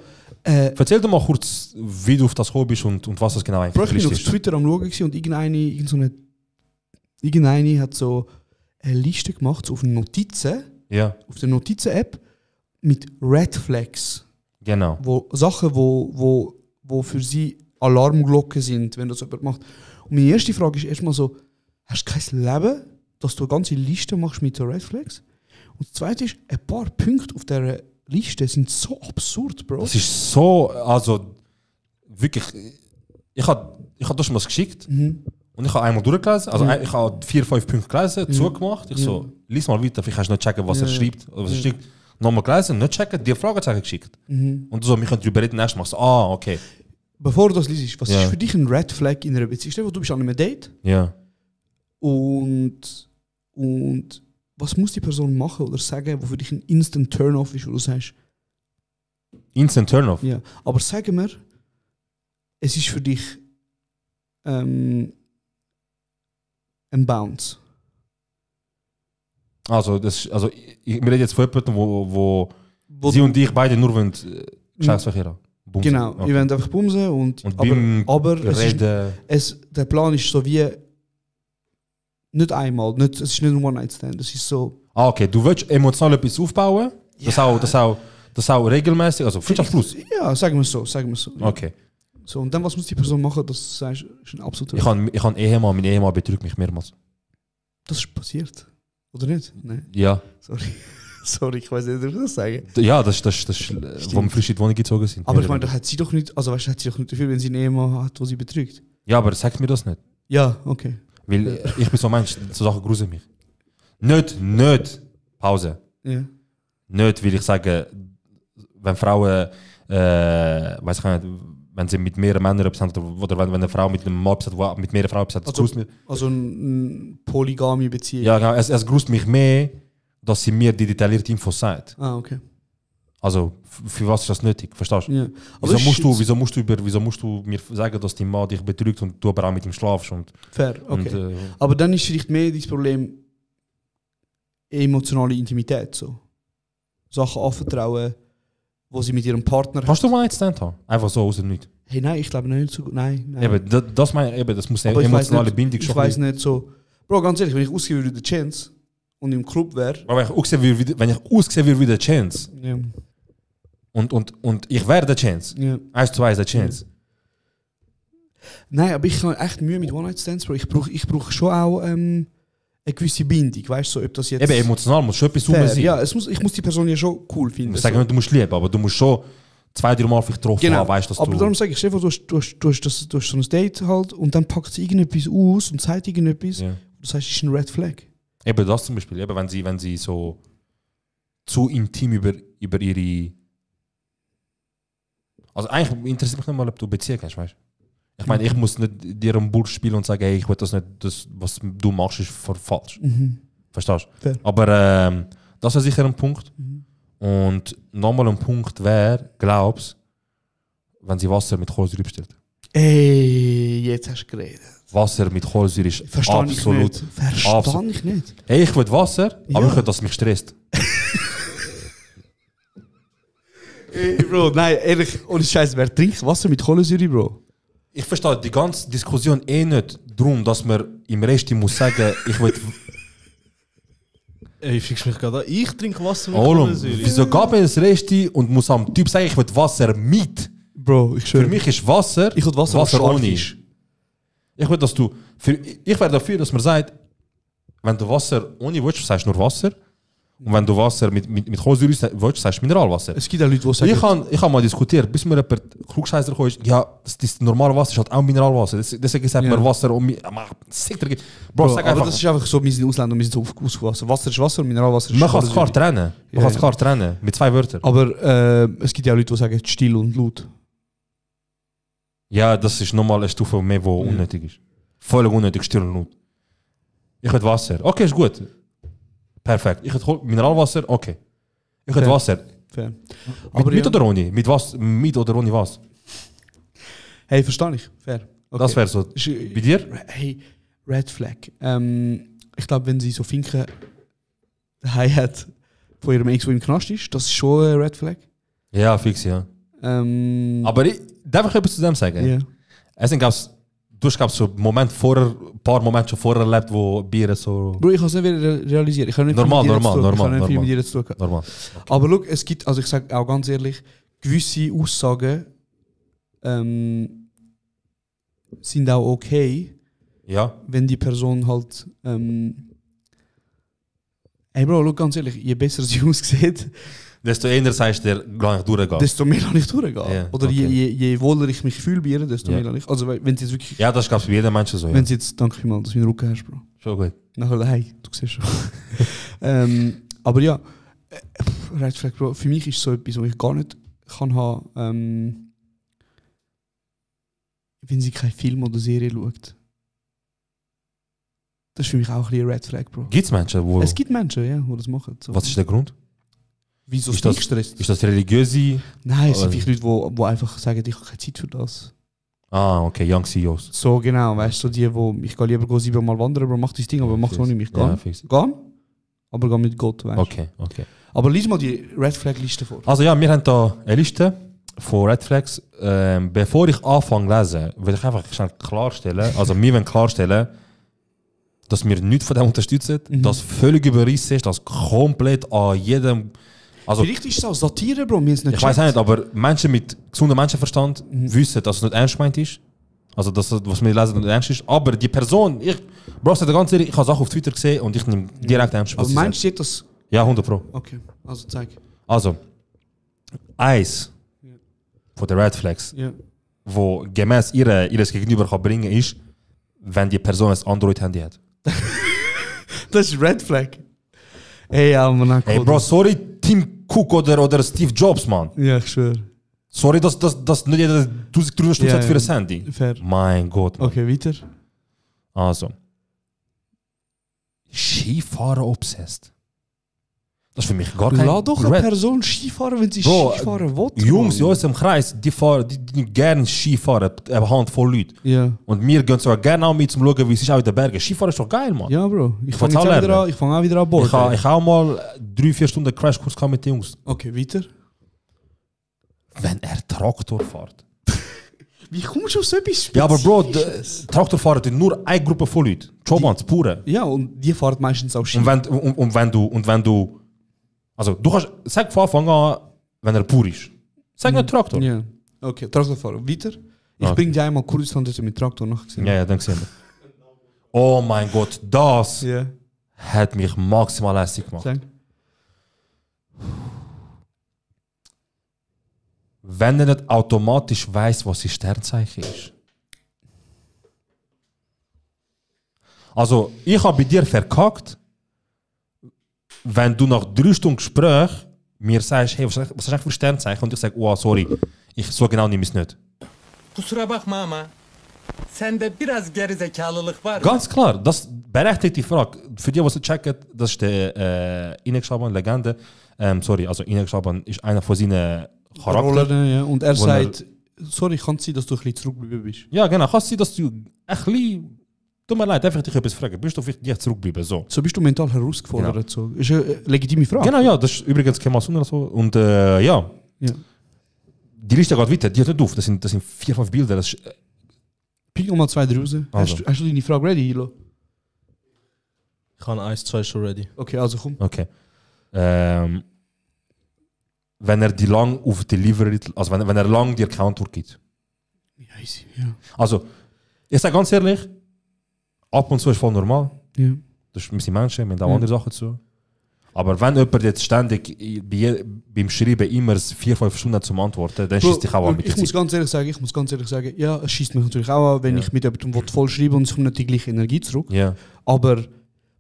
Erzähl dir mal kurz, wie du auf das gekommen bist und was das genau eigentlich Bro, ich für bin eine auf Liste ist. Twitter am Schauen gewesen und irgendeine hat so eine Liste gemacht so auf Notizen, Ja, auf der Notizen-App mit Red Flags. genau. Sachen, wo für sie Alarmglocken sind, wenn das jemand macht. Und meine erste Frage ist erstmal so, hast du kein Leben, dass du eine ganze Liste machst mit so Red Flags? Und das zweite ist, ein paar Punkte auf dieser Liste sind so absurd, Bro. Das ist so, also wirklich, ich hab das schon mal geschickt Mhm. und ich habe einmal durchgelesen, also Ja. ich habe 4-5 Punkte gelesen, zugemacht, ich so, lies mal weiter, vielleicht hast du nicht checken, was er Ja. schreibt, oder was er schickt. Nochmal gelesen, nicht checken, dir Fragezeichen geschickt. Mhm. Und so, wir können darüber reden, nächstes Mal. So, okay. Bevor du das liest, was Ja. ist für dich ein Red Flag in einer Beziehung? Stell dir vor, du bist an einem Date Ja. und was muss die Person machen oder sagen, wo für dich ein Instant Turn-off ist, wo du sagst, Instant Turn-off. ja. Aber sag mir, es ist für dich ein Bounce. Also, wir reden jetzt von jemandem, wo sie du- und ich beide nur wollen, Geschlechtsverkehr haben. Bumsen. Genau, Okay. ihr wollt einfach bumsen und beim aber Reden... der Plan ist so wie nicht einmal, es ist nicht ein One-Night-Stand, es ist so... Ah, okay, du willst emotional etwas aufbauen, das auch regelmäßig, also Freundschaft plus. Ja, sagen wir so. Ja. Okay. So, und dann, was muss die Person machen, das du sagst, ist ein absoluter... Ich habe mein Ehemann betrügt mich mehrmals. Das ist passiert. Oder nicht? Nein. Ja. Sorry, ich weiß nicht, ob ich das sagen. Ja, das ist, wo wir frisch in die Wohnung gezogen sind. Aber ich meine, da hat sie doch nicht, also weißt du, hat sie doch nicht dafür, wenn sie einen Ehemann hat, wo sie betrügt. Ja, aber sagt mir das nicht. Ja, okay. Weil ich bin so ein Mensch, so Sachen gruseln mich. Nicht, Pause. Ja. Nicht, weil ich sage, wenn Frauen, weiß ich nicht, wenn sie mit mehreren Männern etwas haben, oder wenn eine Frau mit einem Mann etwas hat, mit mehreren Frauen etwas hat, das grüßt mich. Also eine polygame Beziehung. Ja, genau, es grüßt mich mehr, dass sie mir die detaillierte Info sagt. Ah, okay. Also, für was ist das nötig? Verstehst du? Ja. Aber Wieso musst du mir sagen, dass dein Mann dich betrügt und du aber auch mit ihm schlafst? Und, fair, okay. und, aber dann ist vielleicht mehr das Problem emotionale Intimität. So. Sachen anvertrauen, wo sie mit ihrem Partner kannst du mal einen Stand haben? Einfach so aus dem Nichts. Hey, nein, ich glaube nicht so gut. Nein. Eben, das muss eine Aber ich weiss emotionale nicht, Bindung ich schon weiß nicht so. Bro, ganz ehrlich, wenn ich ausgehen würde wie der Chance und im Club wäre. Aber wenn ich aussehe würde wie der Chance Ja. und ich wäre der Chance, Ja. 1:2 ist der Chance. Nein, aber ich habe echt Mühe mit One-Night-Stands, Bro. Ich brauche schon auch eine gewisse Bindung, weißt du, so, ob das jetzt... Eben emotional muss schon etwas rum fair, sein. ja, ich muss die Person ja schon cool finden. Ich sage nicht, du musst lieben, aber du musst schon 2-3 Mal vielleicht getroffen habe, weißt dass aber du... darum sage ich, Stefan, du hast so ein Date halt und dann packt sie irgendetwas aus und sagt irgendetwas. Ja. Du sagst, es ist ein Red Flag. Eben das zum Beispiel, eben wenn sie so zu intim über ihre... Also eigentlich interessiert mich nicht mal, ob du Beziehung hast, weißt du? Ich meine, ich muss nicht dir einen Bull spielen und sagen, hey, ich will das nicht, das, was du machst, ist falsch. Verstehst du? Fair. Aber das wäre sicher ein Punkt. Und nochmal ein Punkt wäre, glaubst wenn sie Wasser mit Kohlensäure bestellt. Ey, jetzt hast du geredet. Wasser mit Kohlensäure ist absolut... Verstehe ich nicht. Hey, ich will Wasser, Ja. aber ich will, dass es mich stresst. Ey, Bro, nein, ehrlich, ohne Scheiß, wer trinkt Wasser mit Kohlensäure, Bro? Ich verstehe die ganze Diskussion nicht darum, dass man im Rest muss sagen, ich will... Ey, fickst mich gerade an. Ich trinke Wasser mit Olum, Kohlensäure. wieso geht man ins Resti und muss am Typ sagen, ich will Wasser mit? Bro, ich schwöre. Für mich ist Wasser, Ich will Wasser, was scharf ohne. ist. Ich will, dass du... ich wäre dafür, dass man sagt, wenn du Wasser ohne willst, sagst du nur Wasser. Und wenn du Wasser mit Kohlensäure willst, sagst du Mineralwasser. Es gibt auch Leute, die sagen... Ich habe mal diskutiert, bis mir jemand Klugscheißer gekommen ist, ja, das normale Wasser ist halt auch Mineralwasser. Deswegen sagt man Wasser und... Bro, sag aber einfach... das ist einfach so, wir sind Ausländer und wir sind so aufgewachsen. Wasser ist Wasser und Mineralwasser ist Man kann es klar Kohlensäure. trennen. Man kann es klar trennen. Mit 2 Wörtern. Aber es gibt ja auch Leute, die sagen, still und laut. Ja, das ist nochmal eine Stufe mehr, die unnötig ist. Völlig unnötig, still und laut. Ich will Wasser. Okay, ist gut. Perfekt. Ich will Mineralwasser. Okay. Ich will Fair. Wasser. Fair. Mit oder ohne? Mit was? Mit oder ohne was? Hey, verstehe ich. Fair. Okay. Das wäre so. Bei dir? Hey, Red Flag. Ich glaube, wenn sie so Finken daheim hat von ihrem Ex, der im Knast ist, das ist schon ein Red Flag. Ja, fix, ja. Aber darf ich etwas zu dem sagen? Ja. Du hast so ein paar Momente schon vorher erlebt, wo Bier so... Bro, ich kann es nicht wieder realisieren. Ich kann nicht Normal. viel mit dir zu tun. Normal. Aber look, es gibt, also ich sage auch ganz ehrlich, gewisse Aussagen sind auch okay, Ja. wenn die Person halt... Hey Bro, look, ganz ehrlich, je besser sie aussieht, Desto eher sagst du, der gar nicht durchgeht. desto mehr kann ich durchgehen. Ja, Oder okay. je wohler ich mich fühle bei ihr, desto Ja. mehr kann ich. Also wenn sie jetzt wirklich... Ja, das gab es bei jedem Menschen so. Ja. Wenn sie jetzt, danke mal, dass du meinen Rücken hast, Bro. Schon gut. Nachher daheim, du siehst schon. Aber ja, Red Flag, Bro, für mich ist so etwas, was ich gar nicht kann haben, wenn sie keinen Film oder Serie schaut. Das ist für mich auch ein bisschen Red Flag, Bro. Gibt es Menschen, wo... Es gibt Menschen, ja, die das machen. So. Was ist der Grund? Wieso ist es das- dich stresst? Ist das religiöse... Nein, es sind Oder- vielleicht Leute, die einfach sagen, ich habe keine Zeit für das. Ah, okay, Young CEOs. So genau, weißt du, so die, wo ich gehe lieber 7 Mal wandern, aber mach das Ding, aber mach es auch nicht mich. Ja, Gehen, fix. gehen, aber geh mit Gott, weißt du. Okay, okay. Aber lies mal die Red Flag Liste vor. Also ja, wir haben da eine Liste von Red Flags. Bevor ich anfange zu lesen, will ich einfach schnell klarstellen, also wir wollen klarstellen, dass wir nichts von dem unterstützen, dass völlig überrissen ist, dass komplett an jedem... Also, Vielleicht ist es auch Satire, Bro, wir haben es nicht ich weiß gecheckt. nicht, aber Menschen mit gesundem Menschenverstand wissen, dass es nicht ernst gemeint ist. Also, dass das, was wir lesen, nicht ernst ist. Aber die Person, Bro, sag dir ganz ehrlich, ich habe Sachen auf Twitter gesehen und ich nehme direkt ernst. Aber was sie meinst sagt. du das? Ja, 100%. Okay, also zeig. Also, eins von den Red Flags, Ja. wo gemäß ihres Gegenüber kann bringen, ist, wenn die Person ein Android-Handy hat. Das ist Red Flag. Ey, ja, man. Hey Bro, sorry Tim Cook oder Steve Jobs, man. Ja, ich schwöre. Sorry, dass nicht jeder 1300 Stutz Ja, hat für ein ja. Handy. Fair. Mein Gott. Man. Okay, weiter. Also. Skifahren obsessed. Das ist für mich gar kein Lass doch eine Red. Person Skifahren, wenn sie Bro, Skifahren will. Jungs in Mann. unserem Kreis, die gerne Skifahren, eine Handvoll Leute. Ja. Und wir gehen sogar gerne auch mit zum schauen, wie es ist auch in den Bergen. Skifahren ist doch geil, Mann. Ja, Bro. Ich will's fange auch auch lernen. wieder an. Ich fange auch wieder an Bord. Ich habe auch mal 3-4 Stunden Crashkurs gehabt mit den Jungs. Okay, weiter. Wenn er Traktor fährt. Wie kommst du auf so etwas Ja, aber Bro, Spezifisches? Traktor fahren tut nur eine Gruppe von Leuten. Jobans, pure. Ja, und die fahren meistens auch Ski. Und wenn du. Also, du kannst. Sag von Anfang an, wenn er pur ist. Sag nicht Traktor. Ja. Okay, Traktorfahren. Weiter. Ich Okay. bringe dir einmal Kurdistan, dass du mit Traktor nachgesehen Ja, dann sehen wir. Oh mein Gott, das Ja. hat mich maximal lässig gemacht. Sag. wenn er nicht automatisch weiß, was sein Sternzeichen ist. Also, ich habe bei dir verkackt, wenn du nach 3 Stunden Gespräch mir sagst, hey, was hast du eigentlich für Sternzeichen? Und ich sage, oh, sorry, so genau nehme ich es nicht. Kusura bakma ama sende biraz gerizekalılık var. Ganz klar, das berechtigt die Frage. Für die, die es checken, das ist der Inek Shaban, Legende. Also Inek Shaban ist einer von seinen Charakteren. Ja. Und er sagt, sorry, kann es sein, dass du ein bisschen zurückgeblieben bist? Ja, genau, kann es sein, dass du ein bisschen... Tut mir leid, einfach dich etwas fragen. Bist du vielleicht zurückgeblieben? So bist du mental herausgefordert. Genau. So. Ist eine legitime Frage. Genau, ja, das ist übrigens Kemal Sunna so. Und ja. Die Liste geht weiter, die hört nicht auf. Das sind 4-5 Bilder. Das ist, pick nochmal 2, 3 raus. Also. Hast du deine Frage ready, Hilo? Ich habe 1, 2 schon ready. Okay, also komm. Okay. Wenn er die lang auf Delivery, also wenn er lang die Account gibt. Ja, easy, ja. Also, ich sage ganz ehrlich, ab und zu ist voll normal. Ja. Das sind Menschen, wir haben auch andere Sachen zu. Aber wenn jemand jetzt ständig beim Schreiben immer 4-5 Stunden zum Antworten, dann schießt dich auch an mit der Ich muss ganz ehrlich sagen, ja, es schießt mich natürlich auch an, wenn ich mit jemandem voll schreibe und ich komme nicht die gleiche Energie zurück. Ja. Aber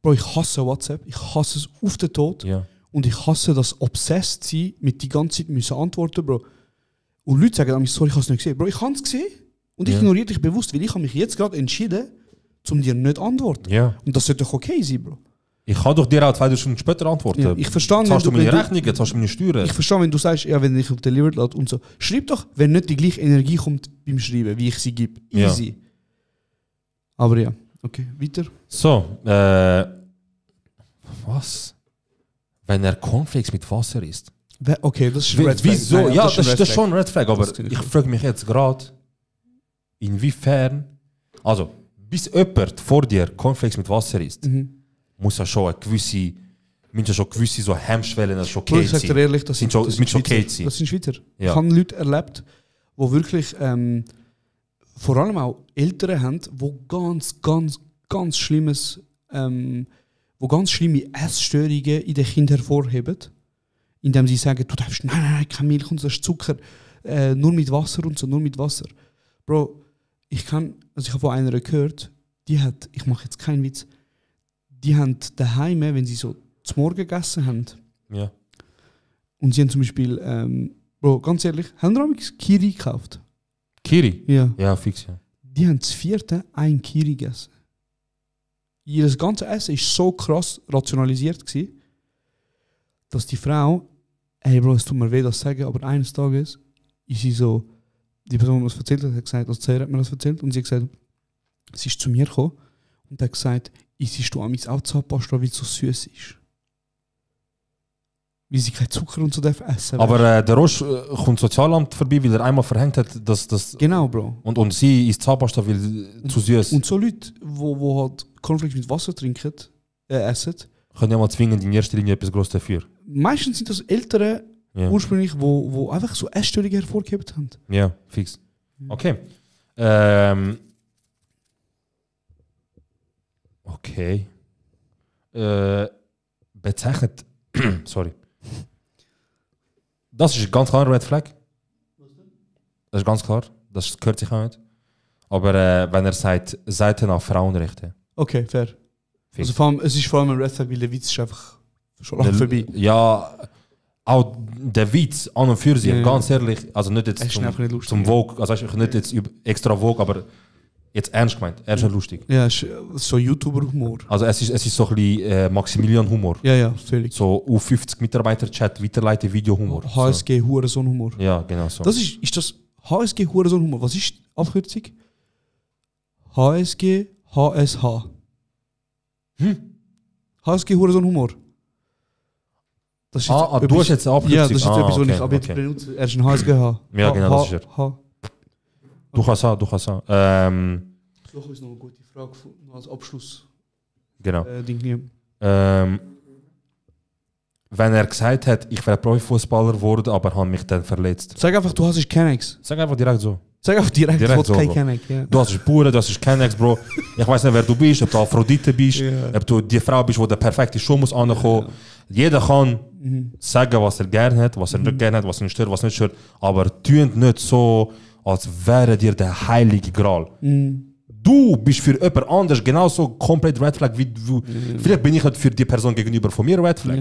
Bro, ich hasse WhatsApp, ich hasse es auf den Tod. Ja. Und ich hasse das obsessed sein, mit die ganze Zeit müssen antworten, Bro. Und Leute sagen mir, sorry, ich habe es nicht gesehen. Bro, ich habe es gesehen und ich ignoriere dich bewusst, weil ich habe mich jetzt gerade entschieden, um dir nicht zu antworten. Ja. Und das sollte doch okay sein, Bro. Ich kann doch dir auch 2 Stunden später antworten. Ja, ich verstehe, jetzt hast du meine Rechnungen, jetzt hast du meine Steuern. Ich verstehe, wenn du sagst, ja, wenn ich auf Delivered lade und so. Schreib doch, wenn nicht die gleiche Energie kommt beim Schreiben, wie ich sie gebe. Easy. Ja. Aber ja, okay, weiter. So, was? Wenn er Cornflakes mit Wasser isst? Okay, das ist ein Red Flag. Wieso? Nein, ja, das ist schon ein Red Flag, aber ich frage mich jetzt gerade, inwiefern, also, bis jemand vor dir Cornflakes mit Wasser isst, muss er schon eine gewisse so Hemmschwellen schon okay sein. Ich sage dir ehrlich, das sind Schweizer. Das sind Schweizer. Ja. Ich habe Leute erlebt, die wirklich vor allem auch Eltern haben, die ganz schlimmes, wo ganz schlimme Essstörungen in den Kindern hervorheben, indem sie sagen, du darfst nein, keine Milch und so, das ist Zucker, nur mit Wasser und so, nur mit Wasser. Bro, ich habe von einer gehört, die hat, ich mache jetzt keinen Witz, die haben daheim, wenn sie so zum Morgen gegessen haben, ja. Und sie haben zum Beispiel, Bro, ganz ehrlich, haben wir Kiri gekauft? Kiri? Ja. Ja, fix, ja. Die haben das 4. ein Kiri gegessen. Ihr ganze Essen war so krass rationalisiert gewesen, dass die Frau, hey Bro, es tut mir weh, das zu sagen, aber eines Tages ist sie so, die Person, die das erzählt hat gesagt, also Zera hat mir das erzählt, und sie hat gesagt, sie ist zu mir gekommen und hat gesagt, isst du amigs auch Zahnpasta, weil es so süß ist. Weil sie keinen Zucker und so darf essen. Aber der Rosch kommt Sozialamt vorbei, weil er einmal verhängt hat, dass das... Genau, Bro. Und sie isst Zahnpasta, weil zu süß. Und so Leute, die halt Cornflakes mit Wasser trinken, essen, können ja mal zwingen, in erster Linie etwas Grosses dafür. Meistens sind das Ältere, ursprünglich, die einfach so Essstörungen hervorgehoben haben. Ja, fix. Okay. Okay. Bezeichnet... Sorry. Das ist ganz klar ein Red Flag. Das ist ganz klar. Das gehört sich auch nicht. Aber wenn er sagt, Seiten auf Frauenrechte. Okay, fair. Also es ist vor allem ein Red Flag, weil der Witz ist einfach schon lange vorbei. Ja, auch der Witz an und für sich, ganz ehrlich, also nicht jetzt zum Vogue, also nicht jetzt extra Vogue, aber jetzt ernst gemeint, er ist nicht lustig. Ja, so YouTuber-Humor. Also es ist so ein bisschen Maximilian-Humor. Ja, völlig. So auf 50 Mitarbeiter-Chat weiterleiten Video-Humor. HSG Hurensohn-Humor. Ja, genau so. Das ist das HSG Hurensohn-Humor. Was ist die Abkürzung? HSG HSH. HSG Hurensohn-Humor. Du hast jetzt eine Abkürzung? Ja, das ist jetzt etwas, was ich ab jetzt benutze. Er ist ein HSGH. Ja, genau, das ist er. Du kannst auch. So ist noch eine gute Frage als Abschluss. Genau. Wenn er gesagt hat, ich wäre Profifußballer geworden, aber habe mich dann verletzt. Sag einfach, du hast Kennex. Sag einfach direkt so. Sag einfach direkt so, kein Kennex. Ja. Du hast Spuren, du hast Kennex, Bro. Ich weiß nicht, wer du bist, ob du Aphrodite bist, ob du die Frau bist, die der perfekte Schuh muss ankommen. Jeder kann sagen, was er gerne hat, was er nicht gerne hat, was ihn stört, was nicht stört, aber tun nicht so, als wäre dir der heilige Gral. Du bist für jemand anders genauso komplett Red Flag wie du. Vielleicht bin ich nicht für die Person gegenüber von mir Red Flag.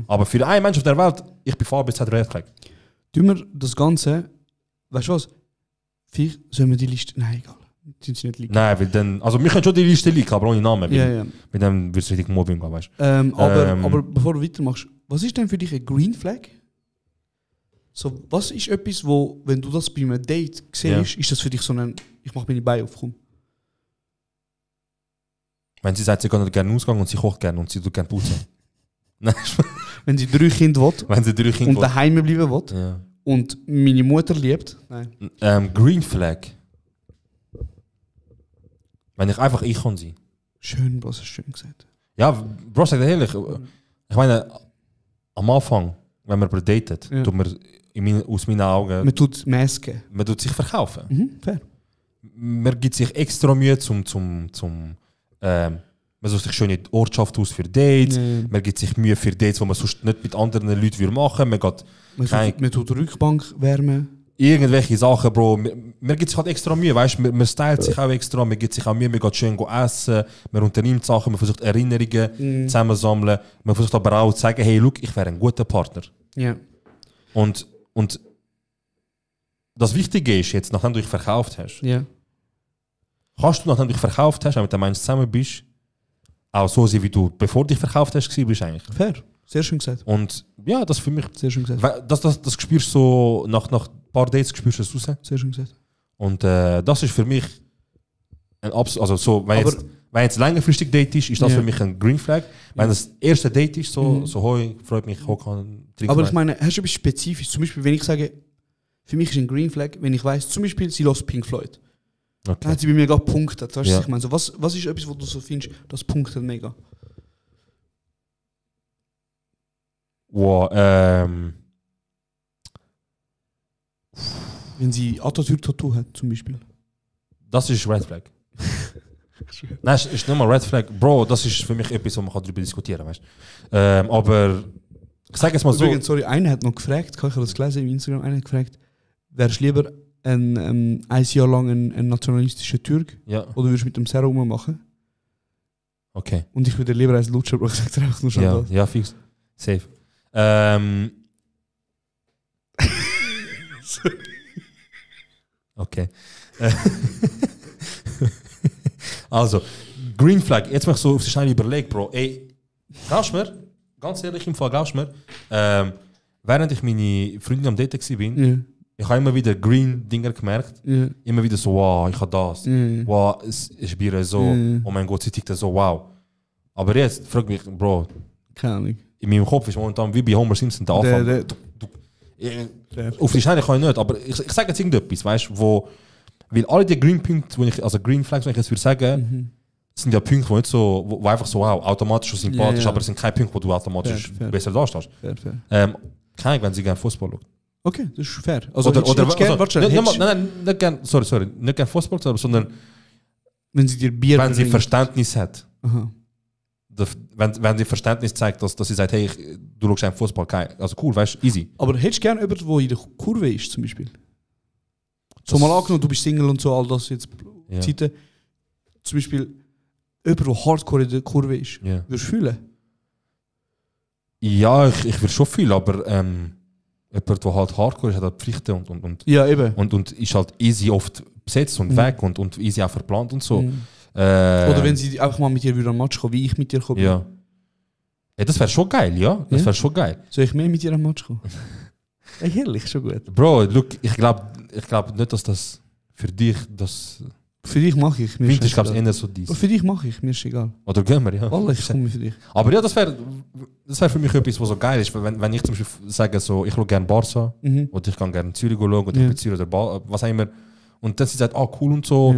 Aber für einen Mensch auf der Welt, ich bin von A bis Z Red Flag. Tun wir das Ganze, weißt du was? Vielleicht sollen wir die Liste. Nein, egal. Sind sie nicht liegen. Nein, weil dann. Also, wir können schon die Liste liegen, aber ohne Namen. Ja. Mit dem wird es richtig Mobbing gehen, weißt du? Aber bevor du weitermachst, was ist denn für dich ein Green Flag? So, was ist etwas, wo, wenn du das bei einem Date siehst, ist das für dich so ein, ich mache meine Beine auf, komm. Wenn sie sagt, sie kann nicht gerne ausgehen und sie kocht gerne und sie tut gerne putzen. Wenn sie 3 Kinder will Wenn sie 3 Kinder und daheim bleiben will ja. und meine Mutter liebt. Nein. Green Flag. Wenn ich einfach ich kann sein. Schön, Bro, hast du schön gesagt. Ja, Bro, sag dir ehrlich. Ich meine, am Anfang, wenn man datet, tut man aus meinen Augen... Man tut Masken. Man tut sich verkaufen. Fair. Man gibt sich extra Mühe man sucht sich schöne Ortschaft aus für Dates. Man gibt sich Mühe für Dates, die man sonst nicht mit anderen Leuten machen würde. Man tut Rückbank wärmen. Irgendwelche Sachen, Bro. Man gibt sich halt extra Mühe, weißt du? Man stylt sich auch extra, man gibt sich auch Mühe, man geht schön essen, man unternimmt Sachen, man versucht Erinnerungen zusammensammeln. Man versucht aber auch zu sagen, hey, look, ich wäre ein guter Partner. Ja. Und das Wichtige ist jetzt, nachdem du dich verkauft hast, kannst du, nachdem du dich verkauft hast, auch mit dem Menschen zusammen bist, auch so sein, wie du bevor du dich verkauft hast, bist eigentlich. Fair. Sehr schön gesagt. Und ja, das für mich... Sehr schön gesagt. Das spürst du so, nach ein paar Dates spürst du es raus. Sehr schön gesagt. Und das ist für mich ein also so, wenn jetzt längerfristig Date ist das für mich ein Green Flag. Wenn das erste Date ist, so hoi, freut mich, trinken. Aber ich meine, hast du etwas spezifisch? Zum Beispiel, wenn ich sage, für mich ist ein Green Flag, wenn ich weiss, zum Beispiel, sie lässt Pink Floyd. Okay. Dann hat sie bei mir gerade punktet. Weißt du, was ich meine? So, was ist etwas, wo du so findest, das punktet mega? Wow, wenn sie Atatürk-Tattoo hat, zum Beispiel. Das ist Red Flag. Nein, ist nicht mal Red Flag. Bro, das ist für mich etwas, wo man darüber diskutieren kann, weißt du? Aber ich sage es mal so. Übrigens, sorry, einer hat noch gefragt, ich habe das gelesen im Instagram, einer hat gefragt, wärst du lieber ein Jahr lang ein nationalistischer Türk oder würdest du mit dem Serra rummachen? Okay. Und ich würde lieber als Lutscher, aber ich sage dir einfach nur schon das. Ja, fix. Safe. Okay. Also, Green Flag, jetzt mal so auf die Schnelle überlegt, Bro. Ey, glaubst du mir, ganz ehrlich im Fall, glaubst du mir, während ich meine Freundin am Daten war, ich habe immer wieder Green-Dinger gemerkt. Immer wieder so, wow, ich habe das. Wow, ich bin so, oh mein Gott, sie tickt so, wow. Aber jetzt frag mich, Bro, keine Ahnung. In meinem Kopf ist momentan wie bei Homer Simpson der Anfang. Auf die Scheine kann ich nicht, aber ich sage jetzt irgendetwas, weißt du, weil alle die Green Punkte, also Green Flags, wenn ich jetzt würde sagen, sind ja Punkte, nicht so, wo einfach so, wow, automatisch schon sympathisch, aber es sind keine Punkte, wo du automatisch besser dastehst. Keine Ahnung, wenn sie gerne Fußball schaut. Okay, das ist fair. Also, nicht gerne, sorry, nicht gerne Fußball, sondern wenn sie dir Bier wenn sie Verständnis hat. Aha. Wenn sie Verständnis zeigt, dass sie sagt, hey, du schaust einen Fußball, also cool, weißt du, easy. Aber hättest du gerne jemanden, der in der Kurve ist, zum Beispiel? So mal angenommen, du bist Single und so, all das jetzt Zeiten. Zum Beispiel jemand, der hardcore in der Kurve ist. Würdest du fühlen? Ja, ich würde schon fühlen, aber jemand, der halt hardcore ist, hat halt Pflichten und ist halt easy oft besetzt und weg und easy auch verplant und so. Oder wenn sie einfach mal mit dir wieder am Match kommen, wie ich mit dir komme. Ja, das wäre schon geil, ja. Das wäre schon geil. Soll ich mehr mit dir am Match kommen? Ey, herrlich, schon gut. Bro, look, ich glaub nicht, dass das für dich das... Für dich mache ich. Mir ist glaube ich eher so dies. Für dich mache ich, mir ist egal. Oder gehen wir, ja. Allah, ich komme für dich. Aber ja, das wär für mich etwas, was so geil ist. Wenn ich zum Beispiel sage, so, ich schaue gerne Barca oder ich kann gerne Zürich schauen oder ich bin Zürich oder was auch immer. Und dann sie sagt, cool und so.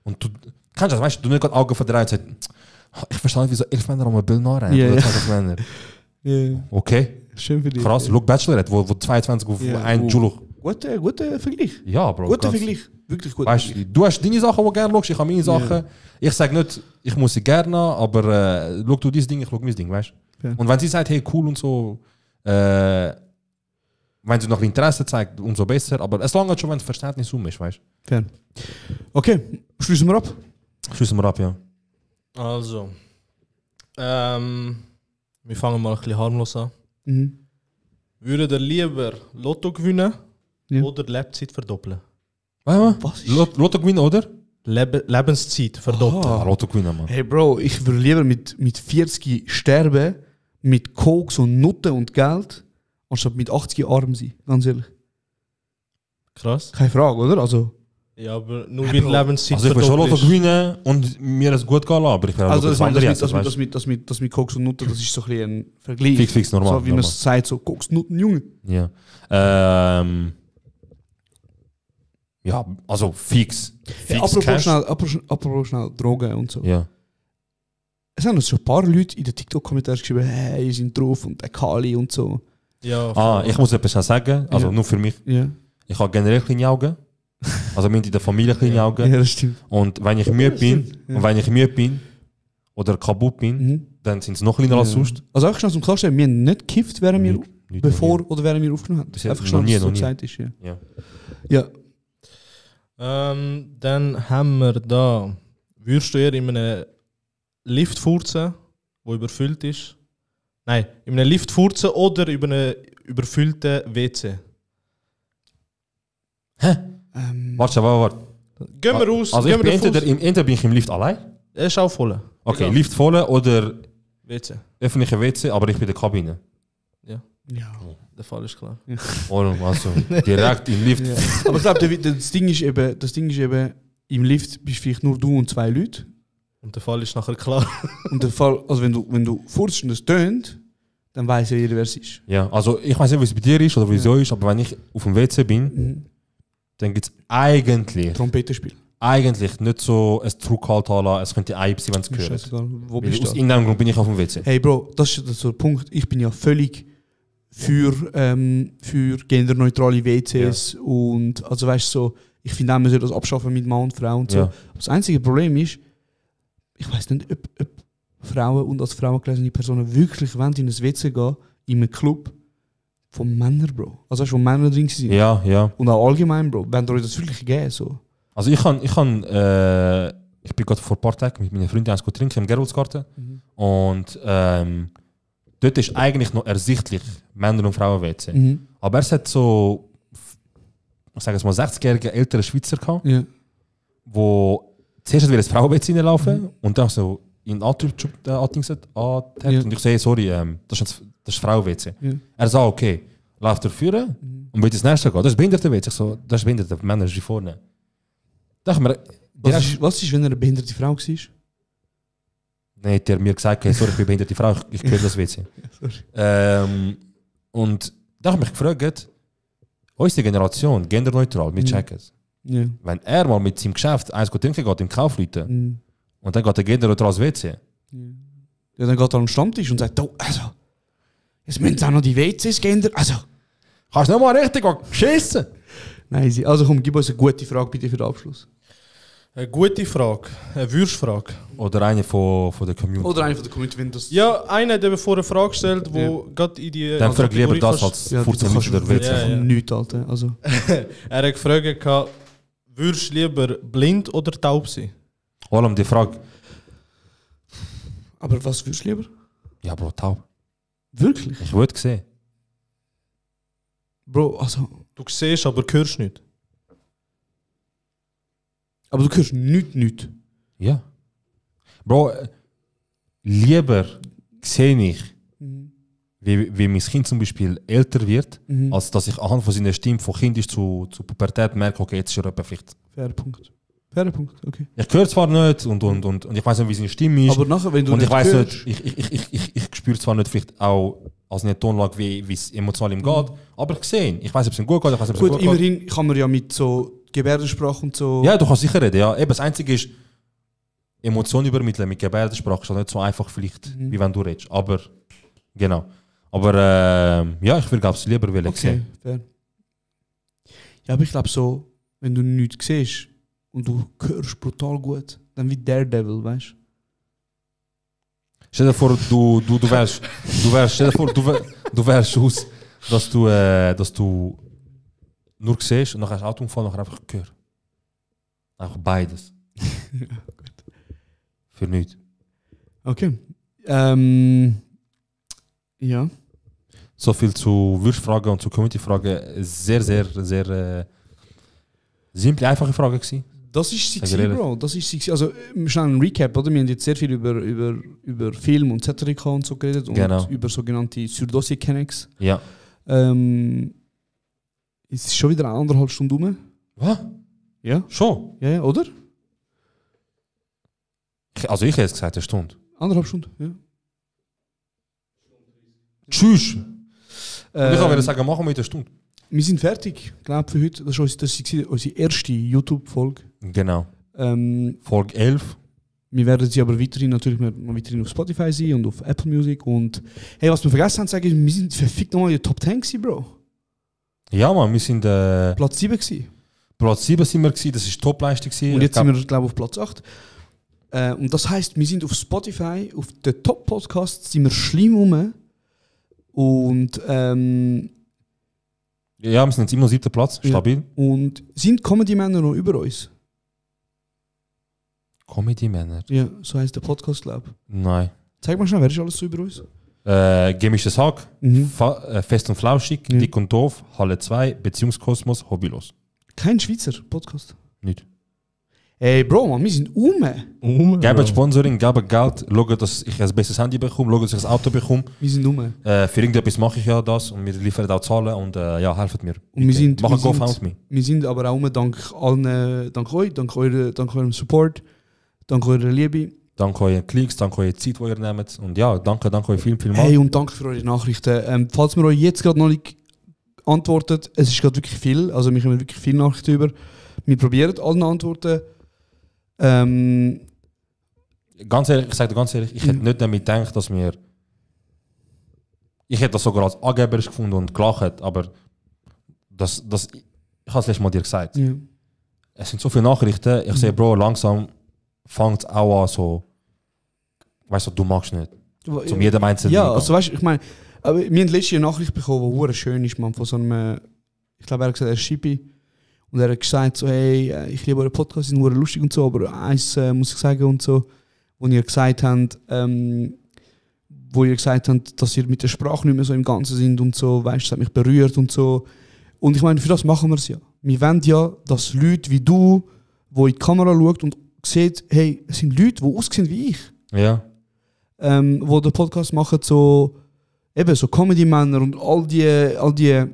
Und du kannst das, weißt du, nicht gerade Augen verdrehen und sagst, ich verstehe nicht, wieso 11 Männer am Bild nachrennen. Ja, oder 20 Männer. Okay. Schön für dich. Krass, look Bachelorette, wo 22 auf einen Schulhoch. Guter Vergleich. Ja, Bro. Guter Vergleich. Wirklich gut. Weißt du hast deine Sachen, die du gerne schaust, ich habe meine Sachen. Ich sage nicht, ich muss sie gerne, aber schau du dein Ding, ich schau mein Ding, weißt du? Und wenn sie sagt, hey, cool und so, Wenn du noch Interesse zeigst, umso besser. Aber es langt schon, wenn das Verständnis ist, weißt du? Fair. Okay, schließen wir ab. Schließen wir ab, ja. Also, wir fangen mal ein bisschen harmlos an. Mhm. Würdet ihr lieber Lotto gewinnen Ja. oder Lebzeit verdoppeln? Was ist- Lotto gewinnen, oder? Lebenszeit verdoppeln. Aha. Lotto gewinnen, Mann. Hey Bro, ich würde lieber mit 40 sterben, mit Koks und Nutten und Geld, anstatt mit 80 arm sein, ganz ehrlich. Krass. Keine Frage, oder? Also, Ja, aber nur Hey, wie Lebenszeit Also ich will schon Lotto verdoppeln. gewinnen und mir es gut gehen lassen, aber ich will also das das, andere das, jetzt, weißt das mit Koks und Nutten, das ist so ein bisschen ein Vergleich. Fix, normal. So wie man normal. es sagt, so Koks, Nutten, Junge. Ja. Ja, also fix. Hey, Fix Cash. apropos schnell Drogen und so. Ja. Es haben uns schon ein paar Leute in den TikTok-Kommentaren geschrieben, hey, ihr seid drauf und der Kali und so. Ja, Ich muss etwas sagen, also Ja. nur für mich. Ja, Ich habe generell kleine Augen. Also wir haben in der Familie kleine Augen. ja das stimmt. Und wenn ich müde bin, stimmt, ja. und wenn ich müde bin oder kaputt bin, Mhm. dann sind es noch kleiner als Ja. sonst. Also einfach schnell zum Klarstellen, wir haben nicht gekifft, während wir, Nicht bevor oder während wir aufgenommen haben. Bisher Einfach noch schnell, nie, dass es so noch nie. gesagt ist. Ja. Ja. Ja. Dann haben wir da, würdest du eher in einem Lift furzen, der überfüllt ist? Nein, in einem Lift furzen oder über einen überfüllten WC? Warte. Gehen wir raus, Also gehen ich bin wir entweder, davon aus. entweder bin ich im Lift allein. Er ist auch voll. Okay, Egal. Lift voll oder WC. öffentliche WC, aber ich bin in der Kabine. Ja, Ja. der Fall ist klar. Oder also direkt im Lift. Ja. Aber ich glaube, das Ding ist eben, im Lift bist vielleicht nur du und 2 Leute. Und der Fall ist nachher klar. Und der Fall, also wenn du furzt und es tönt, dann weiß ja jeder, wer es ist. Ja, also ich weiß nicht, wie es bei dir ist oder wie es so ist, aber wenn ich auf dem WC bin, Mhm. dann gibt es eigentlich Trompetenspiel. nicht so ein Druckhalt lassen. Es könnte Eib sein, wenn es gehört. Scheißegal, wo Weil bist aus du? irgendeinem Grund bin ich auf dem WC. Hey Bro, das ist so der Punkt. Ich bin ja völlig für genderneutrale WCs und also weißt du so, ich finde auch, man soll das abschaffen mit Mann und Frau und so. Ja. Das einzige Problem ist, ich weiß nicht, ob Frauen und als Frauen gelesene Personen wirklich wollen in ein WC gehen, in einem Club von Männern, Bro. Also weißt du, wo Männer drin sind. Ja, ja. Und auch allgemein, Bro. Wenn euch das wirklich geben, so. Also ich bin gerade vor ein paar Tagen mit meiner Freundin eins trinken im Geroldsgarten. Und dort ist eigentlich noch ersichtlich Männer- und Frauen-WC. Mhm. Aber es hat so, ich sage es mal, 60-jährige ältere Schweizer gehabt, Ja. wo zuerst wieder ins Frauen-WC reinlaufen und dann so in den Antrieb angetanzt. Ja. Und ich sage, sorry, das ist das Frauen-WC. Ja. Er sagt, okay, läuft er führen und will ins nächste gehen. Das ist Behinderte-WC. Ich so, das ist Behinderte, Männer ist hier vorne. Dachte mir, Was ist, wenn er eine behinderte Frau war? Dann hat er mir gesagt, hey, sorry, ich bin behinderte Frau, ich gehöre das WC. Und da habe ich mich gefragt, unsere Generation, genderneutral, wir checken es. Ja. Wenn er mal mit seinem Geschäft eins trinken geht, im Kaufleuten, und dann geht er genderneutral ins WC. Ja, dann geht er an den Stammtisch und sagt, oh, also, jetzt müssen auch noch die WCs geändert. Also, kannst du noch mal richtig geschissen? Nein, also komm, gib uns eine gute Frage bitte für den Abschluss. Eine gute Frage, eine Würstfrage. Oder eine von der Community. Oder eine von der Community, wenn das... Ja, einer hat eben vorher eine Frage gestellt, wo gerade in die... Dann frag lieber das fast- als Furzen kannst der WC. Ja. Nichts, Alter. Also, Er hat gefragt, würdest du lieber blind oder taub sein? Vor allem die Frage, aber was würdest du lieber? ja Bro, taub. Wirklich? Ich würde sehen. Bro, also... Du siehst, aber hörst nicht. Aber du hörst nichts. Ja. Bro, lieber sehe ich, wie mein Kind zum Beispiel älter wird, als dass ich anhand von seiner Stimme von Kindisch zu Pubertät merke, okay, jetzt ist er vielleicht. Fairer Punkt, okay. Ich höre zwar nicht und ich weiß nicht, wie seine Stimme ist. Aber nachher, wenn du und nicht ich weiß hörst... nicht, ich spüre zwar nicht vielleicht auch als eine Tonlage, wie es emotional ihm geht, aber ich sehe, ich weiß, ob es ihm gut geht, ich weiß, ob es ihm Gut, gut geht. immerhin kann man ja mit so Gebärdensprache und so... Ja, du kannst sicher reden, ja. Eben, das Einzige ist, Emotionen übermitteln mit Gebärdensprache ist auch nicht so einfach vielleicht, wie wenn du redest. Aber, genau. Aber, ja, ich würde, glaube ich, lieber okay, sehen. fair. Ja, aber ich glaube so, wenn du nichts siehst und du hörst brutal gut, dann wie Daredevil, weißt du? Stell dir vor, du wärst, stell dir vor, Du wärst aus, dass du nur siehst und dann hast du Autounfall und dann einfach gehört. Einfach beides. Ja, gut. Für nichts. Okay. Ja. So viel zu Würstfragen und zu Community-Fragen. Sehr, sehr, sehr simple, einfache Frage gewesen. Das ist sie gewesen, Bro. Das ist sie gewesen. Also, schnell ein Recap, oder? Wir haben jetzt sehr viel über Film und Zetterika und so geredet und genau. über sogenannte Surdossier-Kennex. Ja. Es ist schon wieder 1,5 Stunden rum. Was? Ja. Schon? Ja, oder? Also ich hätte es gesagt, 1 Stunde. 1,5 Stunden, ja. Tschüss! Und ich kann sagen, machen wir mit 1 Stunde. Wir sind fertig, glaube für heute. Das war unsere erste YouTube-Folge. Genau. Folge 11. Wir werden sie aber weiterhin natürlich noch weiterhin auf Spotify sein und auf Apple Music. Und hey, was wir vergessen haben zu sagen, wir sind verfickt nochmal in der Top 10 gewesen, Bro. Ja, Mann, wir sind Platz 7 gewesen. Platz 7 sind wir gewesen, das war Top-Leistung gewesen. Und jetzt sind wir, glaube ich, auf Platz 8. Und das heisst, wir sind auf Spotify, auf den Top-Podcasts sind wir schlimm rum. Und ja, wir sind jetzt immer noch 7. Platz, stabil. Ja. Und sind Comedy-Männer noch über uns? Comedy-Männer? Ja, so heisst der Podcast, glaube ich. Nein. Zeig mal schnell, wer ist alles so über uns? Gemischter Hack, Fest und Flauschig, Dick und Doof, Halle 2, Beziehungskosmos, Hobbylos. Kein Schweizer Podcast? Nicht. Ey, Bro, man, wir sind Gebt Sponsoring, gebt Geld, schaut, dass ich ein besseres Handy bekomme, schaut, dass ich ein Auto bekomme. Wir sind für irgendetwas mache ich ja das und wir liefern auch Zahlen und ja, helft mir. Und machen GoFundMe. Wir sind aber auch dank allen, dank euch, dank eurem Support, dank eurer Liebe. Danke euren Klicks, danke eurer Zeit, die ihr nehmt. Und ja, danke euch viel mal. Hey, und danke für eure Nachrichten. Falls wir euch jetzt gerade noch nicht antwortet, es ist gerade wirklich viel, also wir haben wirklich viele Nachrichten über. Wir probieren allen Antworten. Ganz ehrlich, ich sage dir ganz ehrlich, ich hätte nicht damit gedacht, dass wir... Ich hätte das sogar als angeberisch gefunden und gelacht, aber ich habe es letztes Mal dir gesagt. Ja. Es sind so viele Nachrichten, ich sehe, Bro, langsam fängt es auch an so... Weißt du, du magst nicht. Zum jedem Einzelnen. Ja, also weißt du, ich meine, wir haben letztens eine Nachricht bekommen, die schön ist, man, von so einem... Ich glaube, er hat gesagt, er ist Shippy. Und er hat gesagt, so, hey, ich liebe euren Podcast, sind lustig und so, aber eins muss ich sagen und so, wo ihr gesagt habt, dass ihr mit der Sprache nicht mehr so im Ganzen sind und so, weißt du, das hat mich berührt und so. Und ich meine, für das machen wir es ja. Wir wollen ja, dass Leute wie du, die in die Kamera schaut und sieht, hey, es sind Leute, die aussehen wie ich. Ja. Die den Podcast machen, so, eben so Comedy-Männer und all die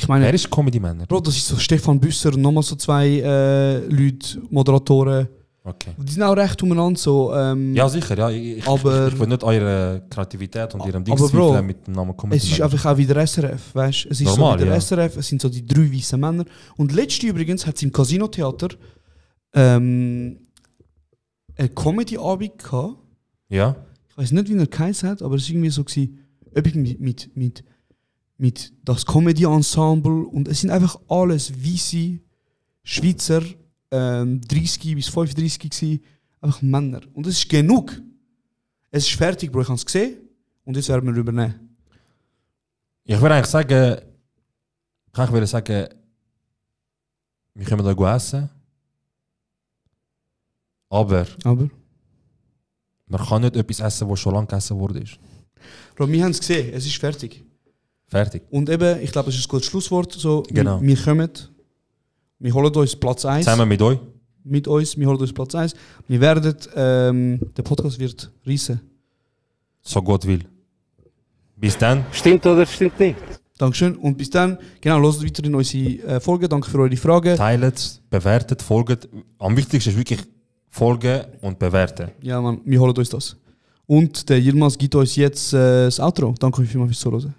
ich meine, wer ist Comedy-Männer? Bro, das ist so Stefan Büsser und nochmal so 2 Leute, Moderatoren. Okay. Die sind auch recht umeinander so. Ja, sicher, ja. Ich will nicht eure Kreativität und ihrem Ding zweifeln mit dem Namen Comedy-Männer. Es ist einfach auch wieder SRF, weißt du? Es ist normal, so wieder SRF, es sind so die 3 weißen Männer. Und letzte übrigens hat es im Casino-Theater eine Comedy-Abend gehabt. Ja. Ich weiß nicht, wie er geheißen hat, aber es war irgendwie so mit das Comedy-Ensemble und es sind einfach alles weisse Schweizer 30 bis 35 gewesen, einfach Männer. Und es ist genug. Es ist fertig, Bro, ich habe es gesehen und jetzt werden wir übernehmen. Ich würde eigentlich sagen, wir können da gut essen, aber man kann nicht etwas essen, was schon lange gegessen wurde. Bro, wir haben es gesehen, es ist fertig. Fertig. Und eben, ich glaube, das ist ein gutes Schlusswort. So, genau. Wir kommen, wir holen uns Platz 1. Zusammen mit euch? Mit uns, wir holen uns Platz 1. Wir werden, der Podcast wird riesen. So Gott will. Bis dann. Stimmt oder stimmt nicht? Dankeschön. Und bis dann, genau, hört weiter in unsere Folgen. Danke für eure Fragen. Teilt, bewertet, folgt. Am wichtigsten ist wirklich folgen und bewerten. Ja, Mann, wir holen uns das. Und der Yilmaz gibt uns jetzt das Outro. Danke euch vielmals fürs Zuhören.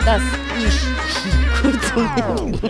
Das ist kurz und